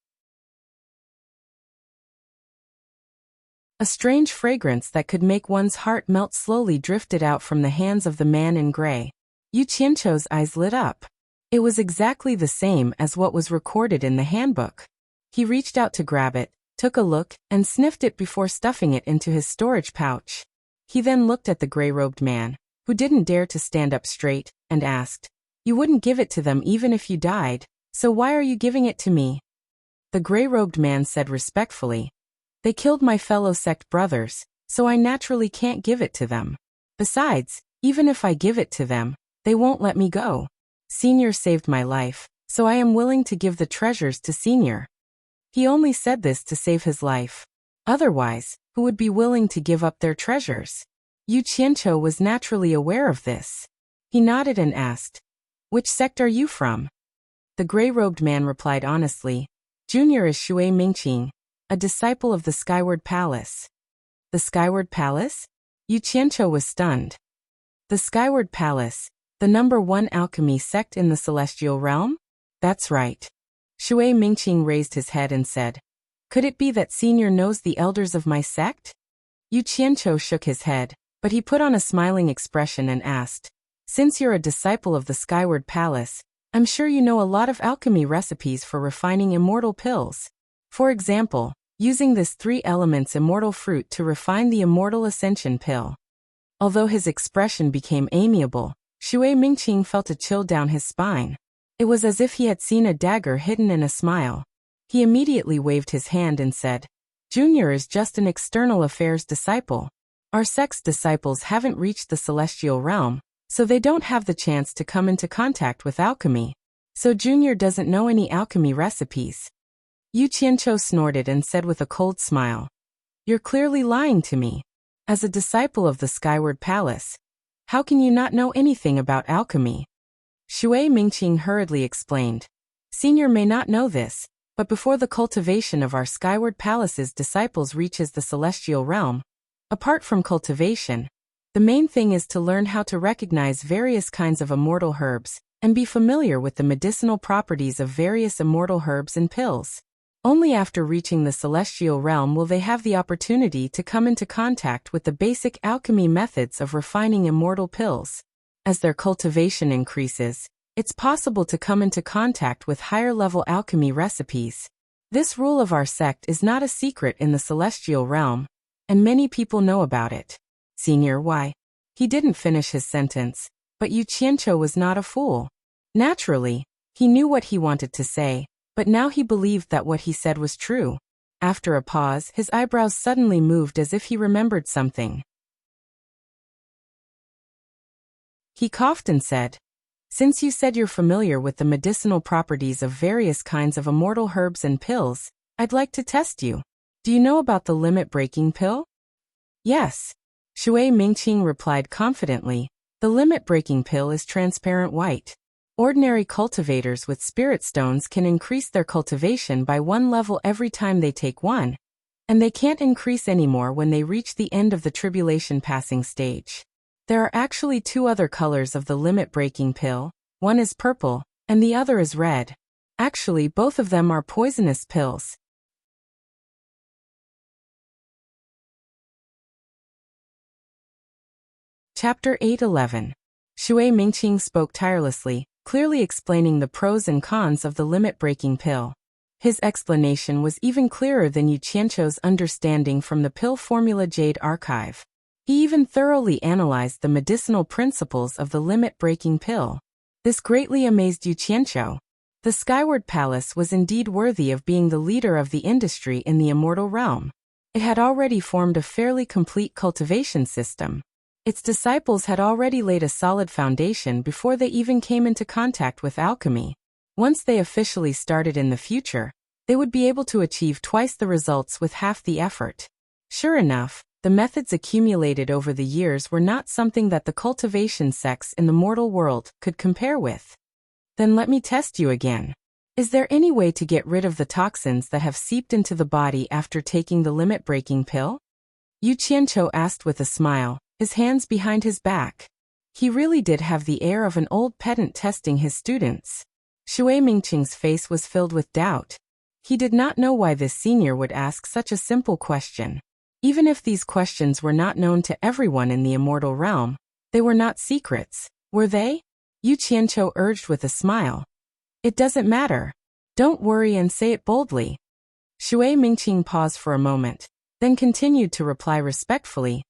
A strange fragrance that could make one's heart melt slowly drifted out from the hands of the man in gray. Yu Qianqiu's eyes lit up. It was exactly the same as what was recorded in the handbook. He reached out to grab it, took a look, and sniffed it before stuffing it into his storage pouch. He then looked at the gray-robed man, who didn't dare to stand up straight, and asked, "You wouldn't give it to them even if you died, so why are you giving it to me?" The gray-robed man said respectfully, "They killed my fellow sect brothers, so I naturally can't give it to them. Besides, even if I give it to them, they won't let me go. Senior saved my life, so I am willing to give the treasures to Senior." He only said this to save his life. Otherwise, who would be willing to give up their treasures? Yu Qianqiu was naturally aware of this. He nodded and asked, "Which sect are you from?" The gray-robed man replied honestly, "Junior is Shui Mingqing, a disciple of the Skyward Palace." The Skyward Palace? Yu Qianqiu was stunned. The Skyward Palace, the #1 alchemy sect in the celestial realm? That's right. Shui Mingqing raised his head and said, "Could it be that Senior knows the elders of my sect?" Yu Qianqiu shook his head, but he put on a smiling expression and asked, "Since you're a disciple of the Skyward Palace, I'm sure you know a lot of alchemy recipes for refining immortal pills. For example, using this 3 elements immortal fruit to refine the immortal ascension pill." Although his expression became amiable, Shui Mingqing felt a chill down his spine. It was as if he had seen a dagger hidden in a smile. He immediately waved his hand and said, "Junior is just an external affairs disciple. Our sect's disciples haven't reached the celestial realm, so they don't have the chance to come into contact with alchemy. So Junior doesn't know any alchemy recipes." Yu Qianqiu snorted and said with a cold smile, "You're clearly lying to me. As a disciple of the Skyward Palace, how can you not know anything about alchemy?" Shui Mingqing hurriedly explained, "Senior may not know this, but before the cultivation of our Skyward Palace's disciples reaches the celestial realm, apart from cultivation, the main thing is to learn how to recognize various kinds of immortal herbs, and be familiar with the medicinal properties of various immortal herbs and pills. Only after reaching the celestial realm will they have the opportunity to come into contact with the basic alchemy methods of refining immortal pills. As their cultivation increases, it's possible to come into contact with higher-level alchemy recipes. This rule of our sect is not a secret in the celestial realm, and many people know about it. Senior, why? He didn't finish his sentence, but Yu Qianqiu was not a fool. Naturally, he knew what he wanted to say, but now he believed that what he said was true. After a pause, his eyebrows suddenly moved as if he remembered something. He coughed and said, "Since you said you're familiar with the medicinal properties of various kinds of immortal herbs and pills, I'd like to test you. Do you know about the limit-breaking pill?" "Yes." Shui Mingqing replied confidently. The limit-breaking pill is transparent white. Ordinary cultivators with spirit stones can increase their cultivation by 1 level every time they take one, and they can't increase anymore when they reach the end of the tribulation passing stage. There are actually 2 other colors of the limit-breaking pill, one is purple, and the other is red. Actually, both of them are poisonous pills. Chapter 8:11. Shui Mingqing spoke tirelessly, clearly explaining the pros and cons of the limit-breaking pill. His explanation was even clearer than Yu Qianqiu's understanding from the Pill Formula Jade archive. He even thoroughly analyzed the medicinal principles of the limit-breaking pill. This greatly amazed Yu Qianqiu. The Skyward Palace was indeed worthy of being the leader of the industry in the immortal realm. It had already formed a fairly complete cultivation system. Its disciples had already laid a solid foundation before they even came into contact with alchemy. Once they officially started in the future, they would be able to achieve twice the results with half the effort. Sure enough, the methods accumulated over the years were not something that the cultivation sects in the mortal world could compare with. Then let me test you again. Is there any way to get rid of the toxins that have seeped into the body after taking the limit-breaking pill? Yu Qianqiu asked with a smile, his hands behind his back. He really did have the air of an old pedant testing his students. Shui Mingqing's face was filled with doubt. He did not know why this senior would ask such a simple question. Even if these questions were not known to everyone in the immortal realm, they were not secrets, were they? Yu Qianqiu urged with a smile. It doesn't matter. Don't worry and say it boldly. Shui Mingqing paused for a moment, then continued to reply respectfully.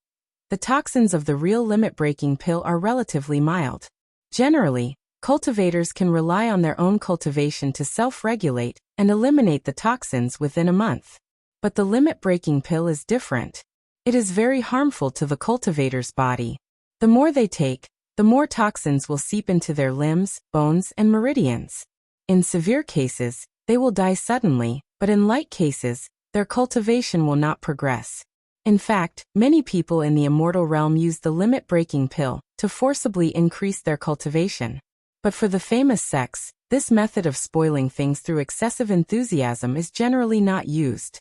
The toxins of the real limit-breaking pill are relatively mild. Generally, cultivators can rely on their own cultivation to self-regulate and eliminate the toxins within a month. But the limit-breaking pill is different. It is very harmful to the cultivator's body. The more they take, the more toxins will seep into their limbs, bones, and meridians. In severe cases, they will die suddenly, but in light cases, their cultivation will not progress. In fact, many people in the immortal realm use the limit-breaking pill to forcibly increase their cultivation. But for the famous sects, this method of spoiling things through excessive enthusiasm is generally not used.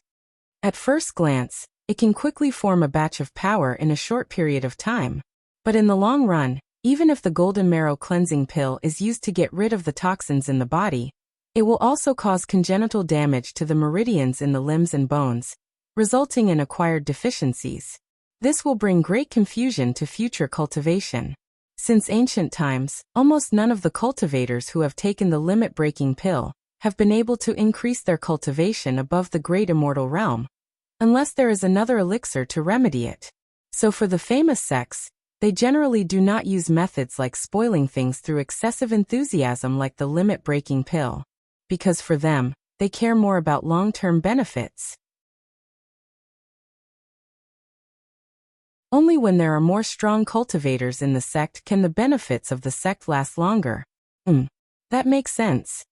At first glance, it can quickly form a batch of power in a short period of time. But in the long run, even if the golden marrow cleansing pill is used to get rid of the toxins in the body, it will also cause congenital damage to the meridians in the limbs and bones, resulting in acquired deficiencies. This will bring great confusion to future cultivation. Since ancient times, almost none of the cultivators who have taken the limit-breaking pill have been able to increase their cultivation above the great immortal realm, unless there is another elixir to remedy it. So for the famous sects, they generally do not use methods like spoiling things through excessive enthusiasm like the limit-breaking pill, because for them, they care more about long-term benefits. Only when there are more strong cultivators in the sect can the benefits of the sect last longer. That makes sense.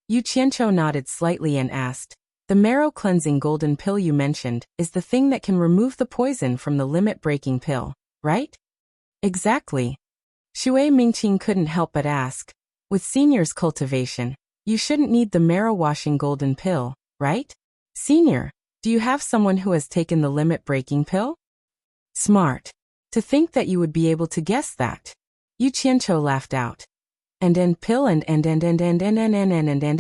Yu Qianqiu nodded slightly and asked, the marrow-cleansing golden pill you mentioned is the thing that can remove the poison from the limit-breaking pill, right? Exactly. Shui Mingqing couldn't help but ask, with senior's cultivation, you shouldn't need the marrow-washing golden pill, right? Senior, do you have someone who has taken the limit-breaking pill? Smart. To think that you would be able to guess that. Yu Qianqiu laughed out. And pill and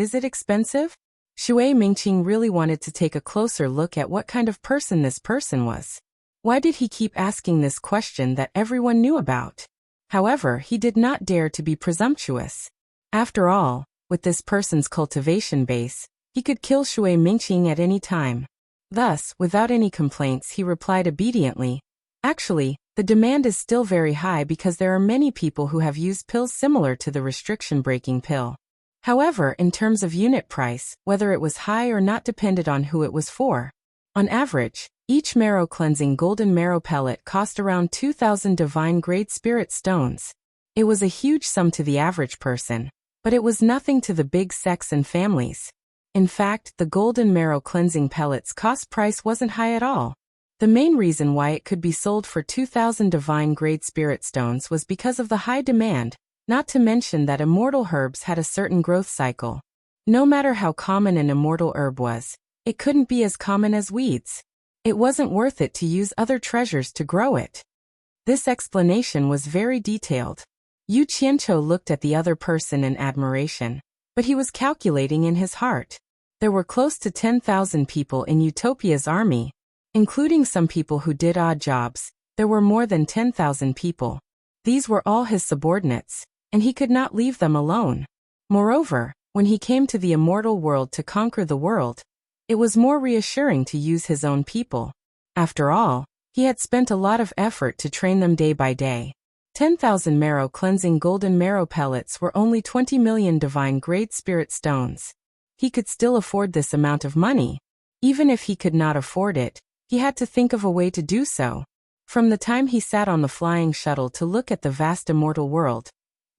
is it expensive? Shui Mingqing really wanted to take a closer look at what kind of person this person was. Why did he keep asking this question that everyone knew about? However, he did not dare to be presumptuous. After all, with this person's cultivation base, he could kill Shui Mingqing at any time. Thus, without any complaints, he replied obediently, "Actually, the demand is still very high because there are many people who have used pills similar to the restriction-breaking pill. However, in terms of unit price, whether it was high or not depended on who it was for. On average, each marrow-cleansing golden marrow pellet cost around 2,000 divine-grade spirit stones. It was a huge sum to the average person, but it was nothing to the big sects and families. In fact, the golden marrow cleansing pellets' cost price wasn't high at all. The main reason why it could be sold for 2,000 divine-grade spirit stones was because of the high demand, not to mention that immortal herbs had a certain growth cycle. No matter how common an immortal herb was, it couldn't be as common as weeds. It wasn't worth it to use other treasures to grow it. This explanation was very detailed. Yu Qianqiu looked at the other person in admiration, but he was calculating in his heart. There were close to 10,000 people in Utopia's army, including some people who did odd jobs. There were more than 10,000 people. These were all his subordinates, and he could not leave them alone. Moreover, when he came to the immortal world to conquer the world, it was more reassuring to use his own people. After all, he had spent a lot of effort to train them day by day. 10,000 marrow-cleansing golden marrow pellets were only 20 million divine-grade spirit stones. He could still afford this amount of money. Even if he could not afford it, he had to think of a way to do so. From the time he sat on the flying shuttle to look at the vast immortal world,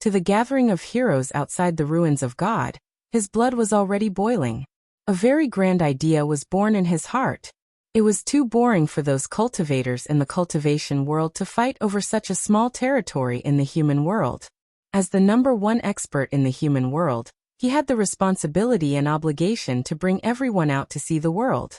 to the gathering of heroes outside the ruins of God, his blood was already boiling. A very grand idea was born in his heart. It was too boring for those cultivators in the cultivation world to fight over such a small territory in the human world. As the #1 expert in the human world, he had the responsibility and obligation to bring everyone out to see the world.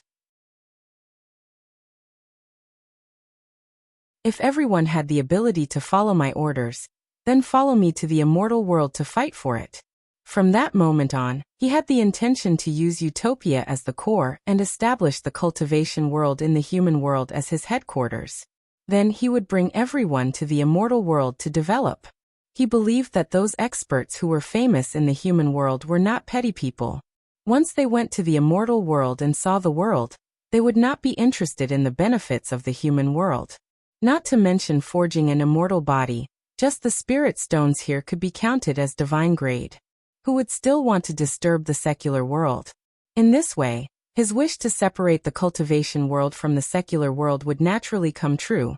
If everyone had the ability to follow my orders, then follow me to the immortal world to fight for it. From that moment on, he had the intention to use Utopia as the core and establish the cultivation world in the human world as his headquarters. Then he would bring everyone to the immortal world to develop. He believed that those experts who were famous in the human world were not petty people. Once they went to the immortal world and saw the world, they would not be interested in the benefits of the human world. Not to mention forging an immortal body, just the spirit stones here could be counted as divine grade. Who would still want to disturb the secular world? In this way, his wish to separate the cultivation world from the secular world would naturally come true.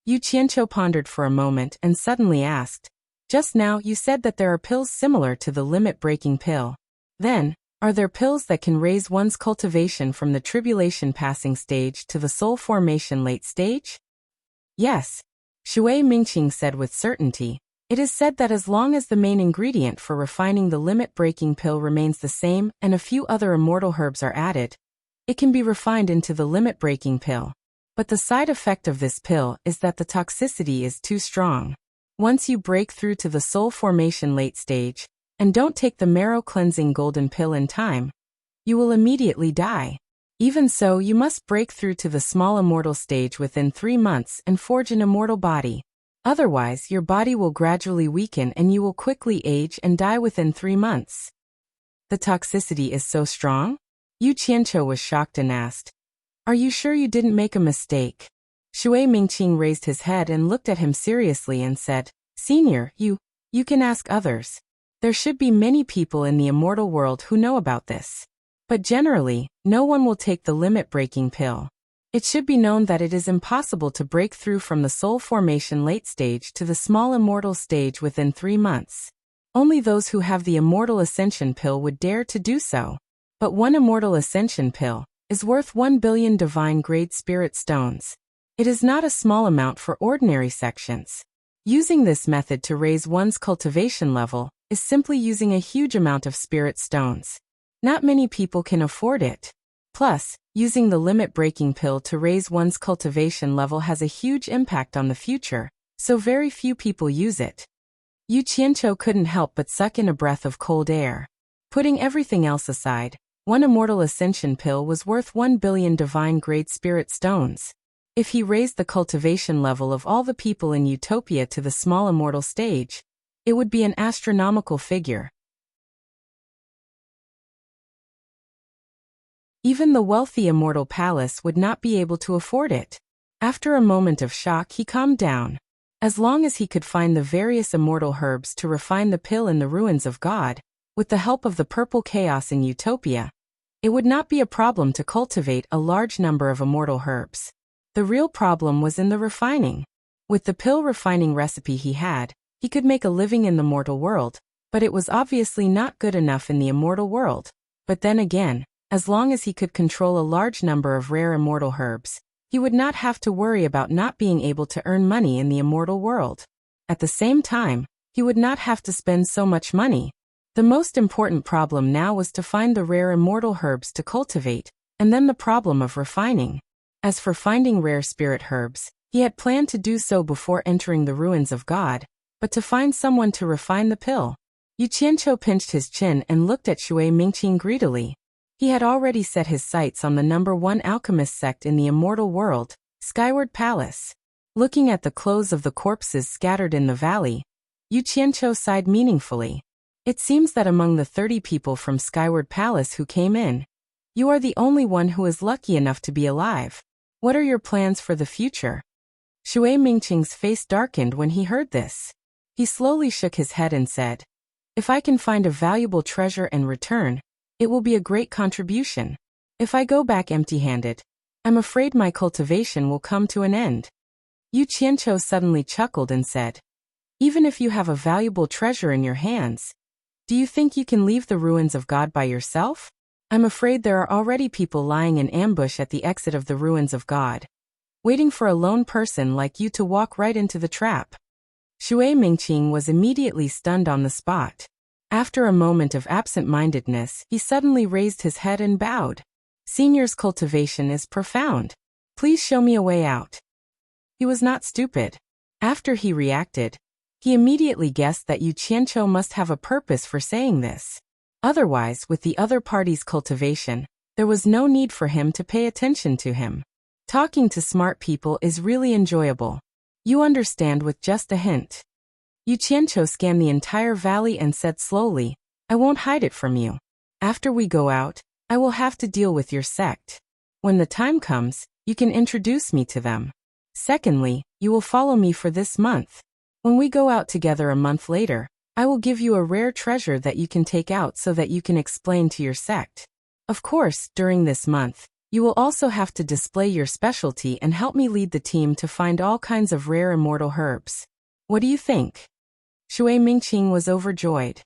Yu Qianqiu pondered for a moment and suddenly asked, "Just now you said that there are pills similar to the limit-breaking pill. Then, are there pills that can raise one's cultivation from the tribulation passing stage to the soul formation late stage?" "Yes," Shui Mingqing said with certainty. "It is said that as long as the main ingredient for refining the limit-breaking pill remains the same and a few other immortal herbs are added, it can be refined into the limit-breaking pill. But the side effect of this pill is that the toxicity is too strong. Once you break through to the soul formation late stage, and don't take the marrow-cleansing golden pill in time, you will immediately die. Even so, you must break through to the small immortal stage within 3 months and forge an immortal body. Otherwise, your body will gradually weaken and you will quickly age and die within 3 months." "The toxicity is so strong?" Yu Qianqiu was shocked and asked, "Are you sure you didn't make a mistake?" Shui Mingqing raised his head and looked at him seriously and said, "Senior, you can ask others. There should be many people in the immortal world who know about this. But generally, no one will take the limit-breaking pill. It should be known that it is impossible to break through from the soul formation late stage to the small immortal stage within 3 months. Only those who have the immortal ascension pill would dare to do so. But one immortal ascension pill is worth 1 billion divine-grade spirit stones. It is not a small amount for ordinary sections. Using this method to raise one's cultivation level is simply using a huge amount of spirit stones. Not many people can afford it. Plus, using the limit-breaking pill to raise one's cultivation level has a huge impact on the future, so very few people use it." Yu Qianqiu couldn't help but suck in a breath of cold air. Putting everything else aside, One immortal ascension pill was worth 1 billion divine-grade spirit stones. If he raised the cultivation level of all the people in Utopia to the small immortal stage, it would be an astronomical figure. Even the wealthy immortal palace would not be able to afford it. After a moment of shock, he calmed down. As long as he could find the various immortal herbs to refine the pill in the ruins of God, with the help of the purple chaos in Utopia, it would not be a problem to cultivate a large number of immortal herbs. The real problem was in the refining. With the pill refining recipe he could make a living in the mortal world, but it was obviously not good enough in the immortal world. But then again, as long as he could control a large number of rare immortal herbs, he would not have to worry about not being able to earn money in the immortal world. At the same time, he would not have to spend so much money. The most important problem now was to find the rare immortal herbs to cultivate, and then the problem of refining. As for finding rare spirit herbs, he had planned to do so before entering the ruins of God, but to find someone to refine the pill. Yu Qianqiu pinched his chin and looked at Shui Mingqing greedily. He had already set his sights on the #1 alchemist sect in the immortal world, Skyward Palace. Looking at the clothes of the corpses scattered in the valley, Yu Qianqiu sighed meaningfully. It seems that among the 30 people from Skyward Palace who came in, you are the only one who is lucky enough to be alive. What are your plans for the future? Shui Mingqing's face darkened when he heard this. He slowly shook his head and said, "If I can find a valuable treasure and return, it will be a great contribution. If I go back empty-handed, I'm afraid my cultivation will come to an end." Yu Qianqiu suddenly chuckled and said, "Even if you have a valuable treasure in your hands, do you think you can leave the ruins of God by yourself? I'm afraid there are already people lying in ambush at the exit of the ruins of God, waiting for a lone person like you to walk right into the trap." Shui Mingqing was immediately stunned on the spot. After a moment of absent-mindedness, he suddenly raised his head and bowed. "Senior's cultivation is profound. Please show me a way out." He was not stupid. After he reacted, he immediately guessed that Yu Qianqiu must have a purpose for saying this. Otherwise, with the other party's cultivation, there was no need for him to pay attention to him. Talking to smart people is really enjoyable. You understand with just a hint. Yu Qianqiu scanned the entire valley and said slowly, "I won't hide it from you. After we go out, I will have to deal with your sect. When the time comes, you can introduce me to them. Secondly, you will follow me for this month. When we go out together a month later, I will give you a rare treasure that you can take out so that you can explain to your sect. Of course, during this month, you will also have to display your specialty and help me lead the team to find all kinds of rare immortal herbs. What do you think?" Shui Mingqing was overjoyed.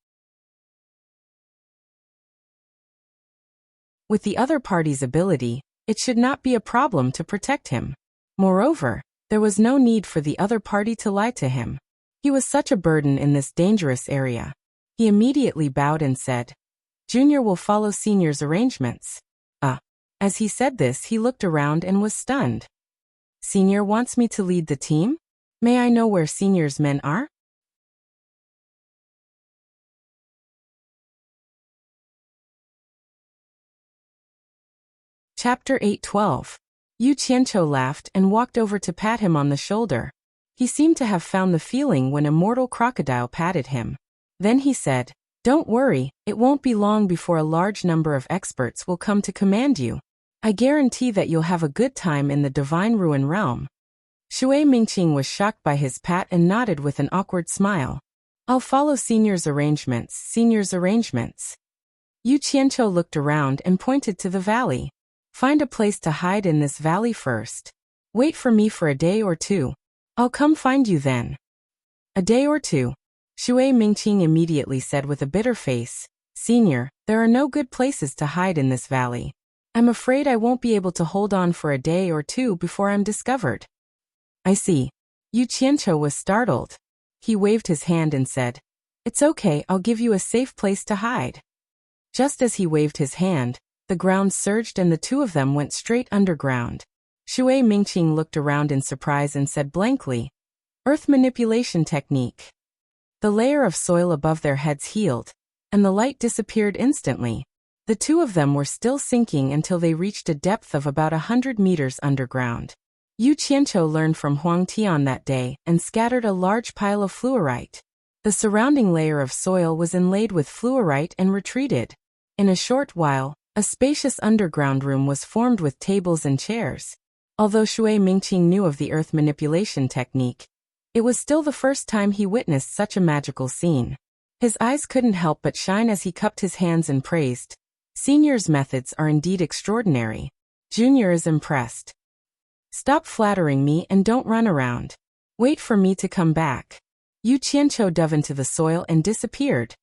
With the other party's ability, it should not be a problem to protect him. Moreover, there was no need for the other party to lie to him. He was such a burden in this dangerous area. He immediately bowed and said, "Junior will follow Senior's arrangements." As he said this, he looked around and was stunned. "Senior wants me to lead the team? May I know where Senior's men are?" Chapter 8:12. Yu Qianqiu laughed and walked over to pat him on the shoulder. He seemed to have found the feeling when a mortal crocodile patted him. Then he said, "Don't worry, it won't be long before a large number of experts will come to command you. I guarantee that you'll have a good time in the Divine Ruin Realm." Shui Mingqing was shocked by his pat and nodded with an awkward smile. "I'll follow Senior's arrangements, Senior's arrangements." Yu Qianqiu looked around and pointed to the valley. "Find a place to hide in this valley first. Wait for me for a day or two. I'll come find you then." "A day or two?" Shui Mingqing immediately said with a bitter face, "Senior, there are no good places to hide in this valley. I'm afraid I won't be able to hold on for a day or two before I'm discovered." "I see." Yu Qianqiu was startled. He waved his hand and said, "It's okay, I'll give you a safe place to hide." Just as he waved his hand, the ground surged and the two of them went straight underground. Shui Mingqing looked around in surprise and said blankly, "Earth manipulation technique." The layer of soil above their heads healed, and the light disappeared instantly. The two of them were still sinking until they reached a depth of about 100 meters underground. Yu Qianqiu learned from Huang Tian that day and scattered a large pile of fluorite. The surrounding layer of soil was inlaid with fluorite and retreated. In a short while, a spacious underground room was formed with tables and chairs. Although Shui Mingqing knew of the earth manipulation technique, it was still the first time he witnessed such a magical scene. His eyes couldn't help but shine as he cupped his hands and praised. Senior's methods are indeed extraordinary. Junior is impressed. Stop flattering me and don't run around. Wait for me to come back. Yu Qianqiu dove into the soil and disappeared.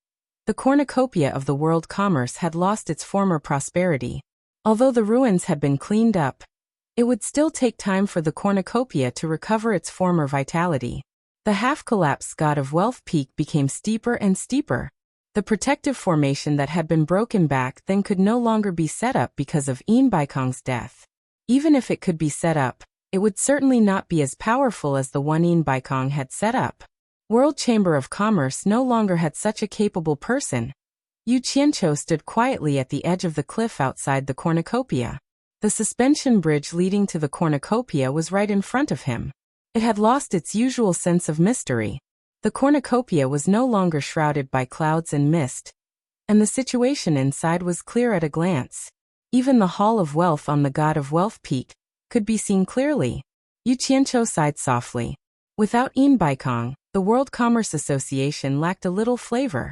The cornucopia of the world commerce had lost its former prosperity. Although the ruins had been cleaned up, it would still take time for the cornucopia to recover its former vitality. The half-collapsed god of wealth peak became steeper and steeper. The protective formation that had been broken back then could no longer be set up because of Yin Baikong's death. Even if it could be set up, it would certainly not be as powerful as the one Yin Baikong had set up. World Chamber of Commerce no longer had such a capable person. Yu Qianqiu stood quietly at the edge of the cliff outside the cornucopia. The suspension bridge leading to the cornucopia was right in front of him. It had lost its usual sense of mystery. The cornucopia was no longer shrouded by clouds and mist, and the situation inside was clear at a glance. Even the Hall of Wealth on the God of Wealth Peak could be seen clearly. Yu Qianqiu sighed softly. Without Yin Baikong, the World Commerce Association lacked a little flavor.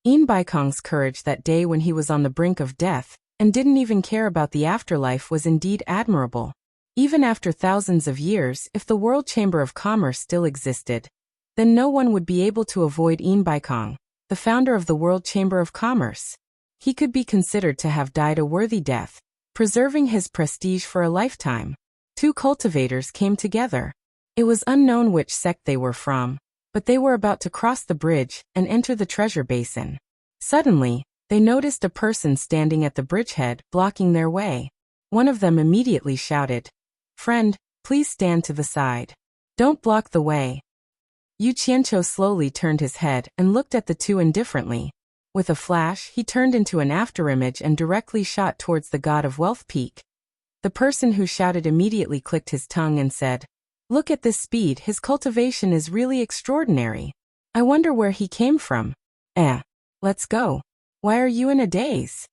Yin Baikong's courage that day when he was on the brink of death and didn't even care about the afterlife was indeed admirable. Even after thousands of years, if the World Chamber of Commerce still existed, then no one would be able to avoid Yin Baikong, the founder of the World Chamber of Commerce. He could be considered to have died a worthy death, preserving his prestige for a lifetime. Two cultivators came together. It was unknown which sect they were from, but they were about to cross the bridge and enter the treasure basin. Suddenly, they noticed a person standing at the bridgehead, blocking their way. One of them immediately shouted, "Friend, please stand to the side. Don't block the way." Yu Qianqiu slowly turned his head and looked at the two indifferently. With a flash, he turned into an afterimage and directly shot towards the God of Wealth Peak. The person who shouted immediately clicked his tongue and said, "Look at this speed, his cultivation is really extraordinary. I wonder where he came from. Let's go. Why are you in a daze?"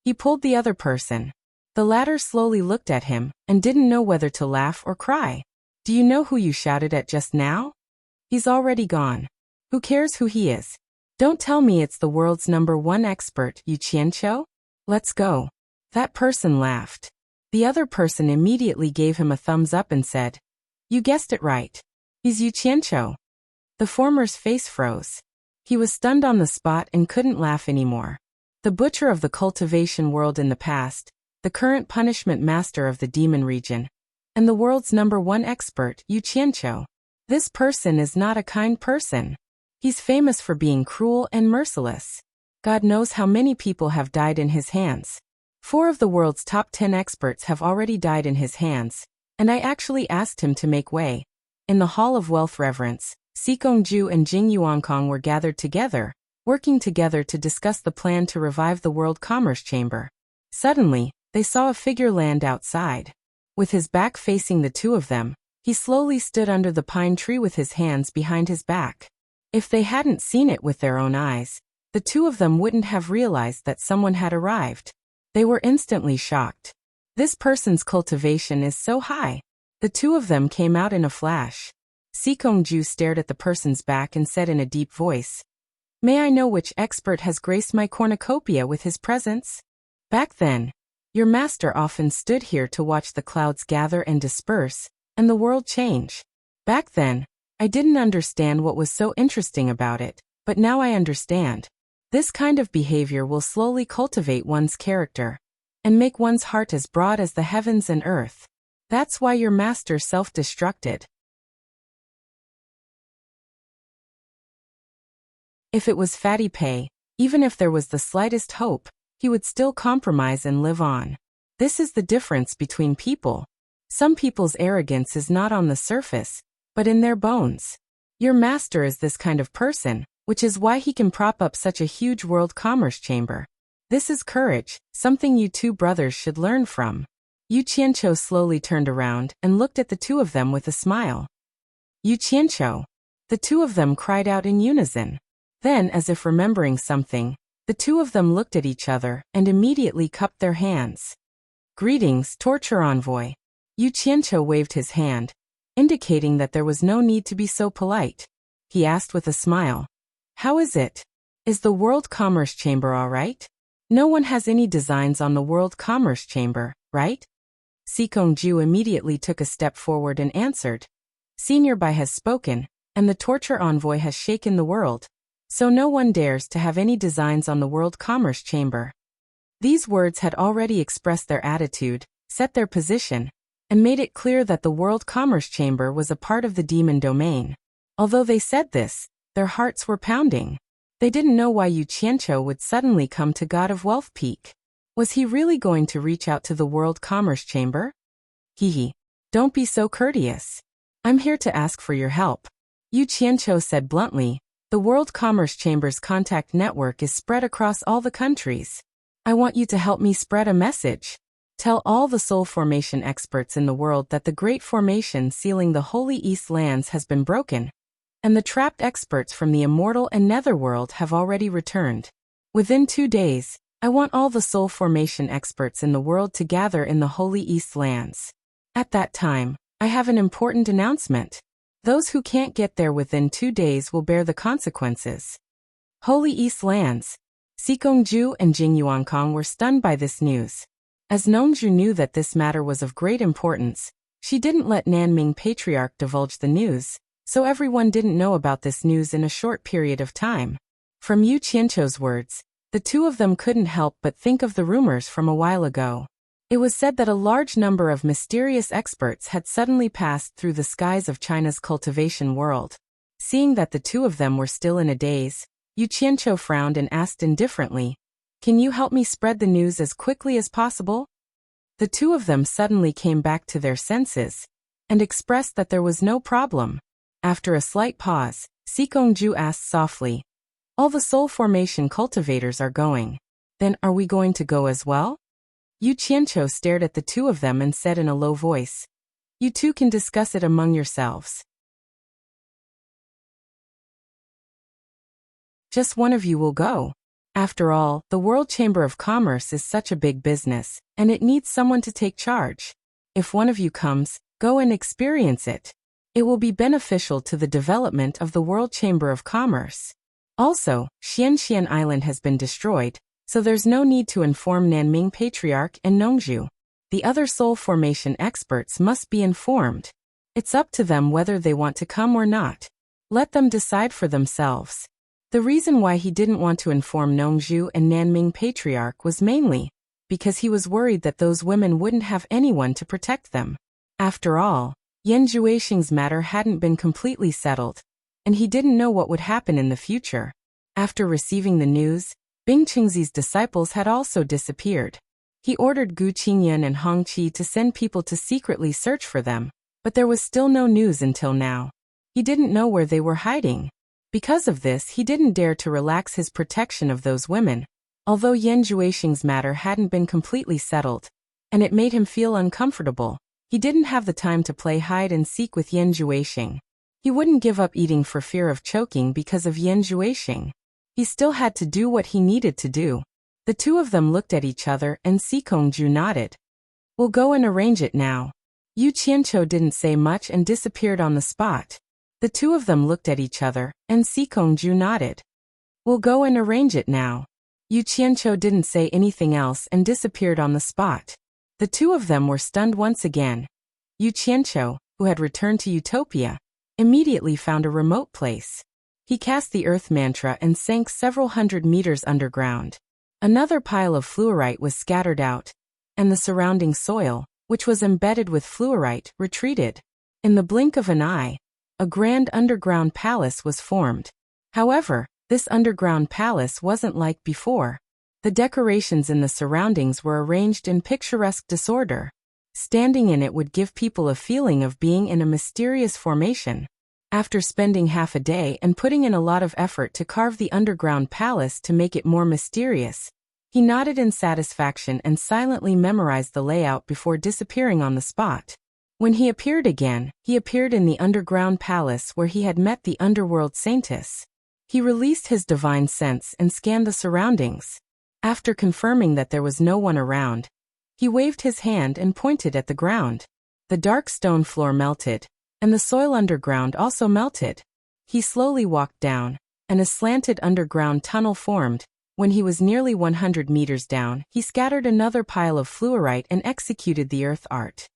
He pulled the other person. The latter slowly looked at him and didn't know whether to laugh or cry. "Do you know who you shouted at just now? He's already gone. Who cares who he is? Don't tell me it's the world's #1 expert, Yu Qianqiu? Let's go." That person laughed. The other person immediately gave him a thumbs up and said, "You guessed it right. He's Yu Qianqiu." The former's face froze. He was stunned on the spot and couldn't laugh anymore. The butcher of the cultivation world in the past, the current punishment master of the demon region, and the world's #1 expert, Yu Qianqiu. This person is not a kind person. He's famous for being cruel and merciless. God knows how many people have died in his hands. 4 of the world's top 10 experts have already died in his hands, and I actually asked him to make way. In the Hall of Wealth Reverence, Sikongju and Jing Yuankong were gathered together, working together to discuss the plan to revive the World Commerce Chamber. Suddenly, they saw a figure land outside. With his back facing the two of them, he slowly stood under the pine tree with his hands behind his back. If they hadn't seen it with their own eyes, the two of them wouldn't have realized that someone had arrived. They were instantly shocked. This person's cultivation is so high. The two of them came out in a flash. Sikongju stared at the person's back and said in a deep voice, "May I know which expert has graced my cornucopia with his presence? Back then, your master often stood here to watch the clouds gather and disperse, and the world change. Back then, I didn't understand what was so interesting about it, but now I understand. This kind of behavior will slowly cultivate one's character and make one's heart as broad as the heavens and earth. That's why your master self-destructed. If it was fatty pay, even if there was the slightest hope, he would still compromise and live on. This is the difference between people. Some people's arrogance is not on the surface, but in their bones. Your master is this kind of person, which is why he can prop up such a huge world commerce chamber. This is courage, something you two brothers should learn from. Yu Qianqiu slowly turned around and looked at the two of them with a smile. Yu Qianqiu. The two of them cried out in unison. Then, as if remembering something, the two of them looked at each other and immediately cupped their hands. Greetings, torture envoy. Yu Qianqiu waved his hand, indicating that there was no need to be so polite. He asked with a smile. How is it? Is the World Commerce Chamber all right? No one has any designs on the World Commerce Chamber, right? Sikongju immediately took a step forward and answered. Senior Bai has spoken, and the torture envoy has shaken the world, so no one dares to have any designs on the World Commerce Chamber. These words had already expressed their attitude, set their position, and made it clear that the World Commerce Chamber was a part of the demon domain. Although they said this, their hearts were pounding. They didn't know why Yu Qianqiu would suddenly come to God of Wealth Peak. Was he really going to reach out to the World Commerce Chamber? Hehe. Don't be so courteous. I'm here to ask for your help. Yu Qianqiu said bluntly. The World Commerce Chamber's contact network is spread across all the countries. I want you to help me spread a message. Tell all the soul formation experts in the world that the great formation sealing the Holy East lands has been broken, and the trapped experts from the Immortal and Netherworld have already returned. Within 2 days, I want all the soul formation experts in the world to gather in the Holy East lands. At that time, I have an important announcement. Those who can't get there within 2 days will bear the consequences. Holy East lands. Sikongju and Jing Yuankong were stunned by this news. As Nongju knew that this matter was of great importance, she didn't let Nanming Patriarch divulge the news, so everyone didn't know about this news in a short period of time. From Yu Qianqiu's words, the two of them couldn't help but think of the rumors from a while ago. It was said that a large number of mysterious experts had suddenly passed through the skies of China's cultivation world. Seeing that the two of them were still in a daze, Yu Qianqiu frowned and asked indifferently, "Can you help me spread the news as quickly as possible?" The two of them suddenly came back to their senses and expressed that there was no problem. After a slight pause, Sikongju asked softly, "All the soul formation cultivators are going. Then are we going to go as well?" Yu Qianqiu stared at the two of them and said in a low voice, "You two can discuss it among yourselves. Just one of you will go. After all, the World Chamber of Commerce is such a big business, and it needs someone to take charge. If one of you comes, go and experience it. It will be beneficial to the development of the World Chamber of Commerce. Also, Xianxian Island has been destroyed, so there's no need to inform Nanming Patriarch and Nongju. The other soul formation experts must be informed. It's up to them whether they want to come or not. Let them decide for themselves." The reason why he didn't want to inform Nongju and Nanming Patriarch was mainly because he was worried that those women wouldn't have anyone to protect them. After all, Yan Zhuixing's matter hadn't been completely settled, and he didn't know what would happen in the future. After receiving the news, Bing Qingzi's disciples had also disappeared. He ordered Gu Qingyan and Hong Qi to send people to secretly search for them, but there was still no news until now. He didn't know where they were hiding. Because of this, he didn't dare to relax his protection of those women, although Yan Zhuixing's matter hadn't been completely settled, and it made him feel uncomfortable. He didn't have the time to play hide and seek with Yan Zhuixing. He wouldn't give up eating for fear of choking because of Yan Zhuixing. He still had to do what he needed to do. The two of them looked at each other and Sikongju nodded. "We'll go and arrange it now." Yu Qianqiu didn't say much and disappeared on the spot. The two of them looked at each other, and Sikongju nodded. "We'll go and arrange it now." Yu Qianqiu didn't say anything else and disappeared on the spot. The two of them were stunned once again. Yu Qianqiu, who had returned to Utopia, immediately found a remote place. He cast the earth mantra and sank several hundred meters underground. Another pile of fluorite was scattered out, and the surrounding soil, which was embedded with fluorite, retreated. In the blink of an eye, a grand underground palace was formed. However, this underground palace wasn't like before. The decorations in the surroundings were arranged in picturesque disorder. Standing in it would give people a feeling of being in a mysterious formation. After spending half a day and putting in a lot of effort to carve the underground palace to make it more mysterious, he nodded in satisfaction and silently memorized the layout before disappearing on the spot. When he appeared again, he appeared in the underground palace where he had met the underworld saintess. He released his divine sense and scanned the surroundings. After confirming that there was no one around, he waved his hand and pointed at the ground. The dark stone floor melted, and the soil underground also melted. He slowly walked down, and a slanted underground tunnel formed. When he was nearly 100 meters down, he scattered another pile of fluorite and executed the earth art.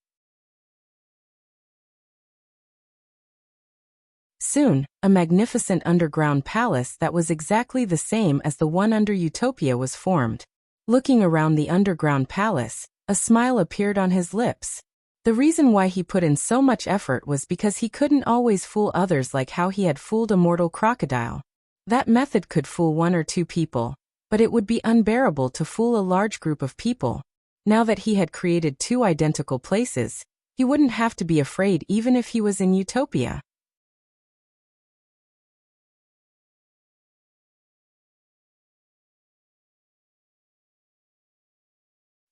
Soon, a magnificent underground palace that was exactly the same as the one under Utopia was formed. Looking around the underground palace, a smile appeared on his lips. The reason why he put in so much effort was because he couldn't always fool others like how he had fooled a mortal crocodile. That method could fool 1 or 2 people, but it would be unbearable to fool a large group of people. Now that he had created 2 identical places, he wouldn't have to be afraid even if he was in Utopia.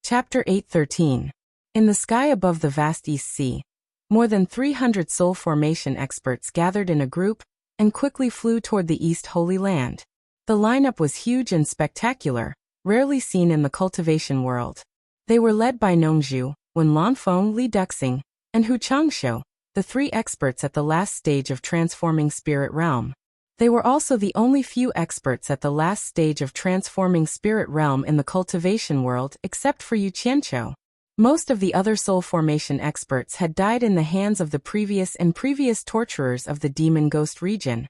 Chapter 8:13. In the sky above the vast East Sea, more than 300 soul formation experts gathered in a group and quickly flew toward the East Holy Land. The lineup was huge and spectacular, rarely seen in the cultivation world. They were led by Nongzhu, Wenlanfeng, Li Duxing, and Hu Changshou, the 3 experts at the last stage of transforming spirit realm. They were also the only few experts at the last stage of transforming spirit realm in the cultivation world except for Yu Qianqiu. Most of the other soul formation experts had died in the hands of the previous torturers of the demon ghost region.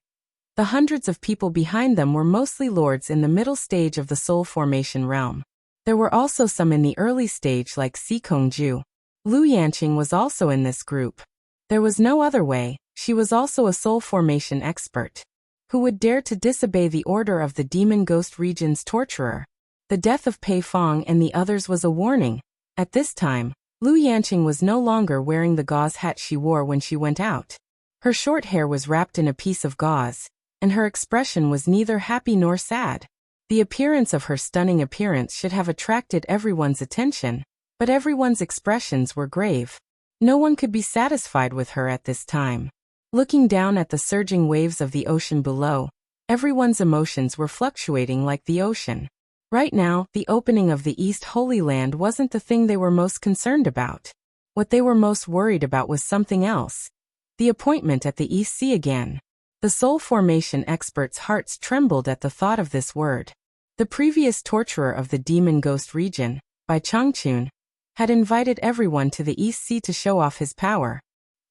The hundreds of people behind them were mostly lords in the middle stage of the soul formation realm. There were also some in the early stage like Si Kongju. Lu Yanqing was also in this group. There was no other way, she was also a soul formation expert. Who would dare to disobey the order of the demon ghost region's torturer? The death of Pei Fong and the others was a warning. At this time, Lu Yanqing was no longer wearing the gauze hat she wore when she went out. Her short hair was wrapped in a piece of gauze, and her expression was neither happy nor sad. The appearance of her stunning appearance should have attracted everyone's attention, but everyone's expressions were grave. No one could be satisfied with her at this time. Looking down at the surging waves of the ocean below, everyone's emotions were fluctuating like the ocean. Right now, the opening of the East Holy Land wasn't the thing they were most concerned about. What they were most worried about was something else. The appointment at the East Sea again. The soul formation experts' hearts trembled at the thought of this word. The previous torturer of the demon ghost region, Bai Changchun, had invited everyone to the East Sea to show off his power.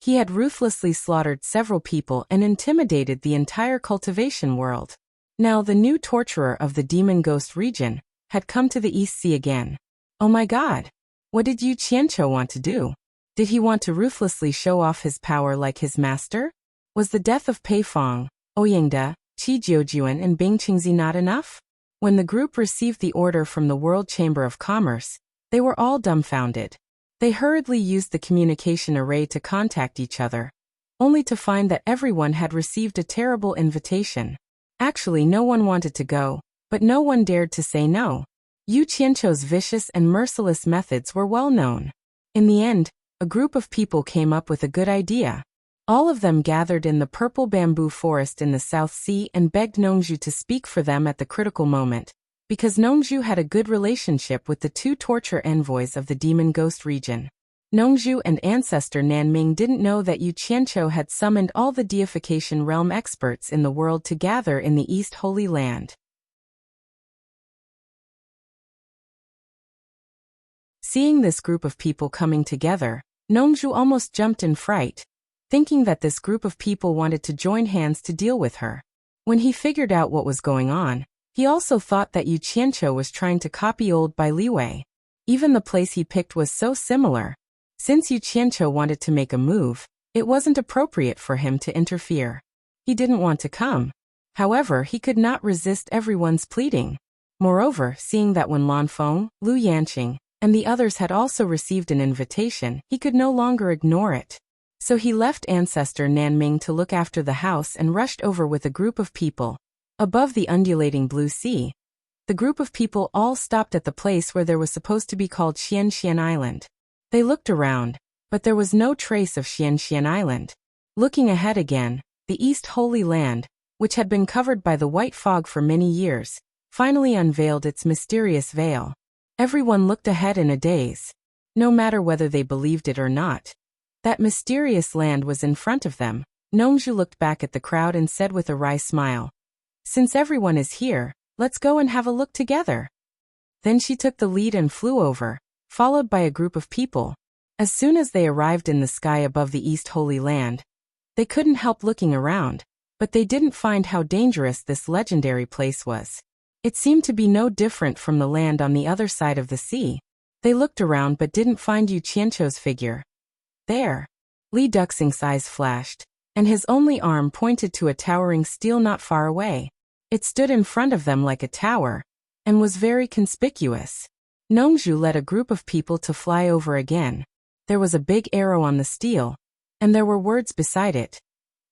He had ruthlessly slaughtered several people and intimidated the entire cultivation world. Now the new torturer of the demon ghost region had come to the East Sea again. Oh my god! What did Yu Qianqiu want to do? Did he want to ruthlessly show off his power like his master? Was the death of Pei Fong, Ouyingda, Qi Jiujuan and Bing Qingzi not enough? When the group received the order from the World Chamber of Commerce, they were all dumbfounded. They hurriedly used the communication array to contact each other, only to find that everyone had received a terrible invitation. Actually, no one wanted to go, but no one dared to say no. Yu Qianqiu's vicious and merciless methods were well known. In the end, a group of people came up with a good idea. All of them gathered in the purple bamboo forest in the South Sea and begged Nongzhu to speak for them at the critical moment, because Nongzhu had a good relationship with the 2 torture envoys of the demon ghost region. Nongzhu and ancestor Nanming didn't know that Yu Qianqiu had summoned all the deification realm experts in the world to gather in the East Holy Land. Seeing this group of people coming together, Nongzhu almost jumped in fright, thinking that this group of people wanted to join hands to deal with her. When he figured out what was going on, he also thought that Yu Qianqiu was trying to copy old Bai Liwei. Even the place he picked was so similar. Since Yu Qianqiu wanted to make a move, it wasn't appropriate for him to interfere. He didn't want to come. However, he could not resist everyone's pleading. Moreover, seeing that Wenlanfeng, Lu Yanqing, and the others had also received an invitation, he could no longer ignore it. So he left ancestor Nanming to look after the house and rushed over with a group of people. Above the undulating blue sea, the group of people all stopped at the place where there was supposed to be called Xian Island. They looked around, but there was no trace of Xian Island. Looking ahead again, the East Holy Land, which had been covered by the white fog for many years, finally unveiled its mysterious veil. Everyone looked ahead in a daze. No matter whether they believed it or not, that mysterious land was in front of them. Nongzhu looked back at the crowd and said with a wry smile, "Since everyone is here, let's go and have a look together." Then she took the lead and flew over, followed by a group of people. As soon as they arrived in the sky above the East Holy Land, they couldn't help looking around, but they didn't find how dangerous this legendary place was. It seemed to be no different from the land on the other side of the sea. They looked around but didn't find Yu Qianqiu's figure. There. Li Duxing's eyes flashed, and his only arm pointed to a towering stele not far away. It stood in front of them like a tower, and was very conspicuous. Nongzhu led a group of people to fly over again. There was a big arrow on the stele, and there were words beside it.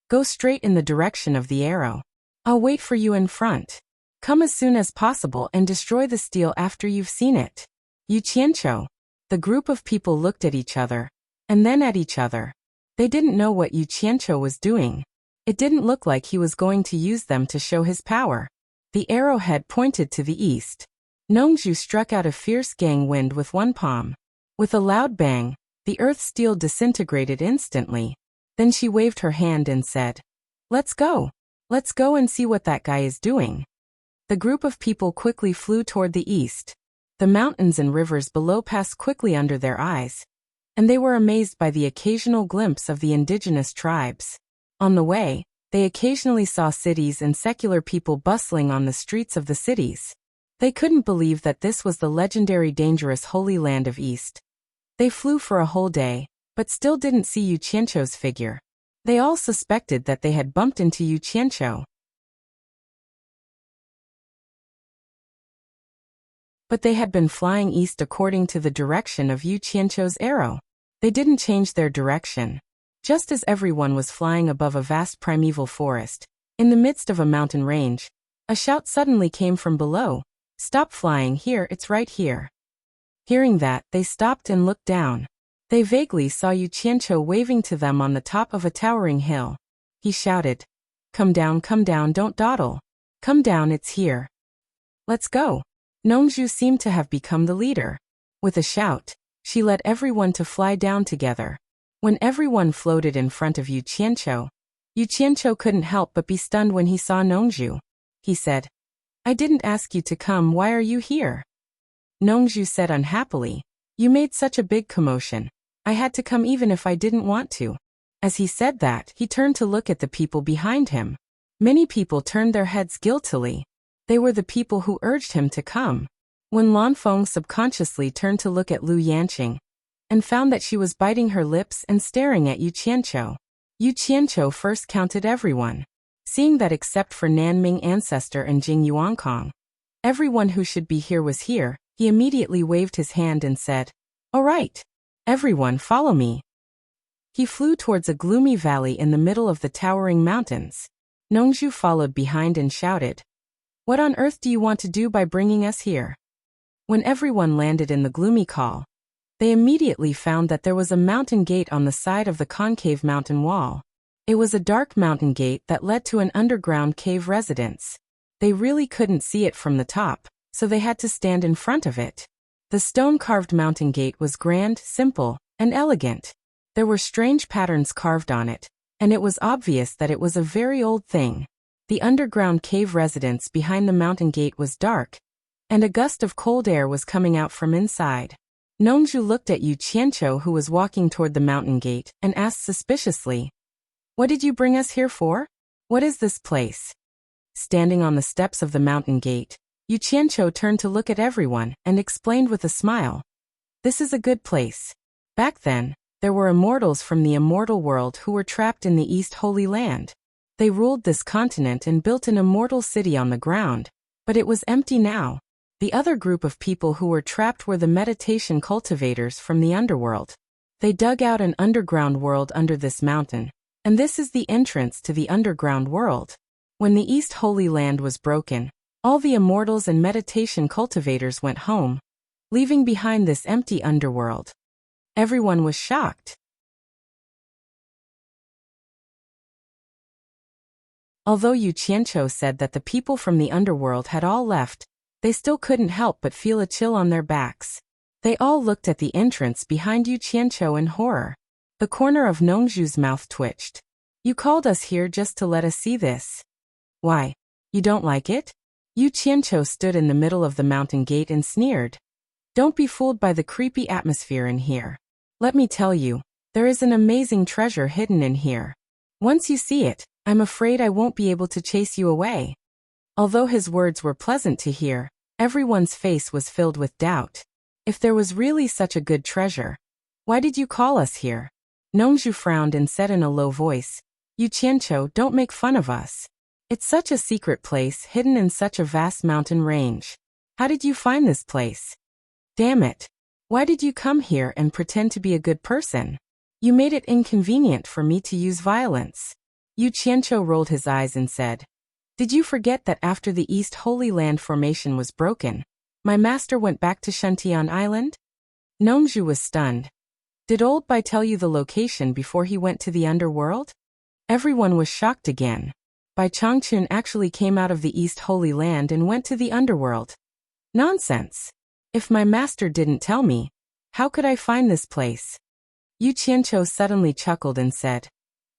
"Go straight in the direction of the arrow. I'll wait for you in front. Come as soon as possible and destroy the stele after you've seen it." Yu Qianqiu. The group of people looked at each other, and then at each other. They didn't know what Yu Qianqiu was doing. It didn't look like he was going to use them to show his power. The arrowhead pointed to the east. Nongzhu struck out a fierce gang wind with one palm. With a loud bang, the earth stele disintegrated instantly. Then she waved her hand and said, "Let's go. Let's go and see what that guy is doing." The group of people quickly flew toward the east. The mountains and rivers below passed quickly under their eyes, and they were amazed by the occasional glimpse of the indigenous tribes. On the way, they occasionally saw cities and secular people bustling on the streets of the cities. They couldn't believe that this was the legendary dangerous Holy Land of East. They flew for a whole day, but still didn't see Yu Qianqiu's figure. They all suspected that they had bumped into Yu Qianqiu. But they had been flying east according to the direction of Yu Qianqiu's arrow. They didn't change their direction. Just as everyone was flying above a vast primeval forest, in the midst of a mountain range, a shout suddenly came from below. "Stop flying here, it's right here." Hearing that, they stopped and looked down. They vaguely saw Yu Qianqiu waving to them on the top of a towering hill. He shouted, come down, don't dawdle. Come down, it's here. Let's go." Nongzhu seemed to have become the leader. With a shout, she led everyone to fly down together. When everyone floated in front of Yu Qianqiu couldn't help but be stunned when he saw Nongzhu. He said, "I didn't ask you to come, why are you here?" Nongzhu said unhappily, "You made such a big commotion. I had to come even if I didn't want to." As he said that, he turned to look at the people behind him. Many people turned their heads guiltily. They were the people who urged him to come. When Lanfeng subconsciously turned to look at Lu Yanqing, and found that she was biting her lips and staring at Yu Qianqiu first counted everyone. Seeing that except for Nanming ancestor and Jing Yuankong, everyone who should be here was here, he immediately waved his hand and said, "All right. Everyone follow me." He flew towards a gloomy valley in the middle of the towering mountains. Nongzhu followed behind and shouted, "What on earth do you want to do by bringing us here?" When everyone landed in the gloomy call, they immediately found that there was a mountain gate on the side of the concave mountain wall. It was a dark mountain gate that led to an underground cave residence. They really couldn't see it from the top, so they had to stand in front of it. The stone-carved mountain gate was grand, simple, and elegant. There were strange patterns carved on it, and it was obvious that it was a very old thing. The underground cave residence behind the mountain gate was dark, and a gust of cold air was coming out from inside. Nongzhu looked at Yu Qianqiu, who was walking toward the mountain gate, and asked suspiciously, "What did you bring us here for? What is this place?" Standing on the steps of the mountain gate, Yu Qianqiu turned to look at everyone and explained with a smile, "This is a good place. Back then, there were immortals from the immortal world who were trapped in the East Holy Land. They ruled this continent and built an immortal city on the ground, but it was empty now. The other group of people who were trapped were the meditation cultivators from the underworld. They dug out an underground world under this mountain, and this is the entrance to the underground world. When the East Holy Land was broken, all the immortals and meditation cultivators went home, leaving behind this empty underworld. Everyone was shocked. Although Yu Qianqiu said that the people from the underworld had all left, they still couldn't help but feel a chill on their backs. They all looked at the entrance behind Yu Qianqiu in horror. The corner of Nongzhu's mouth twitched. You called us here just to let us see this. Why? You don't like it? Yu Qianqiu stood in the middle of the mountain gate and sneered. Don't be fooled by the creepy atmosphere in here. Let me tell you, there is an amazing treasure hidden in here. Once you see it, I'm afraid I won't be able to chase you away. Although his words were pleasant to hear, everyone's face was filled with doubt. If there was really such a good treasure, why did you call us here? Nongzhu frowned and said in a low voice, Yu Qianqiu, don't make fun of us. It's such a secret place hidden in such a vast mountain range. How did you find this place? Damn it. Why did you come here and pretend to be a good person? You made it inconvenient for me to use violence. Yu Qianqiu rolled his eyes and said, Did you forget that after the East Holy Land formation was broken, my master went back to Shentian Island? Nongzhu was stunned. Did Old Bai tell you the location before he went to the underworld? Everyone was shocked again. Bai Changchun actually came out of the East Holy Land and went to the underworld. Nonsense. If my master didn't tell me, how could I find this place? Yu Qianqiu suddenly chuckled and said,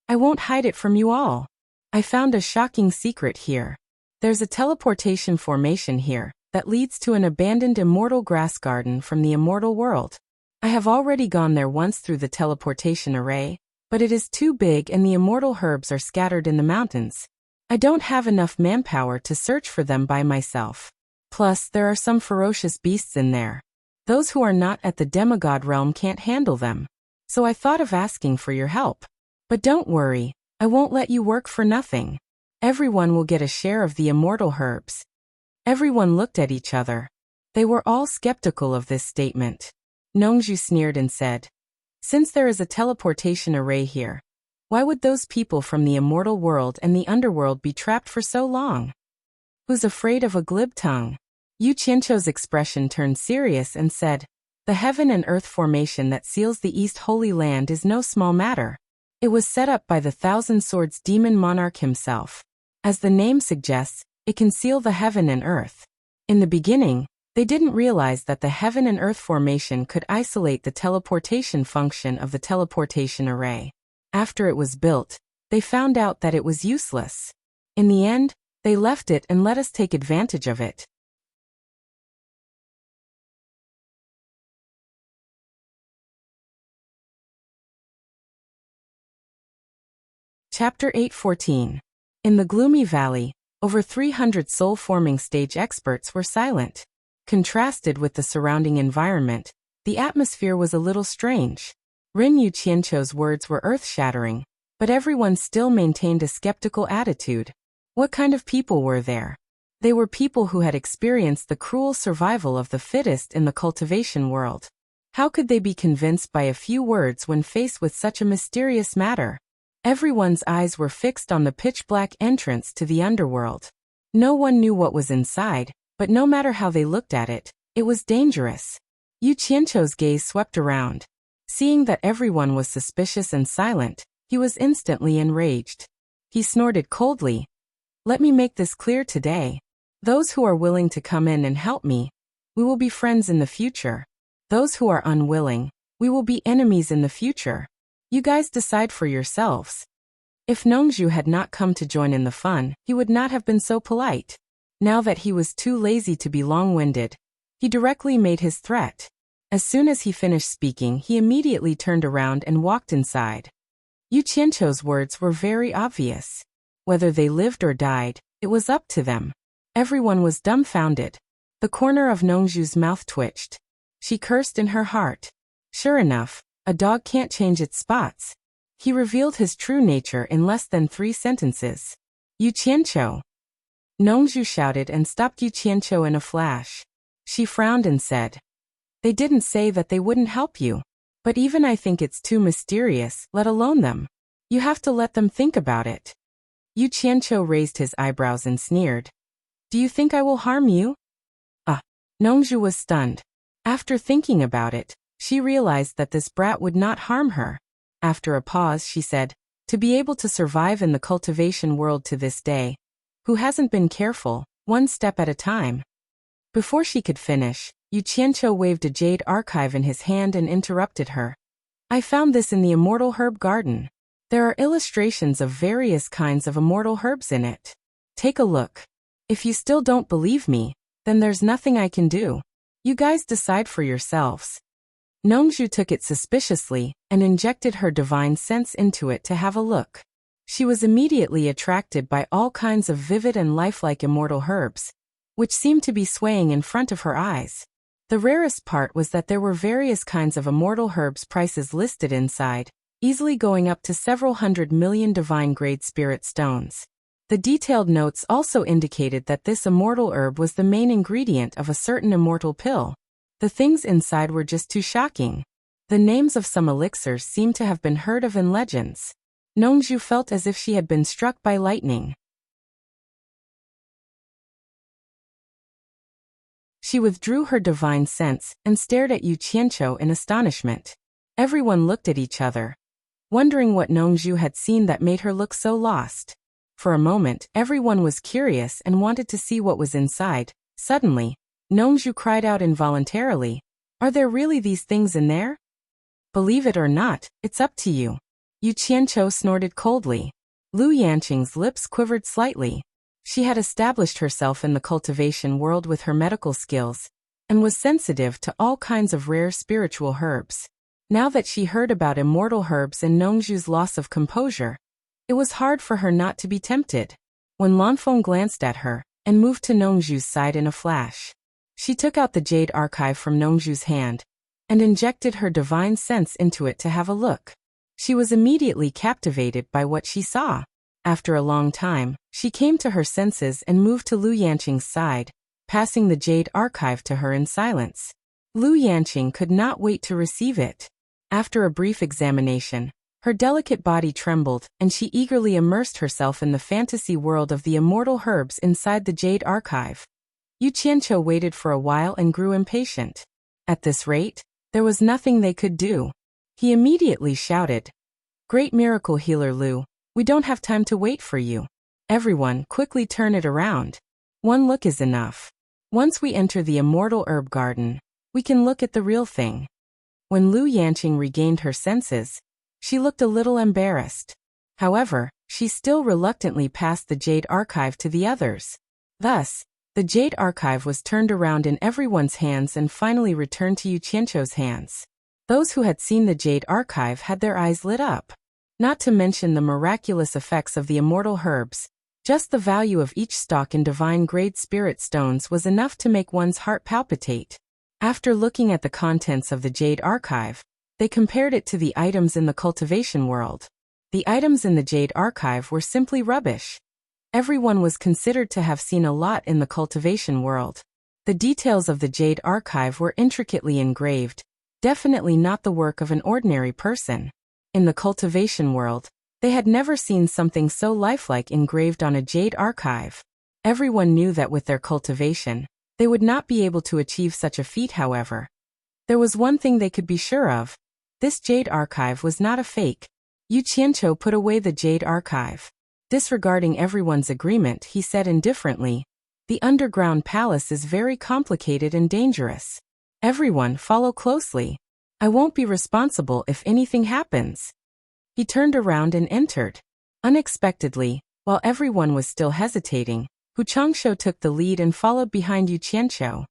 I won't hide it from you all. I found a shocking secret here. There's a teleportation formation here that leads to an abandoned immortal grass garden from the immortal world. I have already gone there once through the teleportation array, but it is too big and the immortal herbs are scattered in the mountains. I don't have enough manpower to search for them by myself. Plus, there are some ferocious beasts in there. Those who are not at the demigod realm can't handle them. So I thought of asking for your help. But don't worry, I won't let you work for nothing. Everyone will get a share of the immortal herbs. Everyone looked at each other. They were all skeptical of this statement. Nongzhu sneered and said, Since there is a teleportation array here, why would those people from the immortal world and the underworld be trapped for so long? Who's afraid of a glib tongue? Yu Qianqiu's expression turned serious and said, The heaven and earth formation that seals the East Holy Land is no small matter. It was set up by the Thousand Swords demon monarch himself. As the name suggests, it can seal the heaven and earth. In the beginning, they didn't realize that the heaven and earth formation could isolate the teleportation function of the teleportation array. After it was built, they found out that it was useless. In the end, they left it and let us take advantage of it. Chapter 8:14. In the gloomy valley, over 300 soul-forming stage experts were silent. Contrasted with the surrounding environment, the atmosphere was a little strange. Rin Yu Qianqiu's words were earth-shattering, but everyone still maintained a skeptical attitude. What kind of people were there? They were people who had experienced the cruel survival of the fittest in the cultivation world. How could they be convinced by a few words when faced with such a mysterious matter? Everyone's eyes were fixed on the pitch-black entrance to the underworld. No one knew what was inside, but no matter how they looked at it, it was dangerous. Yu Qianqiu's gaze swept around. Seeing that everyone was suspicious and silent, he was instantly enraged. He snorted coldly. Let me make this clear today. Those who are willing to come in and help me, we will be friends in the future. Those who are unwilling, we will be enemies in the future. You guys decide for yourselves. If Nongzhu had not come to join in the fun, he would not have been so polite. Now that he was too lazy to be long-winded, he directly made his threat. As soon as he finished speaking, he immediately turned around and walked inside. Yu Qianqiu's words were very obvious. Whether they lived or died, it was up to them. Everyone was dumbfounded. The corner of Nongzhu's mouth twitched. She cursed in her heart. Sure enough, a dog can't change its spots. He revealed his true nature in less than 3 sentences. Yu Qianqiu. Nongzhu shouted and stopped Yu Qianqiu in a flash. She frowned and said, They didn't say that they wouldn't help you. But even I think it's too mysterious, let alone them. You have to let them think about it. Yu Qianqiu raised his eyebrows and sneered. Do you think I will harm you? Nongzhu was stunned. After thinking about it, she realized that this brat would not harm her. After a pause, she said, to be able to survive in the cultivation world to this day, who hasn't been careful, one step at a time? Before she could finish, Yu Qianqiu waved a jade archive in his hand and interrupted her. I found this in the Immortal Herb Garden. There are illustrations of various kinds of immortal herbs in it. Take a look. If you still don't believe me, then there's nothing I can do. You guys decide for yourselves. Nongzhu took it suspiciously and injected her divine sense into it to have a look. She was immediately attracted by all kinds of vivid and lifelike immortal herbs, which seemed to be swaying in front of her eyes. The rarest part was that there were various kinds of immortal herbs prices listed inside, easily going up to several 100 million divine-grade spirit stones. The detailed notes also indicated that this immortal herb was the main ingredient of a certain immortal pill. The things inside were just too shocking. The names of some elixirs seemed to have been heard of in legends. Nongzhu felt as if she had been struck by lightning. She withdrew her divine sense and stared at Yu Qianqiu in astonishment. Everyone looked at each other, wondering what Nongzhu had seen that made her look so lost. For a moment, everyone was curious and wanted to see what was inside. Suddenly, Nongzhu cried out involuntarily, Are there really these things in there? Believe it or not, it's up to you. Yu Qianqiu snorted coldly. Lu Yanqing's lips quivered slightly. She had established herself in the cultivation world with her medical skills, and was sensitive to all kinds of rare spiritual herbs. Now that she heard about immortal herbs and Nongzhu's loss of composure, it was hard for her not to be tempted. When Lanfeng glanced at her, and moved to Nongzhu's side in a flash, she took out the jade archive from Nongzhu's hand, and injected her divine sense into it to have a look. She was immediately captivated by what she saw. After a long time, she came to her senses and moved to Lu Yanqing's side, passing the jade archive to her in silence. Lu Yanqing could not wait to receive it. After a brief examination, her delicate body trembled, and she eagerly immersed herself in the fantasy world of the immortal herbs inside the jade archive. Yu Qianqiu waited for a while and grew impatient. At this rate, there was nothing they could do. He immediately shouted, Great miracle healer Lu, we don't have time to wait for you. Everyone, quickly turn it around. One look is enough. Once we enter the Immortal Herb Garden, we can look at the real thing. When Lu Yanqing regained her senses, she looked a little embarrassed. However, she still reluctantly passed the jade archive to the others. Thus, the jade archive was turned around in everyone's hands and finally returned to Yu Qianqiu's hands. Those who had seen the jade archive had their eyes lit up. Not to mention the miraculous effects of the immortal herbs, just the value of each stock in divine-grade spirit stones was enough to make one's heart palpitate. After looking at the contents of the jade archive, they compared it to the items in the cultivation world. The items in the jade archive were simply rubbish. Everyone was considered to have seen a lot in the cultivation world. The details of the jade archive were intricately engraved, definitely not the work of an ordinary person. In the cultivation world, they had never seen something so lifelike engraved on a jade archive. Everyone knew that with their cultivation, they would not be able to achieve such a feat. However, there was one thing they could be sure of. This jade archive was not a fake. Yu Qianqiu put away the jade archive. Disregarding everyone's agreement, he said indifferently, The underground palace is very complicated and dangerous. Everyone, follow closely. I won't be responsible if anything happens. He turned around and entered. Unexpectedly, while everyone was still hesitating, Hu Changshou took the lead and followed behind Yu Qianqiu.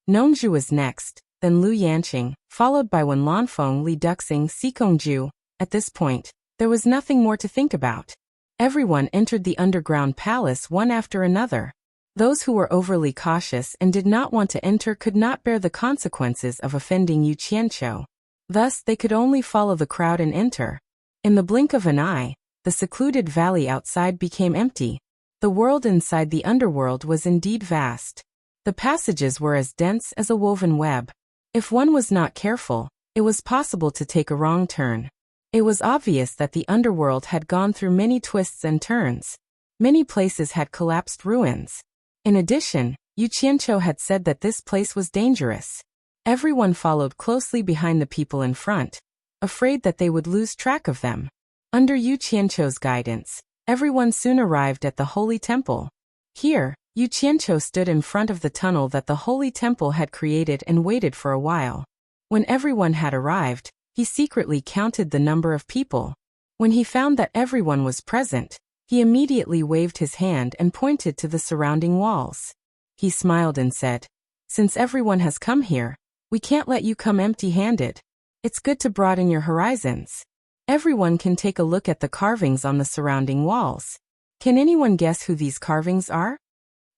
Nongzhu was next, then Lu Yanqing, followed by Wen Lanfeng, Li Duxing, Sikongju. At this point, there was nothing more to think about. Everyone entered the underground palace one after another. Those who were overly cautious and did not want to enter could not bear the consequences of offending Yu Qianqiu. Thus, they could only follow the crowd and enter. In the blink of an eye, the secluded valley outside became empty. The world inside the underworld was indeed vast. The passages were as dense as a woven web. If one was not careful, it was possible to take a wrong turn. It was obvious that the underworld had gone through many twists and turns. Many places had collapsed ruins. In addition, Yu Qianqiu had said that this place was dangerous. Everyone followed closely behind the people in front, afraid that they would lose track of them. Under Yu Qianqiu's guidance, everyone soon arrived at the Holy Temple. Here, Yu Qianqiu stood in front of the tunnel that the Holy Temple had created and waited for a while. When everyone had arrived, he secretly counted the number of people. When he found that everyone was present, he immediately waved his hand and pointed to the surrounding walls. He smiled and said, "Since everyone has come here, we can't let you come empty-handed. It's good to broaden your horizons. Everyone can take a look at the carvings on the surrounding walls. Can anyone guess who these carvings are?"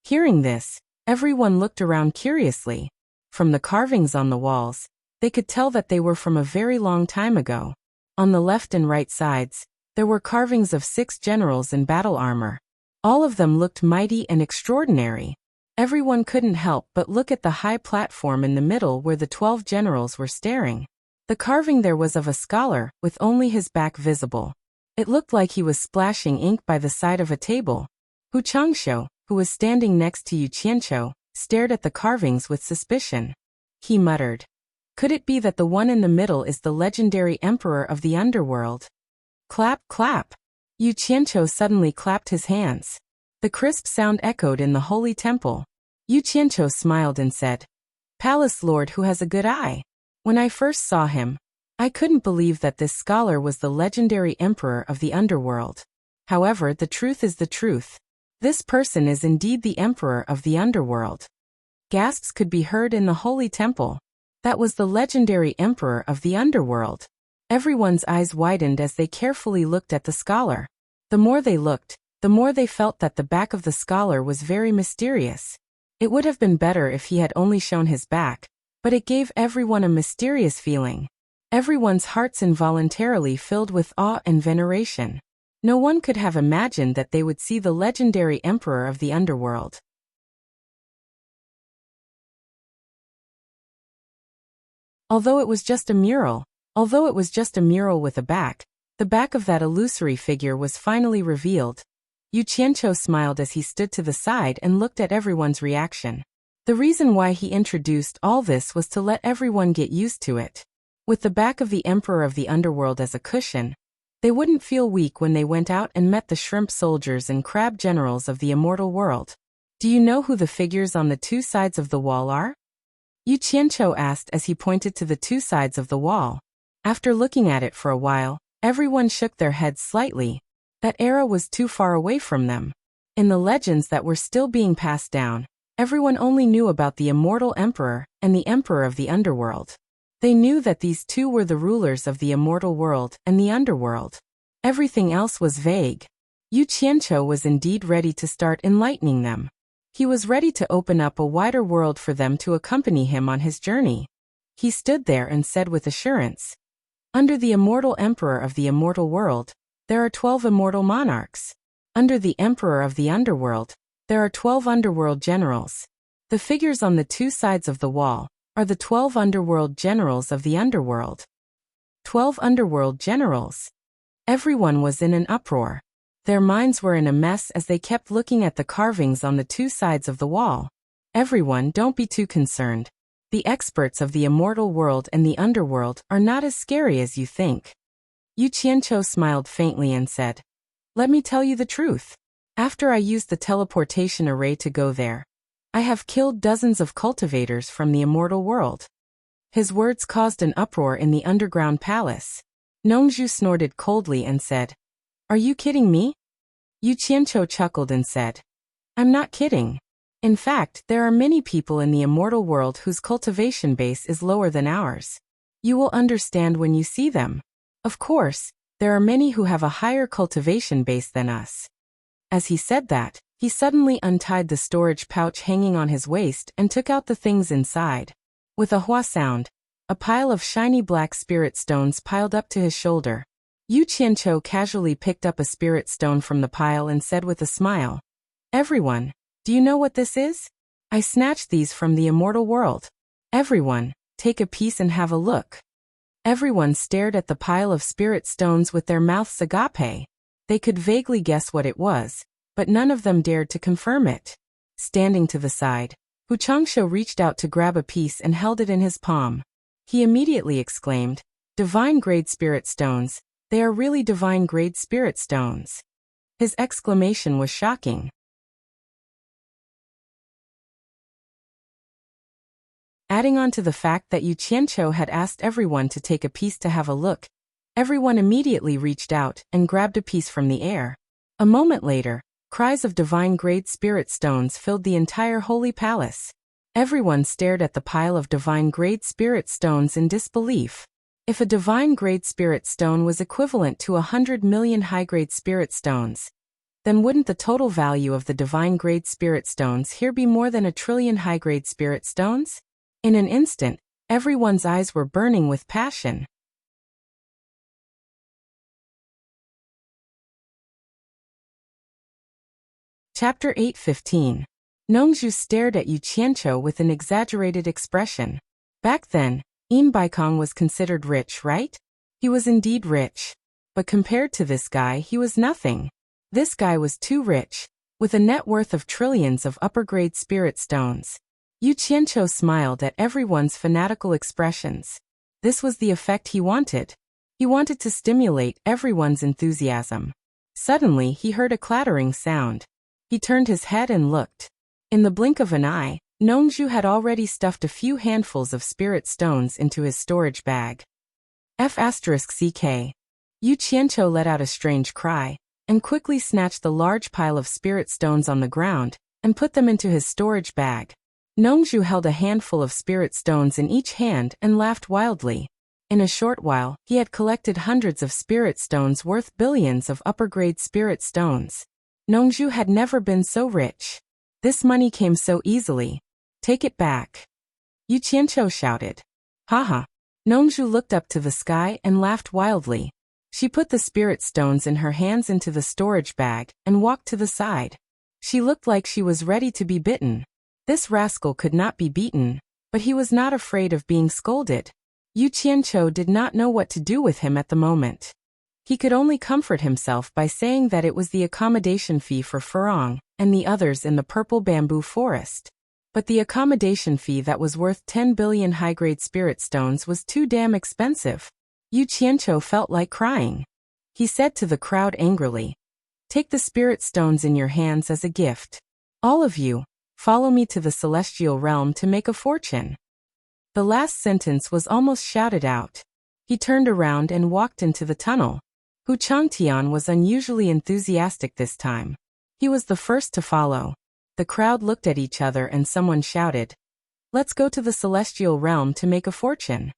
Hearing this, everyone looked around curiously. From the carvings on the walls, they could tell that they were from a very long time ago. On the left and right sides, there were carvings of 6 generals in battle armor. All of them looked mighty and extraordinary. Everyone couldn't help but look at the high platform in the middle where the 12 generals were staring. The carving there was of a scholar, with only his back visible. It looked like he was splashing ink by the side of a table. Hu Changshou, who was standing next to Yu Qianqiu, stared at the carvings with suspicion. He muttered, "Could it be that the one in the middle is the legendary emperor of the underworld?" Clap, clap. Yu Qianqiu suddenly clapped his hands. The crisp sound echoed in the Holy Temple. Yu Qianqiu smiled and said, "Palace Lord who has a good eye. When I first saw him, I couldn't believe that this scholar was the legendary emperor of the underworld. However, the truth is the truth. This person is indeed the emperor of the underworld." Gasps could be heard in the Holy Temple. That was the legendary emperor of the underworld. Everyone's eyes widened as they carefully looked at the scholar. The more they looked, the more they felt that the back of the scholar was very mysterious. It would have been better if he had only shown his back, but it gave everyone a mysterious feeling. Everyone's hearts involuntarily filled with awe and veneration. No one could have imagined that they would see the legendary emperor of the underworld. Although it was just a mural with a back, the back of that illusory figure was finally revealed. Yu Qianqiu smiled as he stood to the side and looked at everyone's reaction. The reason why he introduced all this was to let everyone get used to it. With the back of the emperor of the underworld as a cushion, they wouldn't feel weak when they went out and met the shrimp soldiers and crab generals of the immortal world. "Do you know who the figures on the 2 sides of the wall are?" Yu Qianqiu asked as he pointed to the 2 sides of the wall. After looking at it for a while, everyone shook their heads slightly. That era was too far away from them. In the legends that were still being passed down, everyone only knew about the immortal emperor and the emperor of the underworld. They knew that these two were the rulers of the immortal world and the underworld. Everything else was vague. Yu Qianqiu was indeed ready to start enlightening them. He was ready to open up a wider world for them to accompany him on his journey. He stood there and said with assurance, "Under the immortal emperor of the immortal world, there are 12 immortal monarchs. Under the emperor of the underworld, there are 12 underworld generals. The figures on the 2 sides of the wall are the 12 underworld generals of the underworld." 12 underworld generals. Everyone was in an uproar. Their minds were in a mess as they kept looking at the carvings on the 2 sides of the wall. "Everyone, don't be too concerned. The experts of the immortal world and the underworld are not as scary as you think." Yu Qianqiu smiled faintly and said, "Let me tell you the truth. After I used the teleportation array to go there, I have killed dozens of cultivators from the immortal world." His words caused an uproar in the underground palace. Nongzhu snorted coldly and said, "Are you kidding me?" Yu Qianqiu chuckled and said, "I'm not kidding. In fact, there are many people in the immortal world whose cultivation base is lower than ours. You will understand when you see them. Of course, there are many who have a higher cultivation base than us." As he said that, he suddenly untied the storage pouch hanging on his waist and took out the things inside. With a hua sound, a pile of shiny black spirit stones piled up to his shoulder. Yu Qianqiu casually picked up a spirit stone from the pile and said with a smile, "Everyone, do you know what this is?" I snatched these from the immortal world. Everyone, take a piece and have a look. Everyone stared at the pile of spirit stones with their mouths agape. They could vaguely guess what it was, but none of them dared to confirm it. Standing to the side, Hu Changsha reached out to grab a piece and held it in his palm. He immediately exclaimed, "Divine-grade spirit stones, they are really divine-grade spirit stones." His exclamation was shocking. Adding on to the fact that Yu Qianqiu had asked everyone to take a piece to have a look, everyone immediately reached out and grabbed a piece from the air. A moment later, cries of divine-grade spirit stones filled the entire holy palace. Everyone stared at the pile of divine-grade spirit stones in disbelief. If a divine-grade spirit stone was equivalent to 100 million high-grade spirit stones, then wouldn't the total value of the divine-grade spirit stones here be more than 1 trillion high-grade spirit stones? In an instant, everyone's eyes were burning with passion. Chapter 8:15. Nongzhu stared at Yu Qianqiu with an exaggerated expression. Back then, Baikong was considered rich, right? He was indeed rich. But compared to this guy, he was nothing. This guy was too rich, with a net worth of trillions of upper-grade spirit stones. Yu Qianqiu smiled at everyone's fanatical expressions. This was the effect he wanted. He wanted to stimulate everyone's enthusiasm. Suddenly, he heard a clattering sound. He turned his head and looked. In the blink of an eye, Nongzhu had already stuffed a few handfuls of spirit stones into his storage bag. F***CK. Yu Qianqiu let out a strange cry, and quickly snatched the large pile of spirit stones on the ground, and put them into his storage bag. Nongzhu held a handful of spirit stones in each hand and laughed wildly. In a short while, he had collected hundreds of spirit stones worth billions of upper-grade spirit stones. Nongzhu had never been so rich. This money came so easily. Take it back. Yu Qianqiu shouted. Haha. Nongzhu looked up to the sky and laughed wildly. She put the spirit stones in her hands into the storage bag and walked to the side. She looked like she was ready to be bitten. This rascal could not be beaten, but he was not afraid of being scolded. Yu Qianqiu did not know what to do with him at the moment. He could only comfort himself by saying that it was the accommodation fee for Furong and the others in the purple bamboo forest. But the accommodation fee that was worth 10 billion high-grade spirit stones was too damn expensive. Yu Qianqiu felt like crying. He said to the crowd angrily, "Take the spirit stones in your hands as a gift. All of you, follow me to the celestial realm to make a fortune." The last sentence was almost shouted out. He turned around and walked into the tunnel. Hu Changtian was unusually enthusiastic this time. He was the first to follow. The crowd looked at each other and someone shouted, "Let's go to the celestial realm to make a fortune."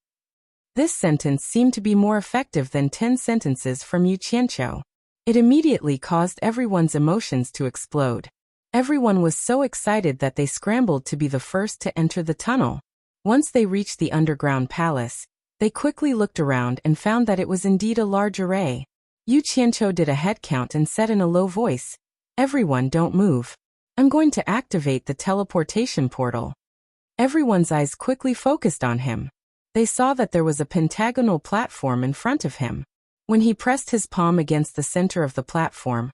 This sentence seemed to be more effective than 10 sentences from Yu Qianqiu. It immediately caused everyone's emotions to explode. Everyone was so excited that they scrambled to be the first to enter the tunnel. Once they reached the underground palace, they quickly looked around and found that it was indeed a large array. Yu Qianqiu did a head count and said in a low voice, "Everyone don't move. I'm going to activate the teleportation portal." Everyone's eyes quickly focused on him. They saw that there was a pentagonal platform in front of him. When he pressed his palm against the center of the platform,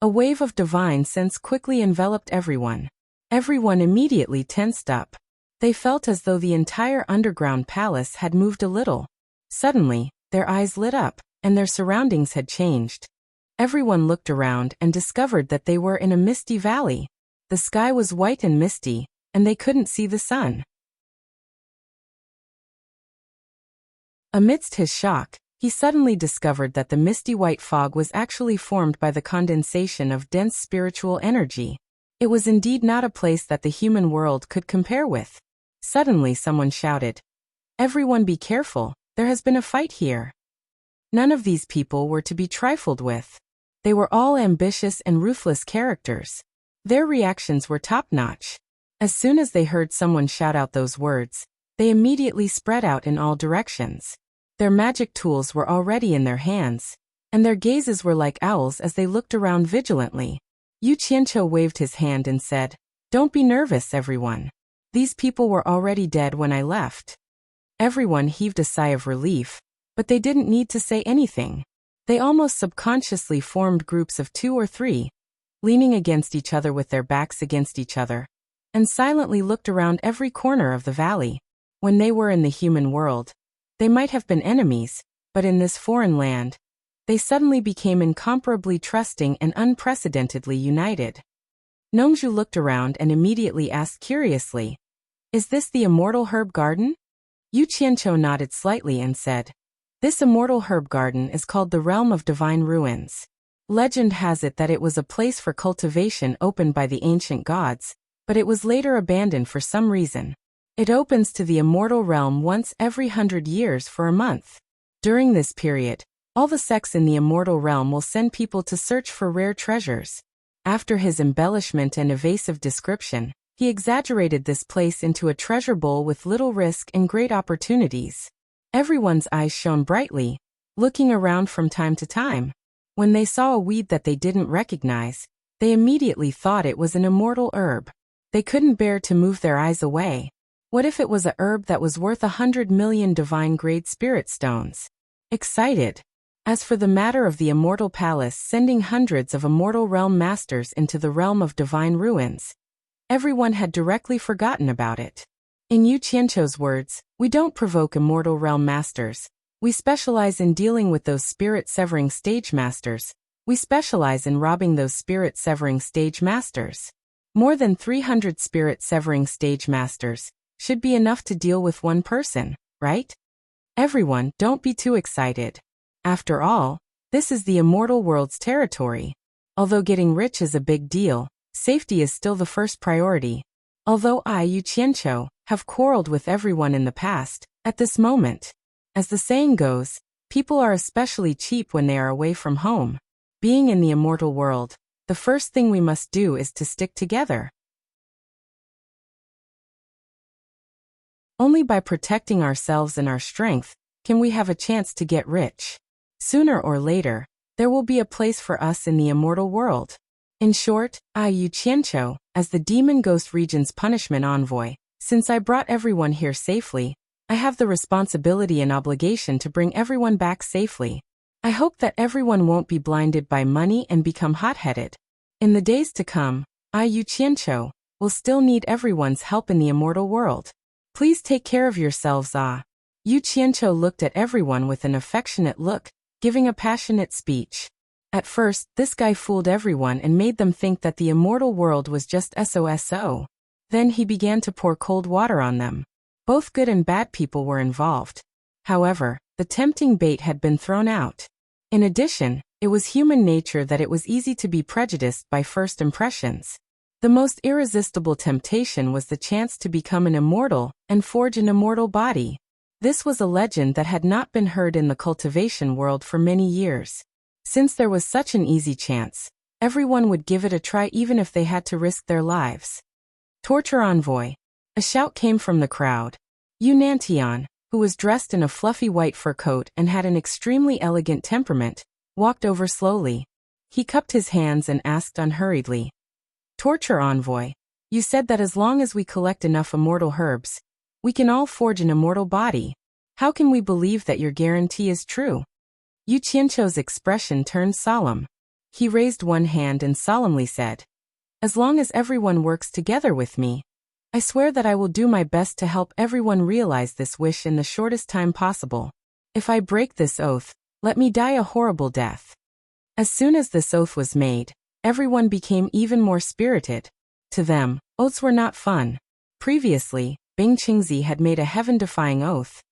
a wave of divine sense quickly enveloped everyone. Everyone immediately tensed up. They felt as though the entire underground palace had moved a little. Suddenly, their eyes lit up, and their surroundings had changed. Everyone looked around and discovered that they were in a misty valley. The sky was white and misty, and they couldn't see the sun. Amidst his shock, he suddenly discovered that the misty white fog was actually formed by the condensation of dense spiritual energy. It was indeed not a place that the human world could compare with. Suddenly someone shouted, "Everyone be careful, there has been a fight here." None of these people were to be trifled with. They were all ambitious and ruthless characters. Their reactions were top-notch. As soon as they heard someone shout out those words, they immediately spread out in all directions. Their magic tools were already in their hands, and their gazes were like owls as they looked around vigilantly. Yu Qianqiu waved his hand and said, Don't be nervous, everyone. These people were already dead when I left. Everyone heaved a sigh of relief, but they didn't need to say anything. They almost subconsciously formed groups of 2 or 3, leaning against each other with their backs against each other, and silently looked around every corner of the valley. When they were in the human world, they might have been enemies, but in this foreign land, they suddenly became incomparably trusting and unprecedentedly united. Nongju looked around and immediately asked curiously, "Is this the Immortal Herb Garden?" Yu Qianqiu nodded slightly and said, "This Immortal Herb Garden is called the Realm of Divine Ruins. Legend has it that it was a place for cultivation opened by the ancient gods, but it was later abandoned for some reason. It opens to the Immortal Realm once every 100 years for a month. During this period, all the sects in the Immortal Realm will send people to search for rare treasures." After his embellishment and evasive description, he exaggerated this place into a treasure bowl with little risk and great opportunities. Everyone's eyes shone brightly, looking around from time to time. When they saw a weed that they didn't recognize, they immediately thought it was an immortal herb. They couldn't bear to move their eyes away. What if it was a herb that was worth 100 million divine-grade spirit stones? Excited. As for the matter of the Immortal Palace sending hundreds of Immortal Realm Masters into the Realm of Divine Ruins, everyone had directly forgotten about it. In Yu Qianqiu's words, "We don't provoke Immortal Realm Masters. We specialize in dealing with those spirit-severing stage masters. We specialize in robbing those spirit-severing stage masters. More than 300 spirit-severing stage masters should be enough to deal with one person, right? Everyone, don't be too excited. After all, this is the immortal world's territory. Although getting rich is a big deal, safety is still the first priority. Although I, Yu Qianqiu, have quarreled with everyone in the past, at this moment, as the saying goes, people are especially cheap when they are away from home. Being in the immortal world, the first thing we must do is to stick together. Only by protecting ourselves and our strength can we have a chance to get rich. Sooner or later, there will be a place for us in the immortal world. In short, I, Yu Qianqiu, as the Demon Ghost Region's punishment envoy, since I brought everyone here safely, I have the responsibility and obligation to bring everyone back safely. I hope that everyone won't be blinded by money and become hot-headed. In the days to come, I, Yu Qianqiu, will still need everyone's help in the immortal world. Please take care of yourselves, ah." Yu Qianqiu looked at everyone with an affectionate look, giving a passionate speech. At first, this guy fooled everyone and made them think that the immortal world was just SOSO. Then he began to pour cold water on them. Both good and bad people were involved. However, the tempting bait had been thrown out. In addition, it was human nature that it was easy to be prejudiced by first impressions. The most irresistible temptation was the chance to become an immortal and forge an immortal body. This was a legend that had not been heard in the cultivation world for many years. Since there was such an easy chance, everyone would give it a try even if they had to risk their lives. Torture envoy. A shout came from the crowd. Yu Nantian, who was dressed in a fluffy white fur coat and had an extremely elegant temperament, walked over slowly. He cupped his hands and asked unhurriedly, "Torture envoy, you said that as long as we collect enough immortal herbs, we can all forge an immortal body. How can we believe that your guarantee is true?" Yu Qianqiu's expression turned solemn. He raised one hand and solemnly said, "As long as everyone works together with me, I swear that I will do my best to help everyone realize this wish in the shortest time possible. If I break this oath, let me die a horrible death." As soon as this oath was made, everyone became even more spirited. To them, oaths were not fun. Previously, Bing Qingzi had made a heaven-defying oath.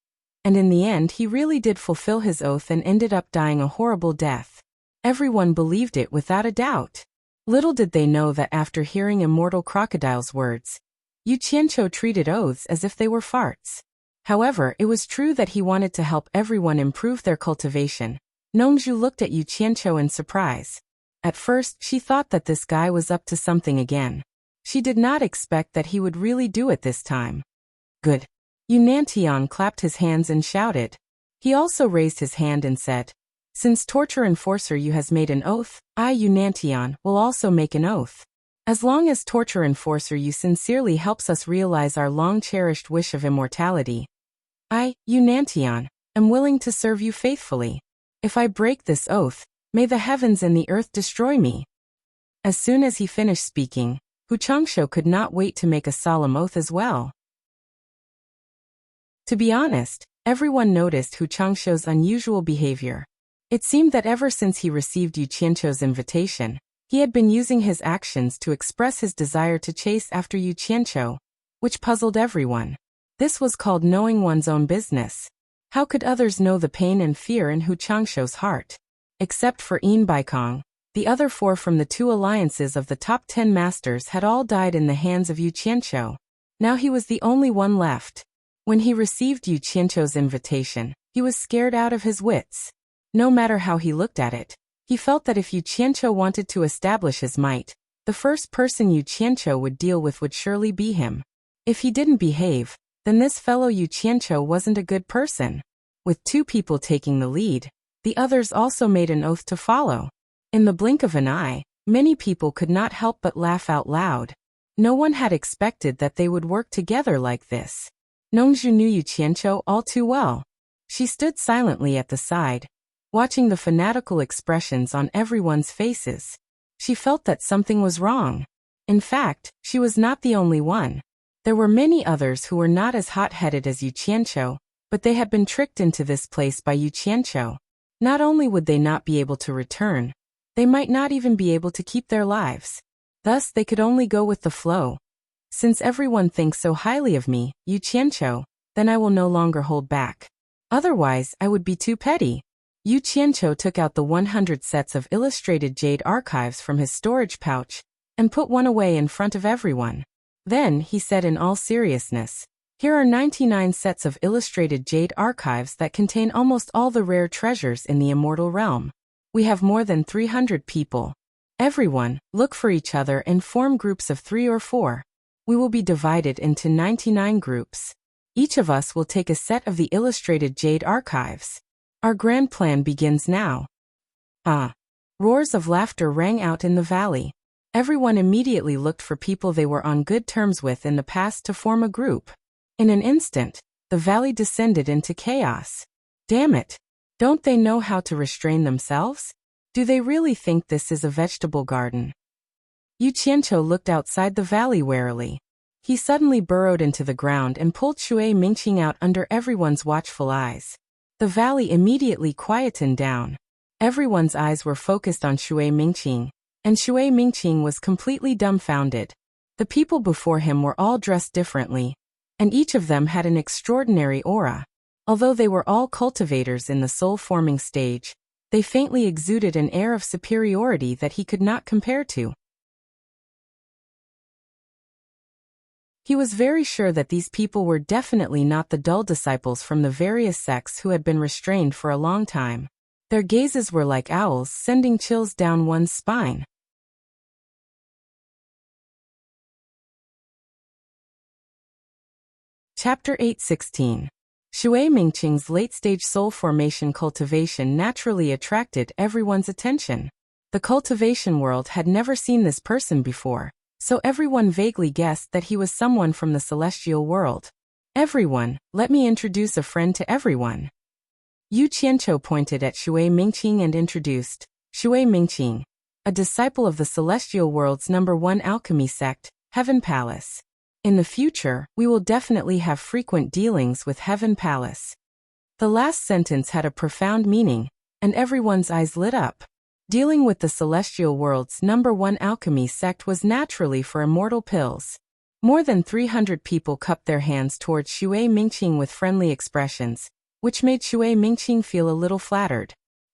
And in the end he really did fulfill his oath and ended up dying a horrible death. Everyone believed it without a doubt. Little did they know that after hearing Immortal Crocodile's words, Yu Qianqiu treated oaths as if they were farts. However, it was true that he wanted to help everyone improve their cultivation. Nongju looked at Yu Qianqiu in surprise. At first, she thought that this guy was up to something again. She did not expect that he would really do it this time. Good. Yu Nantian clapped his hands and shouted. He also raised his hand and said, "Since Torture Enforcer Yu has made an oath, I, Yu Nantian, will also make an oath. As long as torture enforcer you sincerely helps us realize our long-cherished wish of immortality, I, Unantion, am willing to serve you faithfully. If I break this oath, may the heavens and the earth destroy me." As soon as he finished speaking, Hu Changsho could not wait to make a solemn oath as well. To be honest, everyone noticed Hu Changsho's unusual behavior. It seemed that ever since he received Yu Qianqiu's invitation, he had been using his actions to express his desire to chase after Yu Qianqiu, which puzzled everyone. This was called knowing one's own business. How could others know the pain and fear in Hu Changsho's heart? Except for Yin Baikong, the other 4 from the 2 alliances of the top 10 masters had all died in the hands of Yu Qianqiu. Now he was the only one left. When he received Yu Qianqiu's invitation, he was scared out of his wits. No matter how he looked at it, he felt that if Yu Qianqiu wanted to establish his might, the first person Yu Qianqiu would deal with would surely be him. If he didn't behave, then this fellow Yu Qianqiu wasn't a good person. With 2 people taking the lead, the others also made an oath to follow. In the blink of an eye, many people could not help but laugh out loud. No one had expected that they would work together like this. Nongzhu knew Yu Qianqiu all too well. She stood silently at the side, watching the fanatical expressions on everyone's faces. She felt that something was wrong. In fact, she was not the only one. There were many others who were not as hot-headed as Yu Qianqiu, but they had been tricked into this place by Yu Qianqiu. Not only would they not be able to return, they might not even be able to keep their lives. Thus they could only go with the flow. Since everyone thinks so highly of me, Yu Qianqiu, then I will no longer hold back. Otherwise, I would be too petty. Yu Qianqiu took out the 100 sets of illustrated jade archives from his storage pouch and put one away in front of everyone. Then, he said in all seriousness, "Here are 99 sets of illustrated jade archives that contain almost all the rare treasures in the immortal realm. We have more than 300 people. Everyone, look for each other and form groups of 3 or 4. We will be divided into 99 groups. Each of us will take a set of the illustrated jade archives. Our grand plan begins now." Ah! Roars of laughter rang out in the valley. Everyone immediately looked for people they were on good terms with in the past to form a group. In an instant, the valley descended into chaos. Damn it! Don't they know how to restrain themselves? Do they really think this is a vegetable garden? Yu Qianqiu looked outside the valley warily. He suddenly burrowed into the ground and pulled Shui Mingqing out under everyone's watchful eyes. The valley immediately quietened down. Everyone's eyes were focused on Shui Mingqing, and Shui Mingqing was completely dumbfounded. The people before him were all dressed differently, and each of them had an extraordinary aura. Although they were all cultivators in the soul-forming stage, they faintly exuded an air of superiority that he could not compare to. He was very sure that these people were definitely not the dull disciples from the various sects who had been restrained for a long time. Their gazes were like owls, sending chills down one's spine. Chapter 8:16. Shui Mingqing's late-stage soul formation cultivation naturally attracted everyone's attention. The cultivation world had never seen this person before, so everyone vaguely guessed that he was someone from the celestial world. "Everyone, let me introduce a friend to everyone." Yu Qianqiu pointed at Shui Mingqing and introduced, "Shui Mingqing, a disciple of the celestial world's #1 alchemy sect, Heaven Palace. In the future, we will definitely have frequent dealings with Heaven Palace." The last sentence had a profound meaning, and everyone's eyes lit up. Dealing with the celestial world's #1 alchemy sect was naturally for immortal pills. More than 300 people cupped their hands towards Shui Mingqing with friendly expressions, which made Shui Mingqing feel a little flattered.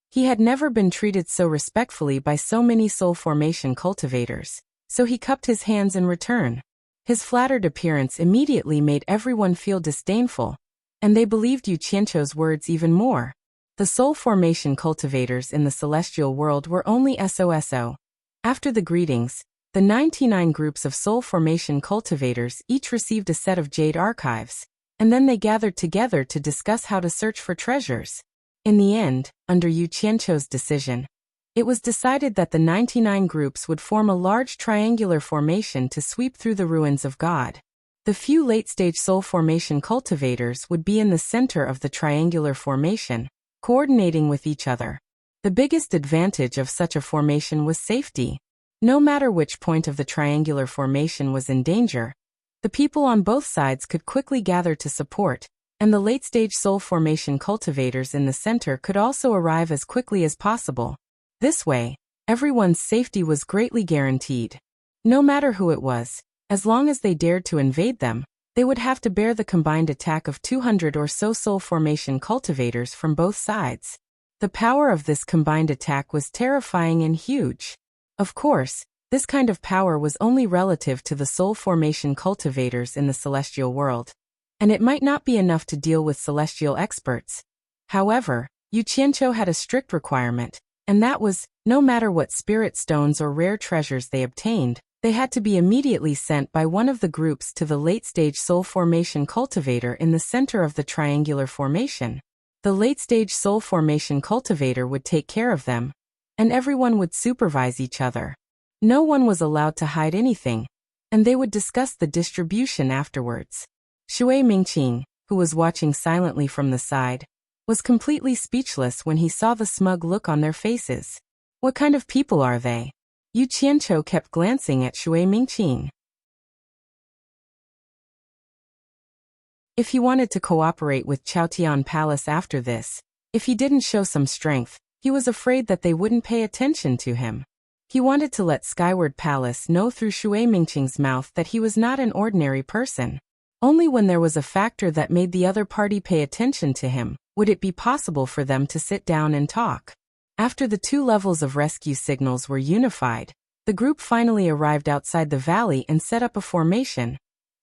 He had never been treated so respectfully by so many soul formation cultivators, so he cupped his hands in return. His flattered appearance immediately made everyone feel disdainful, and they believed Yu Qianqiu's words even more. The soul formation cultivators in the celestial world were only SOSO. After the greetings, the 99 groups of soul formation cultivators each received a set of jade archives, and then they gathered together to discuss how to search for treasures. In the end, under Yu Qianqiu's decision, It was decided that the 99 groups would form a large triangular formation to sweep through the ruins of God. The few late-stage soul formation cultivators would be in the center of the triangular formation, coordinating with each other. The biggest advantage of such a formation was safety. No matter which point of the triangular formation was in danger, the people on both sides could quickly gather to support, and the late-stage soul formation cultivators in the center could also arrive as quickly as possible. This way, everyone's safety was greatly guaranteed. No matter who it was, as long as they dared to invade them, they would have to bear the combined attack of 200 or so soul formation cultivators from both sides. The power of this combined attack was terrifying and huge. Of course, this kind of power was only relative to the soul formation cultivators in the celestial world, and it might not be enough to deal with celestial experts. However, Yu Qianqiu had a strict requirement, and that was, no matter what spirit stones or rare treasures they obtained, they had to be immediately sent by one of the groups to the late-stage soul formation cultivator in the center of the triangular formation. The late-stage soul formation cultivator would take care of them, and everyone would supervise each other. No one was allowed to hide anything, and they would discuss the distribution afterwards. Shui Mingqing, who was watching silently from the side, was completely speechless when he saw the smug look on their faces. What kind of people are they? Yu Qianqiu kept glancing at Shui Mingqing. If he wanted to cooperate with Chaotian Palace after this, if he didn't show some strength, he was afraid that they wouldn't pay attention to him. He wanted to let Skyward Palace know through Shui Mingqing's mouth that he was not an ordinary person. Only when there was a factor that made the other party pay attention to him, would it be possible for them to sit down and talk. After the two levels of rescue signals were unified, the group finally arrived outside the valley and set up a formation,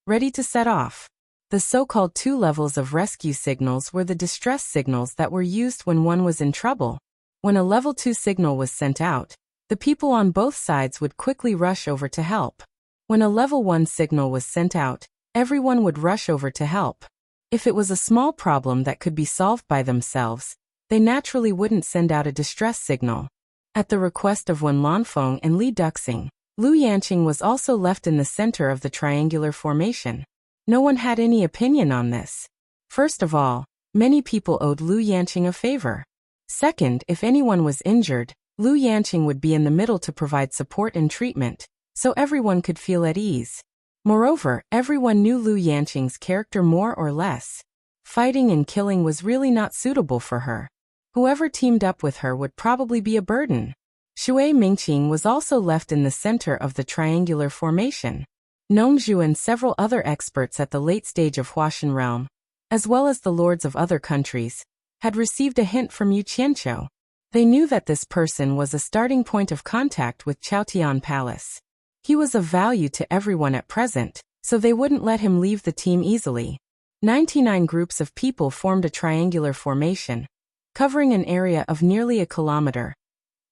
ready to set off. The so-called two levels of rescue signals were the distress signals that were used when one was in trouble. When a level 2 signal was sent out, the people on both sides would quickly rush over to help. When a level 1 signal was sent out, everyone would rush over to help. If it was a small problem that could be solved by themselves, they naturally wouldn't send out a distress signal. At the request of Wen Lanfeng and Li Duxing, Lu Yanqing was also left in the center of the triangular formation. No one had any opinion on this. First of all, many people owed Lu Yanqing a favor. Second, if anyone was injured, Lu Yanqing would be in the middle to provide support and treatment, so everyone could feel at ease. Moreover, everyone knew Lu Yanqing's character more or less. Fighting and killing was really not suitable for her. Whoever teamed up with her would probably be a burden. Shui Mingqing was also left in the center of the triangular formation. Nongzhu and several other experts at the late stage of Huashan realm, as well as the lords of other countries, had received a hint from Yu Qianqiu. They knew that this person was a starting point of contact with Chaotian Palace. He was of value to everyone at present, so they wouldn't let him leave the team easily. 99 groups of people formed a triangular formation, covering an area of nearly a kilometer,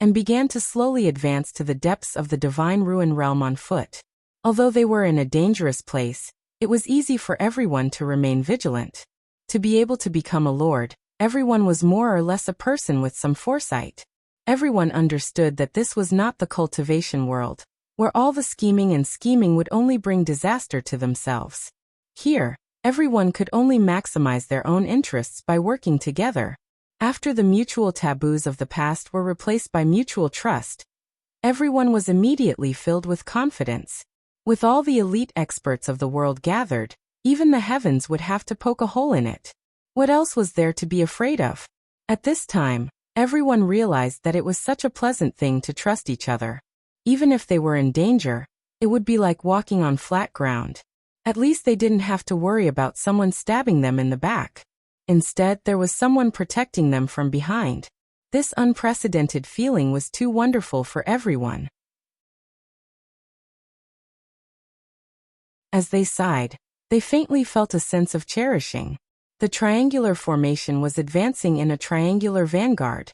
and began to slowly advance to the depths of the divine ruin realm on foot. Although they were in a dangerous place, it was easy for everyone to remain vigilant. To be able to become a lord, everyone was more or less a person with some foresight. Everyone understood that this was not the cultivation world, where all the scheming would only bring disaster to themselves. Here, everyone could only maximize their own interests by working together. After the mutual taboos of the past were replaced by mutual trust, everyone was immediately filled with confidence. With all the elite experts of the world gathered, even the heavens would have to poke a hole in it. What else was there to be afraid of? At this time, everyone realized that it was such a pleasant thing to trust each other. Even if they were in danger, it would be like walking on flat ground. At least they didn't have to worry about someone stabbing them in the back. Instead, there was someone protecting them from behind. This unprecedented feeling was too wonderful for everyone. As they sighed, they faintly felt a sense of cherishing. The triangular formation was advancing in a triangular vanguard,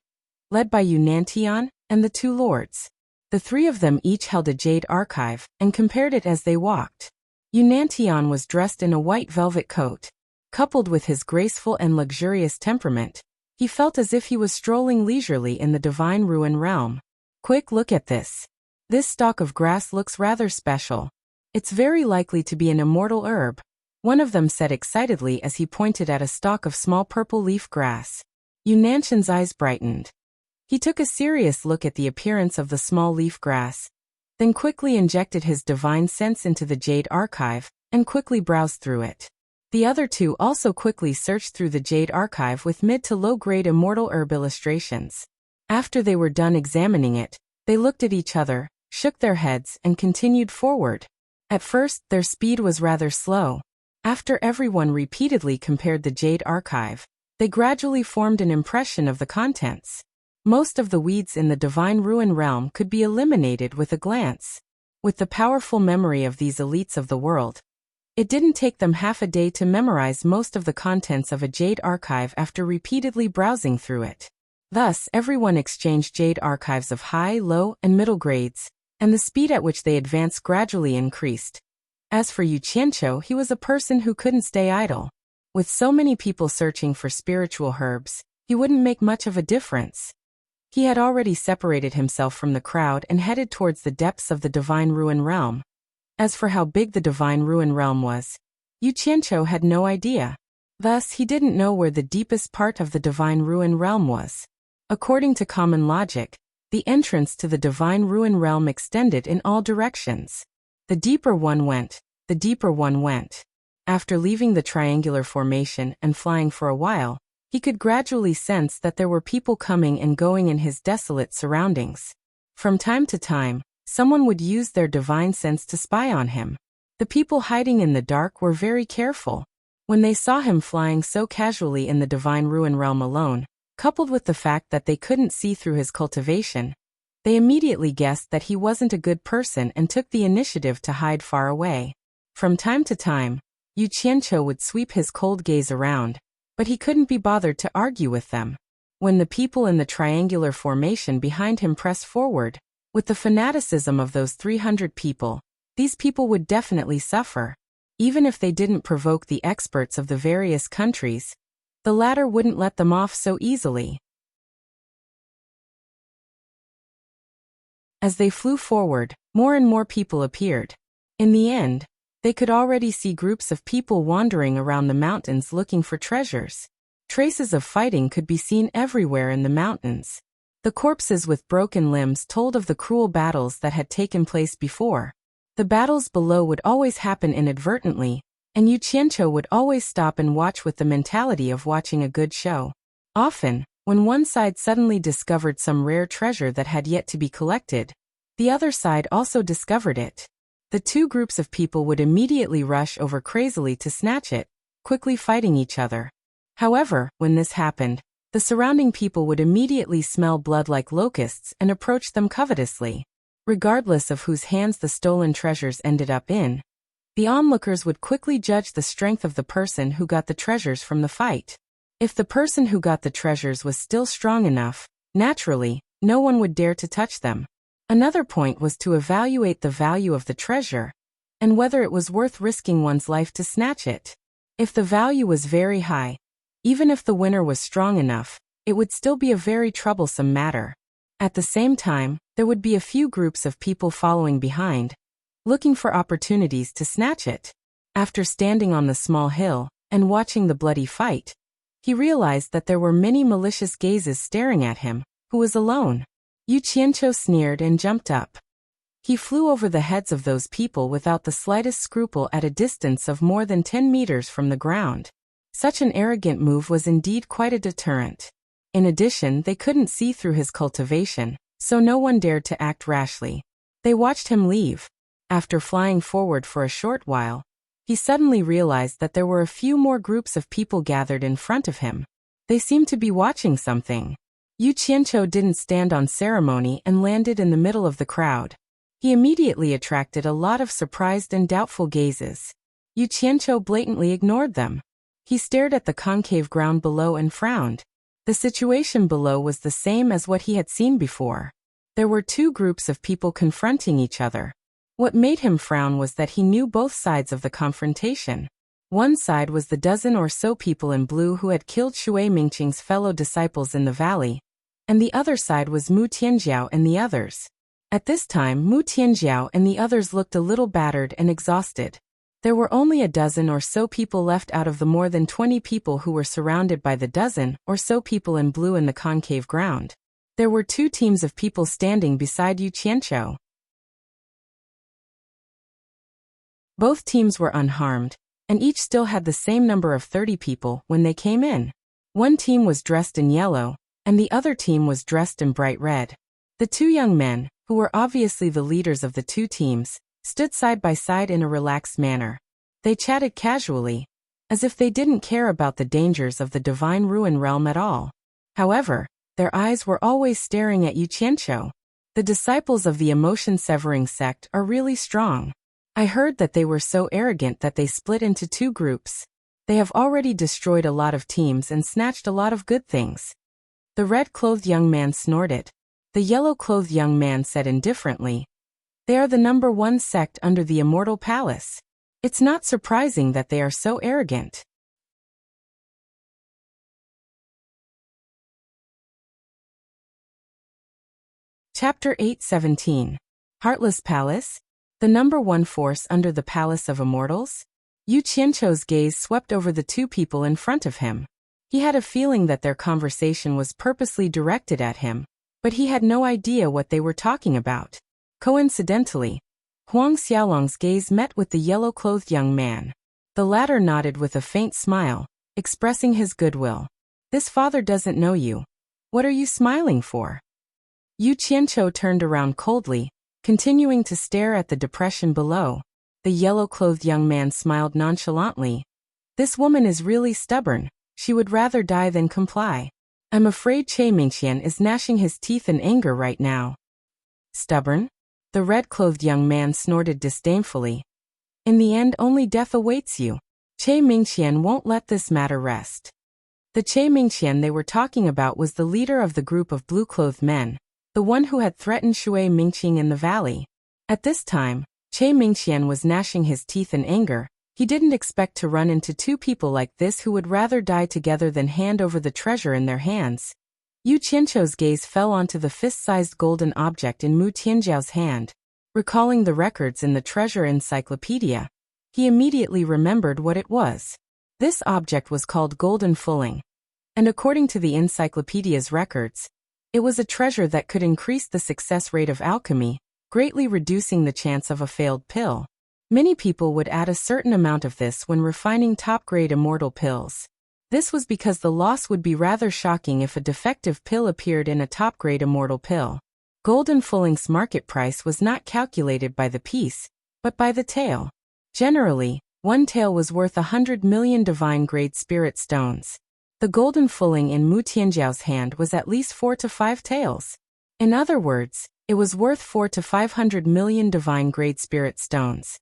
led by Yunantian and the two lords. The three of them each held a jade archive and compared it as they walked. Yunantian was dressed in a white velvet coat. Coupled with his graceful and luxurious temperament, he felt as if he was strolling leisurely in the divine ruin realm. Quick, look at this. This stalk of grass looks rather special. It's very likely to be an immortal herb, one of them said excitedly as he pointed at a stalk of small purple leaf grass. Yu Nanshan's eyes brightened. He took a serious look at the appearance of the small leaf grass, then quickly injected his divine sense into the Jade Archive, and quickly browsed through it. The other two also quickly searched through the Jade Archive with mid to low-grade immortal herb illustrations. After they were done examining it, they looked at each other, shook their heads, and continued forward. At first, their speed was rather slow. After everyone repeatedly compared the Jade Archive, they gradually formed an impression of the contents. Most of the weeds in the Divine Ruin realm could be eliminated with a glance. With the powerful memory of these elites of the world, it didn't take them half a day to memorize most of the contents of a Jade Archive after repeatedly browsing through it. Thus, everyone exchanged Jade Archives of high, low, and middle grades, and the speed at which they advanced gradually increased. As for Yu Qianqiu, he was a person who couldn't stay idle. With so many people searching for spiritual herbs, he wouldn't make much of a difference. He had already separated himself from the crowd and headed towards the depths of the Divine Ruin realm. As for how big the Divine Ruin realm was, Yu Qianqiu had no idea. Thus, he didn't know where the deepest part of the Divine Ruin realm was. According to common logic, the entrance to the Divine Ruin realm extended in all directions. The deeper one went, the deeper one went. After leaving the triangular formation and flying for a while, he could gradually sense that there were people coming and going in his desolate surroundings. From time to time, someone would use their divine sense to spy on him. The people hiding in the dark were very careful. When they saw him flying so casually in the Divine Ruin realm alone, coupled with the fact that they couldn't see through his cultivation, they immediately guessed that he wasn't a good person and took the initiative to hide far away. From time to time, Yu Qianqiu would sweep his cold gaze around, but he couldn't be bothered to argue with them. When the people in the triangular formation behind him pressed forward, with the fanaticism of those 300 people, these people would definitely suffer. Even if they didn't provoke the experts of the various countries, the latter wouldn't let them off so easily. As they flew forward, more and more people appeared. In the end, they could already see groups of people wandering around the mountains looking for treasures. Traces of fighting could be seen everywhere in the mountains. The corpses with broken limbs told of the cruel battles that had taken place before. The battles below would always happen inadvertently, and Yu Qianqiu would always stop and watch with the mentality of watching a good show. Often, when one side suddenly discovered some rare treasure that had yet to be collected, the other side also discovered it. The two groups of people would immediately rush over crazily to snatch it, quickly fighting each other. However, when this happened, the surrounding people would immediately smell blood like locusts and approach them covetously. Regardless of whose hands the stolen treasures ended up in, the onlookers would quickly judge the strength of the person who got the treasures from the fight. If the person who got the treasures was still strong enough, naturally, no one would dare to touch them. Another point was to evaluate the value of the treasure, and whether it was worth risking one's life to snatch it. If the value was very high, even if the winner was strong enough, it would still be a very troublesome matter. At the same time, there would be a few groups of people following behind, looking for opportunities to snatch it. After standing on the small hill and watching the bloody fight, he realized that there were many malicious gazes staring at him, who was alone. Yu Qianqiu sneered and jumped up. He flew over the heads of those people without the slightest scruple at a distance of more than 10 meters from the ground. Such an arrogant move was indeed quite a deterrent. In addition, they couldn't see through his cultivation, so no one dared to act rashly. They watched him leave. After flying forward for a short while, he suddenly realized that there were a few more groups of people gathered in front of him. They seemed to be watching something. Yu Qianqiu didn't stand on ceremony and landed in the middle of the crowd. He immediately attracted a lot of surprised and doubtful gazes. Yu Qianqiu blatantly ignored them. He stared at the concave ground below and frowned. The situation below was the same as what he had seen before. There were two groups of people confronting each other. What made him frown was that he knew both sides of the confrontation. One side was the dozen or so people in blue who had killed Shui Mingqing's fellow disciples in the valley, and the other side was Mu Tianjiao and the others. At this time, Mu Tianjiao and the others looked a little battered and exhausted. There were only a dozen or so people left out of the more than 20 people who were surrounded by the dozen or so people in blue in the concave ground. There were 2 teams of people standing beside Yu Qianqiu. Both teams were unharmed, and each still had the same number of 30 people when they came in. One team was dressed in yellow, and the other team was dressed in bright red. The 2 young men, who were obviously the leaders of the 2 teams, stood side by side in a relaxed manner. They chatted casually, as if they didn't care about the dangers of the Divine Ruin Realm at all. However, their eyes were always staring at Yu Qianqiu. The disciples of the emotion-severing sect are really strong. I heard that they were so arrogant that they split into 2 groups. They have already destroyed a lot of teams and snatched a lot of good things. The red-clothed young man snorted. The yellow-clothed young man said indifferently, "They are the number 1 sect under the Immortal Palace. It's not surprising that they are so arrogant." Chapter 8:17. Heartless Palace? The number 1 force under the Palace of Immortals? Yu Qianqiu's gaze swept over the 2 people in front of him. He had a feeling that their conversation was purposely directed at him, but he had no idea what they were talking about. Coincidentally, Huang Xiaolong's gaze met with the yellow-clothed young man. The latter nodded with a faint smile, expressing his goodwill. "This father doesn't know you. What are you smiling for?" Yu Qianqiu turned around coldly, continuing to stare at the depression below. The yellow-clothed young man smiled nonchalantly. "This woman is really stubborn. She would rather die than comply. I'm afraid Che Mingqian is gnashing his teeth in anger right now." "Stubborn?" The red-clothed young man snorted disdainfully. "In the end, only death awaits you. Che Mingqian won't let this matter rest." The Che Mingqian they were talking about was the leader of the group of blue-clothed men, the one who had threatened Shui Mingqing in the valley. At this time, Che Mingqian was gnashing his teeth in anger. He didn't expect to run into 2 people like this who would rather die together than hand over the treasure in their hands. Yu Qianqiu's gaze fell onto the fist-sized golden object in Mu Tianjiao's hand. Recalling the records in the treasure encyclopedia, he immediately remembered what it was. This object was called Golden Fulling, and according to the encyclopedia's records, it was a treasure that could increase the success rate of alchemy, greatly reducing the chance of a failed pill. Many people would add a certain amount of this when refining top-grade immortal pills. This was because the loss would be rather shocking if a defective pill appeared in a top-grade immortal pill. Golden Fulling's market price was not calculated by the piece, but by the tail. Generally, 1 tail was worth 100 million divine-grade spirit stones. The Golden Fulling in Mu Tianjiao's hand was at least 4 to 5 tails. In other words, it was worth 4 to 500 million divine-grade spirit stones.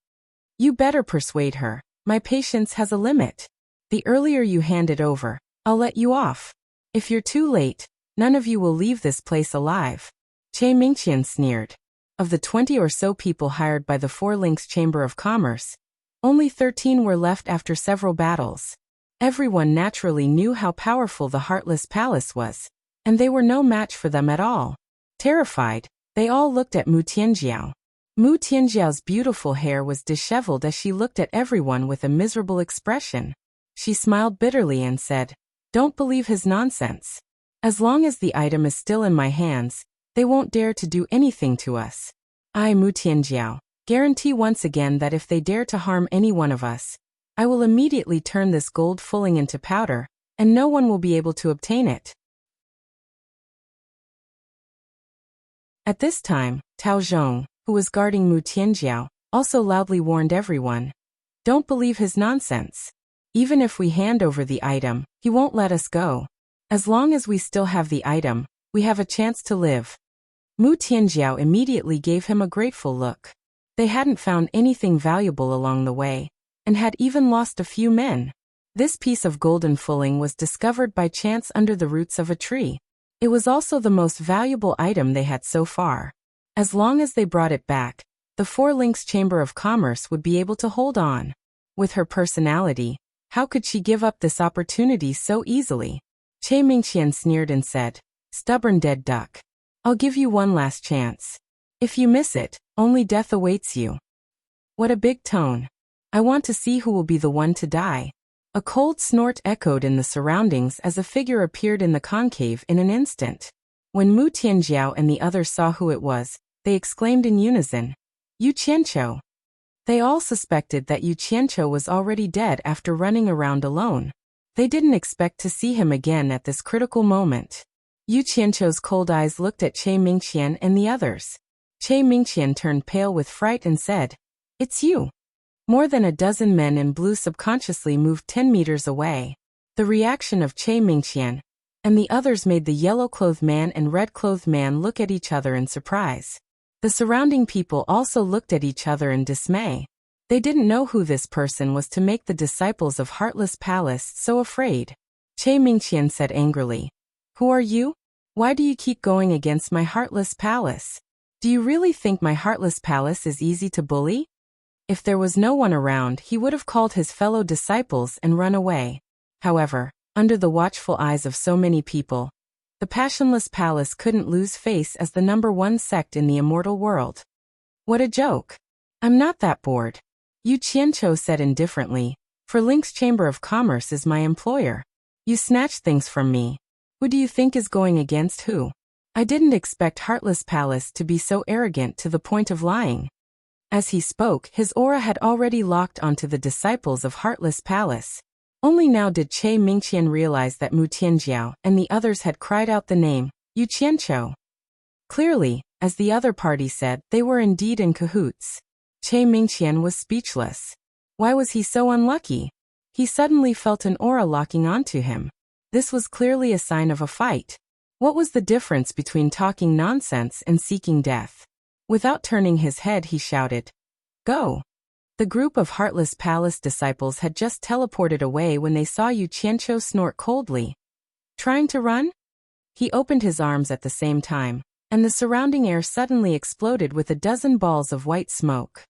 "You better persuade her. My patience has a limit. The earlier you hand it over, I'll let you off. If you're too late, none of you will leave this place alive." Che Mingqian sneered. Of the 20 or so people hired by the 4 Links Chamber of Commerce, only 13 were left after several battles. Everyone naturally knew how powerful the Heartless Palace was, and they were no match for them at all. Terrified, they all looked at Mu Tianjiao. Mu Tianjiao's beautiful hair was disheveled as she looked at everyone with a miserable expression. She smiled bitterly and said, "Don't believe his nonsense. As long as the item is still in my hands, they won't dare to do anything to us. I, Mu Tianjiao, guarantee once again that if they dare to harm any one of us, I will immediately turn this gold fulling into powder, and no one will be able to obtain it." At this time, Tao Zhong, who was guarding Mu Tianjiao, also loudly warned everyone, "Don't believe his nonsense. Even if we hand over the item, he won't let us go. As long as we still have the item, we have a chance to live." Mu Tianjiao immediately gave him a grateful look. They hadn't found anything valuable along the way, and had even lost a few men. This piece of golden fulling was discovered by chance under the roots of a tree. It was also the most valuable item they had so far. As long as they brought it back, the 4 Links Chamber of Commerce would be able to hold on. With her personality, how could she give up this opportunity so easily? Che Mingqian sneered and said, Stubborn dead duck. I'll give you one last chance. If you miss it, only death awaits you. What a big tone. I want to see who will be the one to die. A cold snort echoed in the surroundings as a figure appeared in the concave in an instant. When Mu Tianjiao and the others saw who it was, they exclaimed in unison, Yu Qianqiu. They all suspected that Yu Qianqiu was already dead after running around alone. They didn't expect to see him again at this critical moment. Yu Qianqiu's cold eyes looked at Che Mingqian and the others. Che Mingqian turned pale with fright and said, It's you. More than a dozen men in blue subconsciously moved 10 meters away. The reaction of Che Mingqian and the others made the yellow-clothed man and red-clothed man look at each other in surprise. The surrounding people also looked at each other in dismay. They didn't know who this person was to make the disciples of Heartless Palace so afraid. Che Mingqian said angrily, Who are you? Why do you keep going against my Heartless Palace? Do you really think my Heartless Palace is easy to bully? If there was no one around, he would have called his fellow disciples and run away. However, under the watchful eyes of so many people, the Passionless Palace couldn't lose face as the #1 sect in the immortal world. What a joke. I'm not that bored. Yu Qianqiu said indifferently, For Link's Chamber of Commerce is my employer. You snatched things from me. Who do you think is going against who? I didn't expect Heartless Palace to be so arrogant to the point of lying. As he spoke, his aura had already locked onto the disciples of Heartless Palace. Only now did Che Mingqian realize that Mu Tianjiao and the others had cried out the name, Yu Qianqiu. Clearly, as the other party said, they were indeed in cahoots. Che Mingqian was speechless. Why was he so unlucky? He suddenly felt an aura locking onto him. This was clearly a sign of a fight. What was the difference between talking nonsense and seeking death? Without turning his head, he shouted, Go! The group of Heartless Palace disciples had just teleported away when they saw Yu Qianqiu snort coldly. Trying to run? He opened his arms at the same time, and the surrounding air suddenly exploded with a dozen balls of white smoke.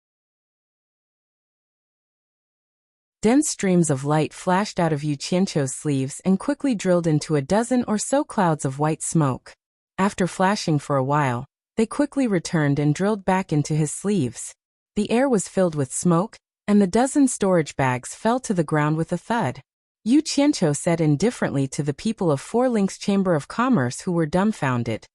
Dense streams of light flashed out of Yu Qianqiu's sleeves and quickly drilled into a dozen or so clouds of white smoke. After flashing for a while, they quickly returned and drilled back into his sleeves. The air was filled with smoke, and the dozen storage bags fell to the ground with a thud. Yu Qianqiu said indifferently to the people of Four Links Chamber of Commerce who were dumbfounded.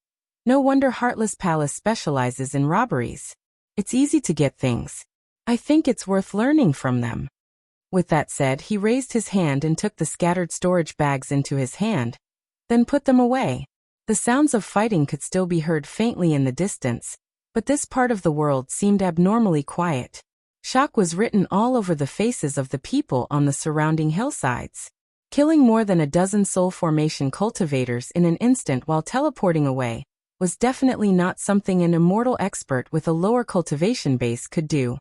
No wonder Heartless Palace specializes in robberies. It's easy to get things. I think it's worth learning from them. With that said, he raised his hand and took the scattered storage bags into his hand, then put them away. The sounds of fighting could still be heard faintly in the distance, but this part of the world seemed abnormally quiet. Shock was written all over the faces of the people on the surrounding hillsides. Killing more than a dozen soul formation cultivators in an instant while teleporting away was definitely not something an immortal expert with a lower cultivation base could do.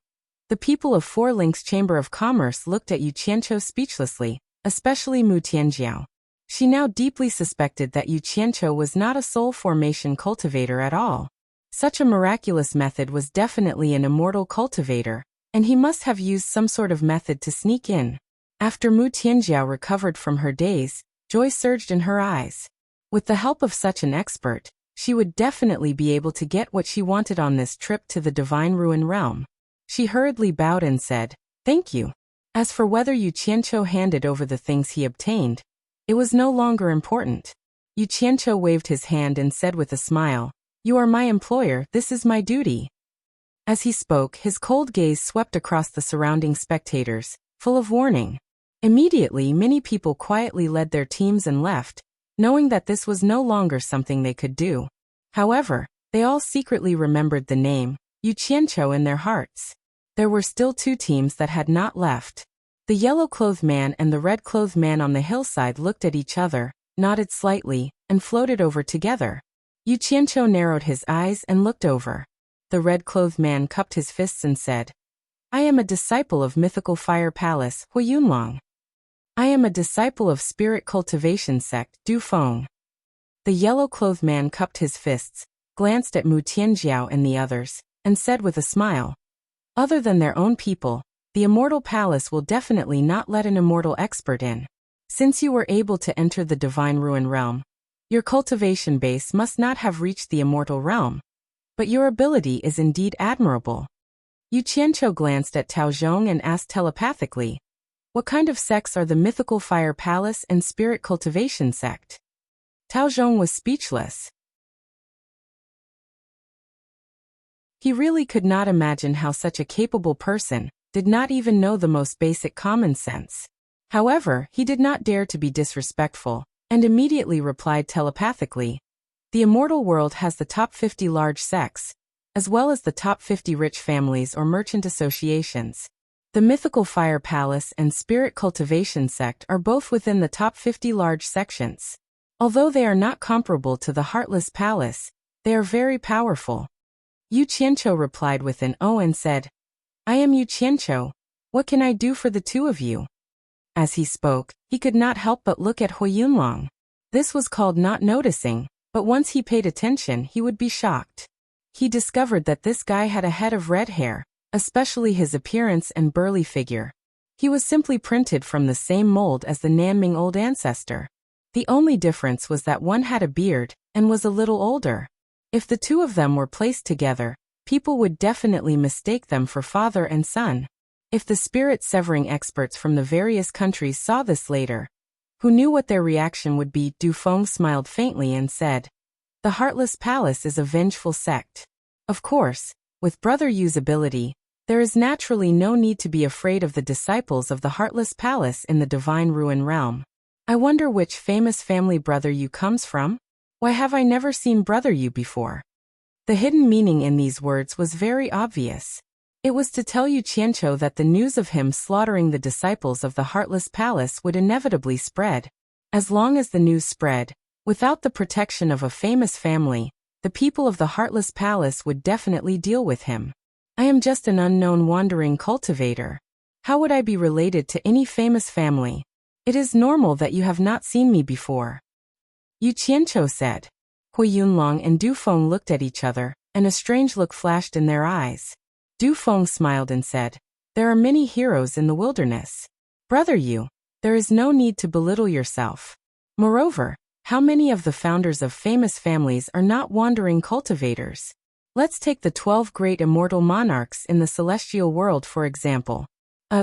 The people of Four Links Chamber of Commerce looked at Yu Qianqiu speechlessly, especially Mu Tianjiao. She now deeply suspected that Yu Qianqiu was not a soul formation cultivator at all. Such a miraculous method was definitely an immortal cultivator, and he must have used some sort of method to sneak in. After Mu Tianjiao recovered from her daze, joy surged in her eyes. With the help of such an expert, she would definitely be able to get what she wanted on this trip to the Divine Ruin Realm. She hurriedly bowed and said, Thank you. As for whether Yu Qianqiu handed over the things he obtained, it was no longer important. Yu Qianqiu waved his hand and said with a smile, You are my employer, this is my duty. As he spoke, his cold gaze swept across the surrounding spectators, full of warning. Immediately, many people quietly led their teams and left, knowing that this was no longer something they could do. However, they all secretly remembered the name, Yu Qianqiu, in their hearts. There were still 2 teams that had not left. The yellow-clothed man and the red-clothed man on the hillside looked at each other, nodded slightly, and floated over together. Yu Qianqiu narrowed his eyes and looked over. The red-clothed man cupped his fists and said, I am a disciple of Mythical Fire Palace, Hui Yunlong. I am a disciple of Spirit Cultivation Sect, Du Feng. The yellow-clothed man cupped his fists, glanced at Mu Tianjiao and the others, and said with a smile, Other than their own people, the Immortal Palace will definitely not let an immortal expert in. Since you were able to enter the Divine Ruin Realm, Your cultivation base must not have reached the immortal realm, but your ability is indeed admirable. Yu Qianqiu glanced at Tao Zhong and asked telepathically, what kind of sects are the mythical fire palace and spirit cultivation sect? Tao Zhong was speechless. He really could not imagine how such a capable person did not even know the most basic common sense. However, he did not dare to be disrespectful, and immediately replied telepathically, the immortal world has the top 50 large sects, as well as the top 50 rich families or merchant associations. The mythical fire palace and spirit cultivation sect are both within the top 50 large sections. Although they are not comparable to the Heartless Palace, they are very powerful. Yu Qianqiu replied with an "oh" and said, I am Yu Qianqiu. What can I do for the two of you? As he spoke, he could not help but look at Hui Yunlong. This was called not noticing, but once he paid attention he would be shocked. He discovered that this guy had a head of red hair, especially his appearance and burly figure. He was simply printed from the same mold as the Nanming old ancestor. The only difference was that one had a beard and was a little older. If the two of them were placed together, people would definitely mistake them for father and son. If the spirit-severing experts from the various countries saw this later, who knew what their reaction would be? Du Feng smiled faintly and said, the Heartless Palace is a vengeful sect. Of course, with Brother Yu's ability, there is naturally no need to be afraid of the disciples of the Heartless Palace in the Divine Ruin Realm. I wonder which famous family Brother Yu comes from? Why have I never seen Brother Yu before? The hidden meaning in these words was very obvious. It was to tell Yu Qianqiu that the news of him slaughtering the disciples of the Heartless Palace would inevitably spread. As long as the news spread, without the protection of a famous family, the people of the Heartless Palace would definitely deal with him. I am just an unknown wandering cultivator. How would I be related to any famous family? It is normal that you have not seen me before. Yu Qianqiu said. Hui Yunlong and Du Feng looked at each other, and a strange look flashed in their eyes. Du Feng smiled and said, there are many heroes in the wilderness. Brother Yu, there is no need to belittle yourself. Moreover, how many of the founders of famous families are not wandering cultivators? Let's take the 12 great immortal monarchs in the celestial world for example.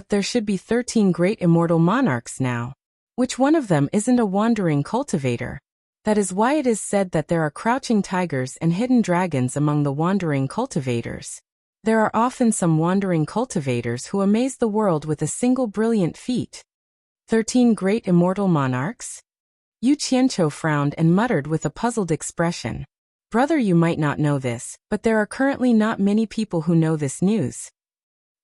There should be 13 great immortal monarchs now. Which one of them isn't a wandering cultivator? That is why it is said that there are crouching tigers and hidden dragons among the wandering cultivators. There are often some wandering cultivators who amaze the world with a single brilliant feat. 13 great immortal monarchs? Yu Qianqiu frowned and muttered with a puzzled expression. Brother, you might not know this, but there are currently not many people who know this news.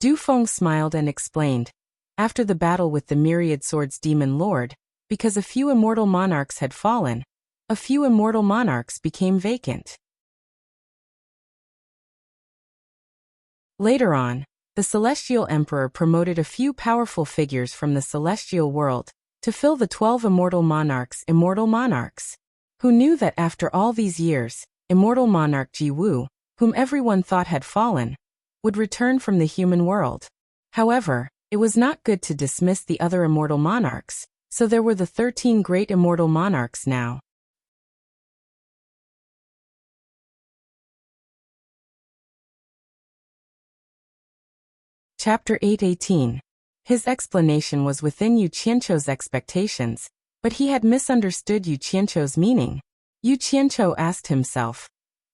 Du Feng smiled and explained, after the battle with the Myriad Swords Demon Lord, because a few immortal monarchs had fallen, a few immortal monarchs became vacant. Later on, the Celestial Emperor promoted a few powerful figures from the celestial world to fill the 12 immortal monarchs, who knew that after all these years, immortal monarch Ji Wu, whom everyone thought had fallen, would return from the human world. However, it was not good to dismiss the other immortal monarchs, so there were the 13 great immortal monarchs now. Chapter 8:18. His explanation was within Yu Qianqiu's expectations, but he had misunderstood Yu Qianqiu's meaning. Yu Qianqiu asked himself,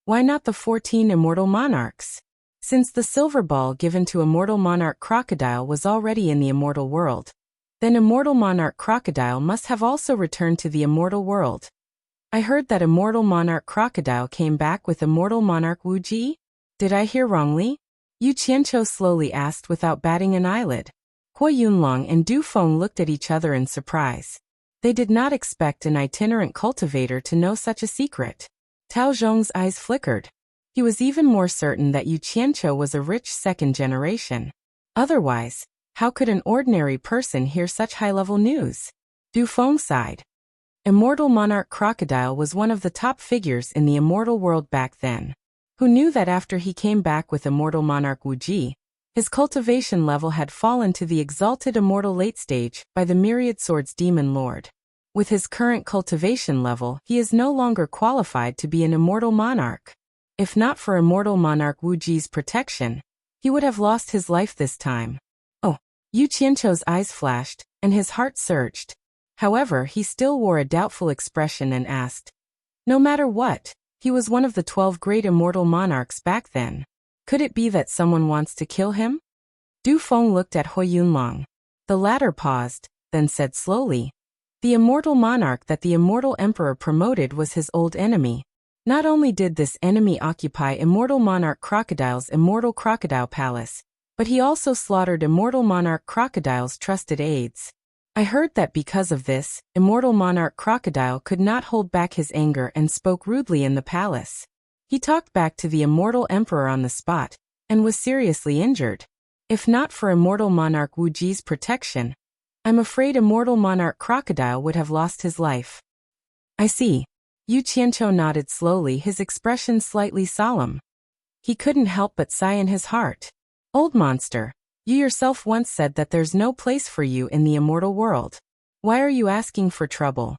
why not the 14 immortal monarchs? Since the silver ball given to Immortal Monarch Crocodile was already in the immortal world, then Immortal Monarch Crocodile must have also returned to the immortal world. I heard that Immortal Monarch Crocodile came back with Immortal Monarch Wuji? Did I hear wrongly? Yu Qianqiu slowly asked without batting an eyelid. Hui Yunlong and Du Feng looked at each other in surprise. They did not expect an itinerant cultivator to know such a secret. Tao Zhong's eyes flickered. He was even more certain that Yu Qianqiu was a rich second generation. Otherwise, how could an ordinary person hear such high-level news? Du Feng sighed. Immortal Monarch Crocodile was one of the top figures in the immortal world back then. Who knew that after he came back with Immortal Monarch Wuji, his cultivation level had fallen to the exalted immortal late stage by the Myriad Swords Demon Lord. With his current cultivation level, he is no longer qualified to be an immortal monarch. If not for immortal monarch Wu Ji's protection, he would have lost his life this time. Oh, Yu Qianqiu's eyes flashed, and his heart surged. However, he still wore a doubtful expression and asked, no matter what, he was one of the 12 great immortal monarchs back then. Could it be that someone wants to kill him? Du Feng looked at Hui Yunlong. The latter paused, then said slowly, the immortal monarch that the immortal emperor promoted was his old enemy. Not only did this enemy occupy immortal monarch Crocodile's immortal crocodile palace, but he also slaughtered immortal monarch Crocodile's trusted aides. I heard that because of this, immortal monarch Crocodile could not hold back his anger and spoke rudely in the palace. He talked back to the immortal emperor on the spot, and was seriously injured. If not for immortal monarch Wu Ji's protection, I'm afraid immortal monarch Crocodile would have lost his life. I see. Yu Qianqiu nodded slowly, his expression slightly solemn. He couldn't help but sigh in his heart. Old monster, you yourself once said that there's no place for you in the immortal world. Why are you asking for trouble?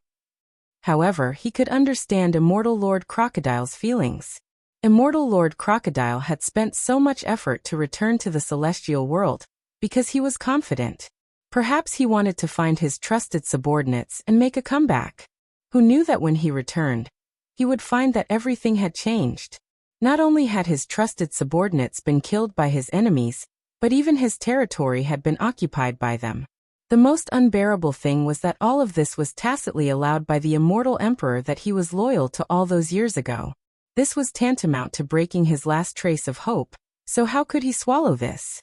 However, he could understand Immortal Lord Crocodile's feelings. Immortal Lord Crocodile had spent so much effort to return to the celestial world, because he was confident. Perhaps he wanted to find his trusted subordinates and make a comeback. Who knew that when he returned, he would find that everything had changed. Not only had his trusted subordinates been killed by his enemies, but even his territory had been occupied by them. The most unbearable thing was that all of this was tacitly allowed by the immortal emperor that he was loyal to all those years ago. This was tantamount to breaking his last trace of hope, so how could he swallow this?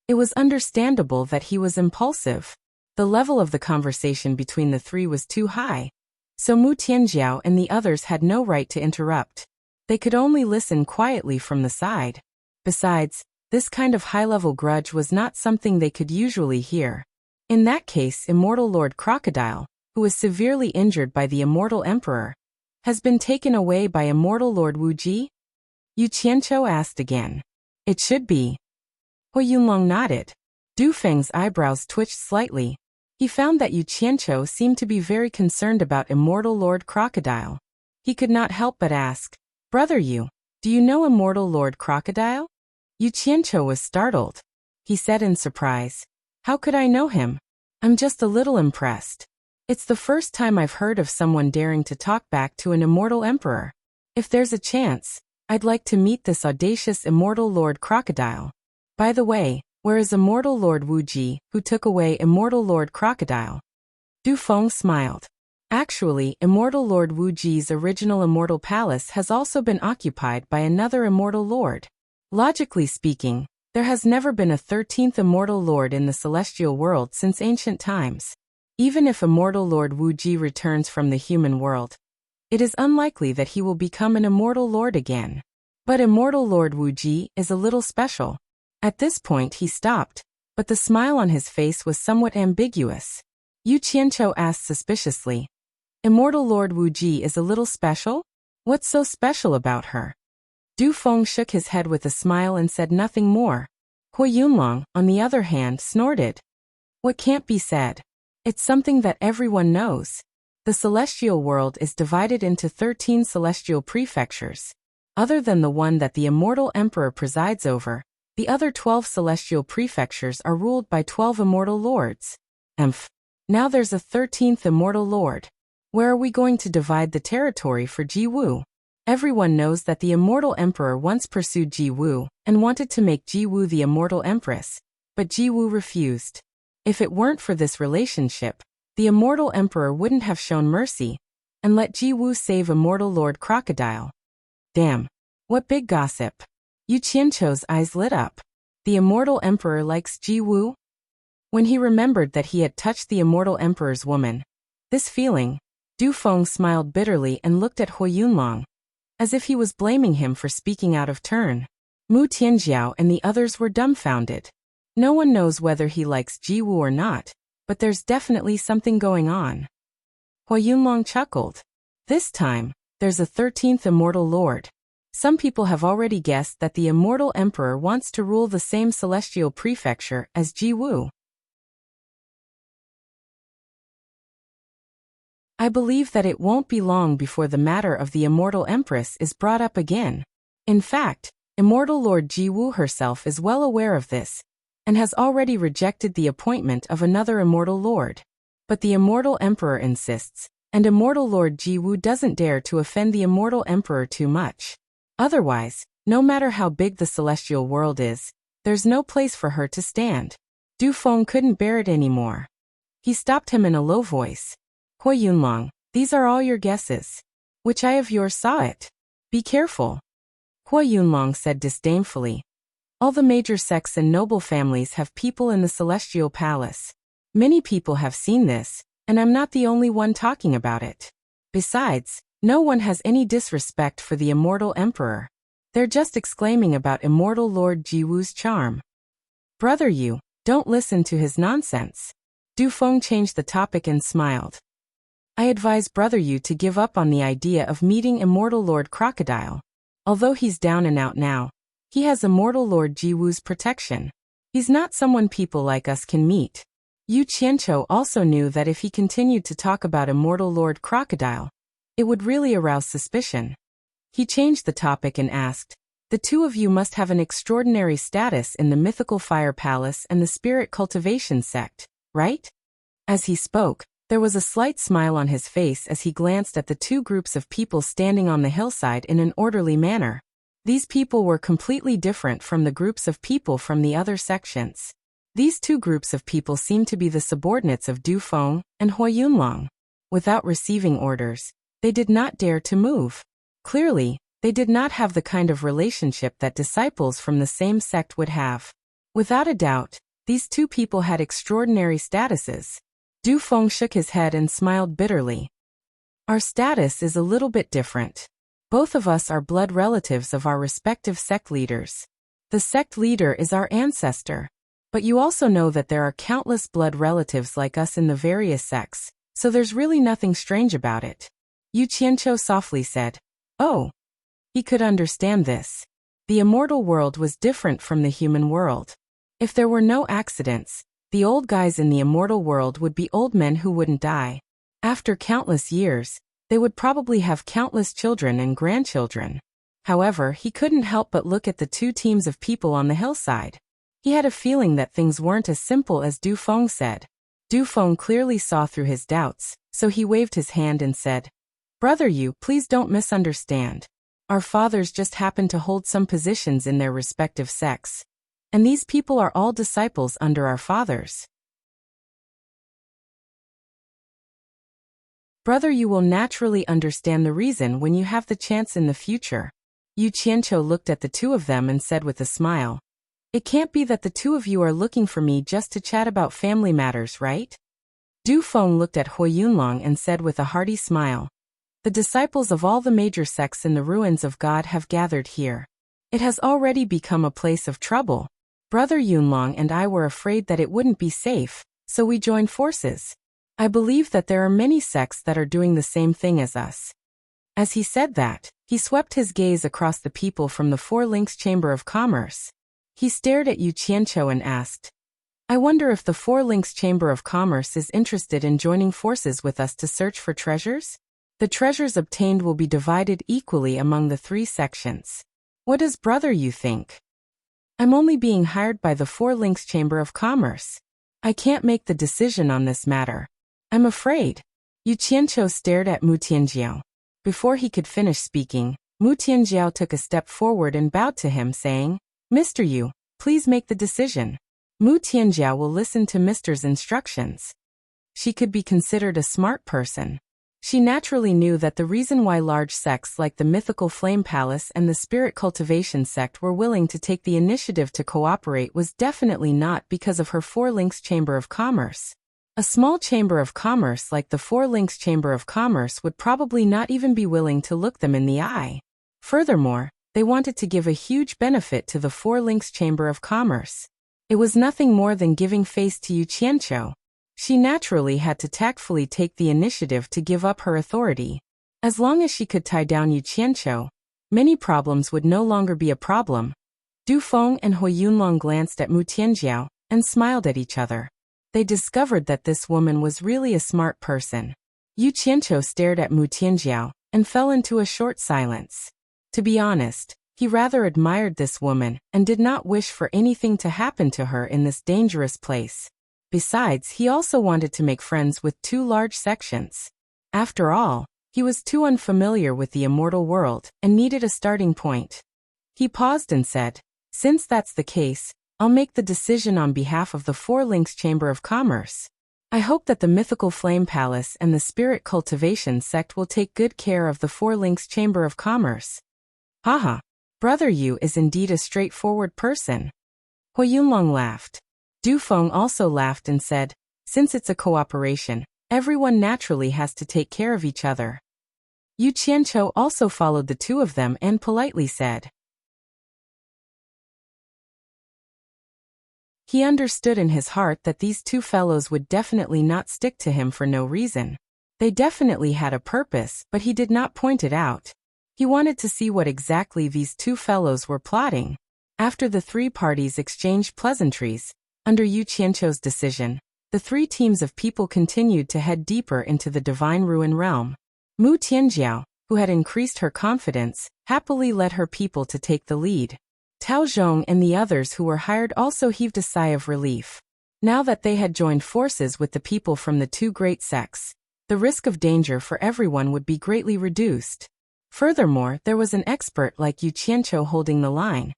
It was understandable that he was impulsive. The level of the conversation between the three was too high, so Mu Tianjiao and the others had no right to interrupt. They could only listen quietly from the side. Besides, this kind of high-level grudge was not something they could usually hear. In that case, Immortal Lord Crocodile, who was severely injured by the Immortal Emperor, has been taken away by Immortal Lord Wu Ji? Yu Qianqiu asked again. It should be. Hui Yunlong nodded. Du Feng's eyebrows twitched slightly. He found that Yu Qianqiu seemed to be very concerned about Immortal Lord Crocodile. He could not help but ask, Brother Yu, do you know Immortal Lord Crocodile? Yu Qianqiu was startled. He said in surprise, how could I know him? I'm just a little impressed. It's the first time I've heard of someone daring to talk back to an immortal emperor. If there's a chance, I'd like to meet this audacious Immortal Lord Crocodile. By the way, where is Immortal Lord Wu Ji, who took away Immortal Lord Crocodile? Du Feng smiled. Actually, Immortal Lord Wu Ji's original immortal palace has also been occupied by another immortal lord. Logically speaking, there has never been a 13th immortal lord in the celestial world since ancient times. Even if Immortal Lord Wu Ji returns from the human world, it is unlikely that he will become an immortal lord again. But Immortal Lord Wu Ji is a little special. At this point he stopped, but the smile on his face was somewhat ambiguous. Yu Qianqiu asked suspiciously, Immortal Lord Wu Ji is a little special? What's so special about her? Du Feng shook his head with a smile and said nothing more. Hui Yunlong, on the other hand, snorted. What can't be said? It's something that everyone knows. The celestial world is divided into 13 celestial prefectures. Other than the one that the immortal emperor presides over, the other 12 celestial prefectures are ruled by 12 immortal lords. Now there's a 13th immortal lord. Where are we going to divide the territory for Ji Wu? Everyone knows that the immortal emperor once pursued Ji Wu and wanted to make Ji Wu the immortal empress, but Ji Wu refused. If it weren't for this relationship, the immortal emperor wouldn't have shown mercy and let Ji Wu save Immortal Lord Crocodile. Damn, what big gossip. Yu Qianqiu's eyes lit up. The immortal emperor likes Ji Wu? When he remembered that he had touched the immortal emperor's woman, this feeling, Du Feng smiled bitterly and looked at Hui Yunlong, as if he was blaming him for speaking out of turn. Mu Tianjiao and the others were dumbfounded. No one knows whether he likes Ji Wu or not, but there's definitely something going on. Hui Yunlong chuckled. This time, there's a 13th immortal lord. Some people have already guessed that the immortal emperor wants to rule the same celestial prefecture as Ji Wu. I believe that it won't be long before the matter of the Immortal Empress is brought up again. In fact, Immortal Lord Jiwu herself is well aware of this, and has already rejected the appointment of another Immortal Lord. But the Immortal Emperor insists, and Immortal Lord Jiwu doesn't dare to offend the Immortal Emperor too much. Otherwise, no matter how big the celestial world is, there's no place for her to stand. Du Feng couldn't bear it anymore. He stopped him in a low voice. Hui Yunlong, these are all your guesses. Which eye of yours saw it? Be careful. Hui Yunlong said disdainfully. All the major sects and noble families have people in the celestial palace. Many people have seen this, and I'm not the only one talking about it. Besides, no one has any disrespect for the Immortal Emperor. They're just exclaiming about Immortal Lord Jiwu's charm. Brother Yu, don't listen to his nonsense. Du Feng changed the topic and smiled. I advise Brother Yu to give up on the idea of meeting Immortal Lord Crocodile. Although he's down and out now, he has Immortal Lord Jiwu's protection. He's not someone people like us can meet. Yu Qianqiu also knew that if he continued to talk about Immortal Lord Crocodile, it would really arouse suspicion. He changed the topic and asked, the two of you must have an extraordinary status in the mythical fire palace and the spirit cultivation sect, right? As he spoke, there was a slight smile on his face as he glanced at the two groups of people standing on the hillside in an orderly manner. These people were completely different from the groups of people from the other sections. These two groups of people seemed to be the subordinates of Du Feng and Hui Yunlong. Without receiving orders, they did not dare to move. Clearly, they did not have the kind of relationship that disciples from the same sect would have. Without a doubt, these two people had extraordinary statuses. Du Feng shook his head and smiled bitterly. Our status is a little bit different. Both of us are blood relatives of our respective sect leaders. The sect leader is our ancestor. But you also know that there are countless blood relatives like us in the various sects, so there's really nothing strange about it. Yu Qianqiu softly said. Oh. He could understand this. The immortal world was different from the human world. If there were no accidents, the old guys in the immortal world would be old men who wouldn't die. After countless years, they would probably have countless children and grandchildren. However, he couldn't help but look at the two teams of people on the hillside. He had a feeling that things weren't as simple as Du Feng said. Du Feng clearly saw through his doubts, so he waved his hand and said, Brother Yu, please don't misunderstand. Our fathers just happen to hold some positions in their respective sects. And these people are all disciples under our fathers. Brother, you will naturally understand the reason when you have the chance in the future. Yu Qianqiu looked at the two of them and said with a smile, It can't be that the two of you are looking for me just to chat about family matters, right? Du Feng looked at Hui Yunlong and said with a hearty smile, The disciples of all the major sects in the ruins of God have gathered here. It has already become a place of trouble. Brother Yunlong and I were afraid that it wouldn't be safe, so we joined forces. I believe that there are many sects that are doing the same thing as us. As he said that, he swept his gaze across the people from the Four Links Chamber of Commerce. He stared at Yu Qianqiu and asked, I wonder if the Four Links Chamber of Commerce is interested in joining forces with us to search for treasures? The treasures obtained will be divided equally among the three sections. What does Brother Yu think? I'm only being hired by the Four Links Chamber of Commerce. I can't make the decision on this matter. I'm afraid. Yu Qianqiu stared at Mu Tianjiao. Before he could finish speaking, Mu Tianjiao took a step forward and bowed to him, saying, Mr. Yu, please make the decision. Mu Tianjiao will listen to Mr.'s instructions. She could be considered a smart person. She naturally knew that the reason why large sects like the Mythical Flame Palace and the Spirit Cultivation sect were willing to take the initiative to cooperate was definitely not because of her Four Links Chamber of Commerce. A small chamber of commerce like the Four Links Chamber of Commerce would probably not even be willing to look them in the eye. Furthermore, they wanted to give a huge benefit to the Four Links Chamber of Commerce. It was nothing more than giving face to Yu Qianqiu. She naturally had to tactfully take the initiative to give up her authority. As long as she could tie down Yu Qianqiu, many problems would no longer be a problem. Du Feng and Hui Yunlong glanced at Mu Tianjiao and smiled at each other. They discovered that this woman was really a smart person. Yu Qianqiu stared at Mu Tianjiao and fell into a short silence. To be honest, he rather admired this woman and did not wish for anything to happen to her in this dangerous place. Besides, he also wanted to make friends with two large sections. After all, he was too unfamiliar with the immortal world and needed a starting point. He paused and said, "Since that's the case, I'll make the decision on behalf of the Four Links Chamber of Commerce. I hope that the Mythical Flame Palace and the Spirit Cultivation Sect will take good care of the Four Links Chamber of Commerce." Haha, Brother Yu is indeed a straightforward person. Hui Yunlong laughed. Du Feng also laughed and said, "Since it's a cooperation, everyone naturally has to take care of each other." Yu Qianqiu also followed the two of them and politely said. He understood in his heart that these two fellows would definitely not stick to him for no reason. They definitely had a purpose, but he did not point it out. He wanted to see what exactly these two fellows were plotting. After the three parties exchanged pleasantries, under Yu Qianqiu's decision, the three teams of people continued to head deeper into the Divine Ruin realm. Mu Tianjiao, who had increased her confidence, happily led her people to take the lead. Tao Zhong and the others who were hired also heaved a sigh of relief. Now that they had joined forces with the people from the two great sects, the risk of danger for everyone would be greatly reduced. Furthermore, there was an expert like Yu Qianqiu holding the line.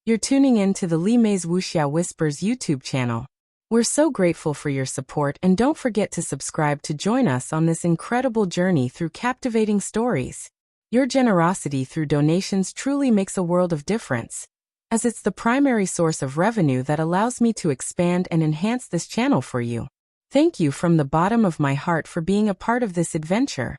You're tuning in to the Li Mei's Wuxia Whispers YouTube channel. We're so grateful for your support, and don't forget to subscribe to join us on this incredible journey through captivating stories. Your generosity through donations truly makes a world of difference, as it's the primary source of revenue that allows me to expand and enhance this channel for you. Thank you from the bottom of my heart for being a part of this adventure.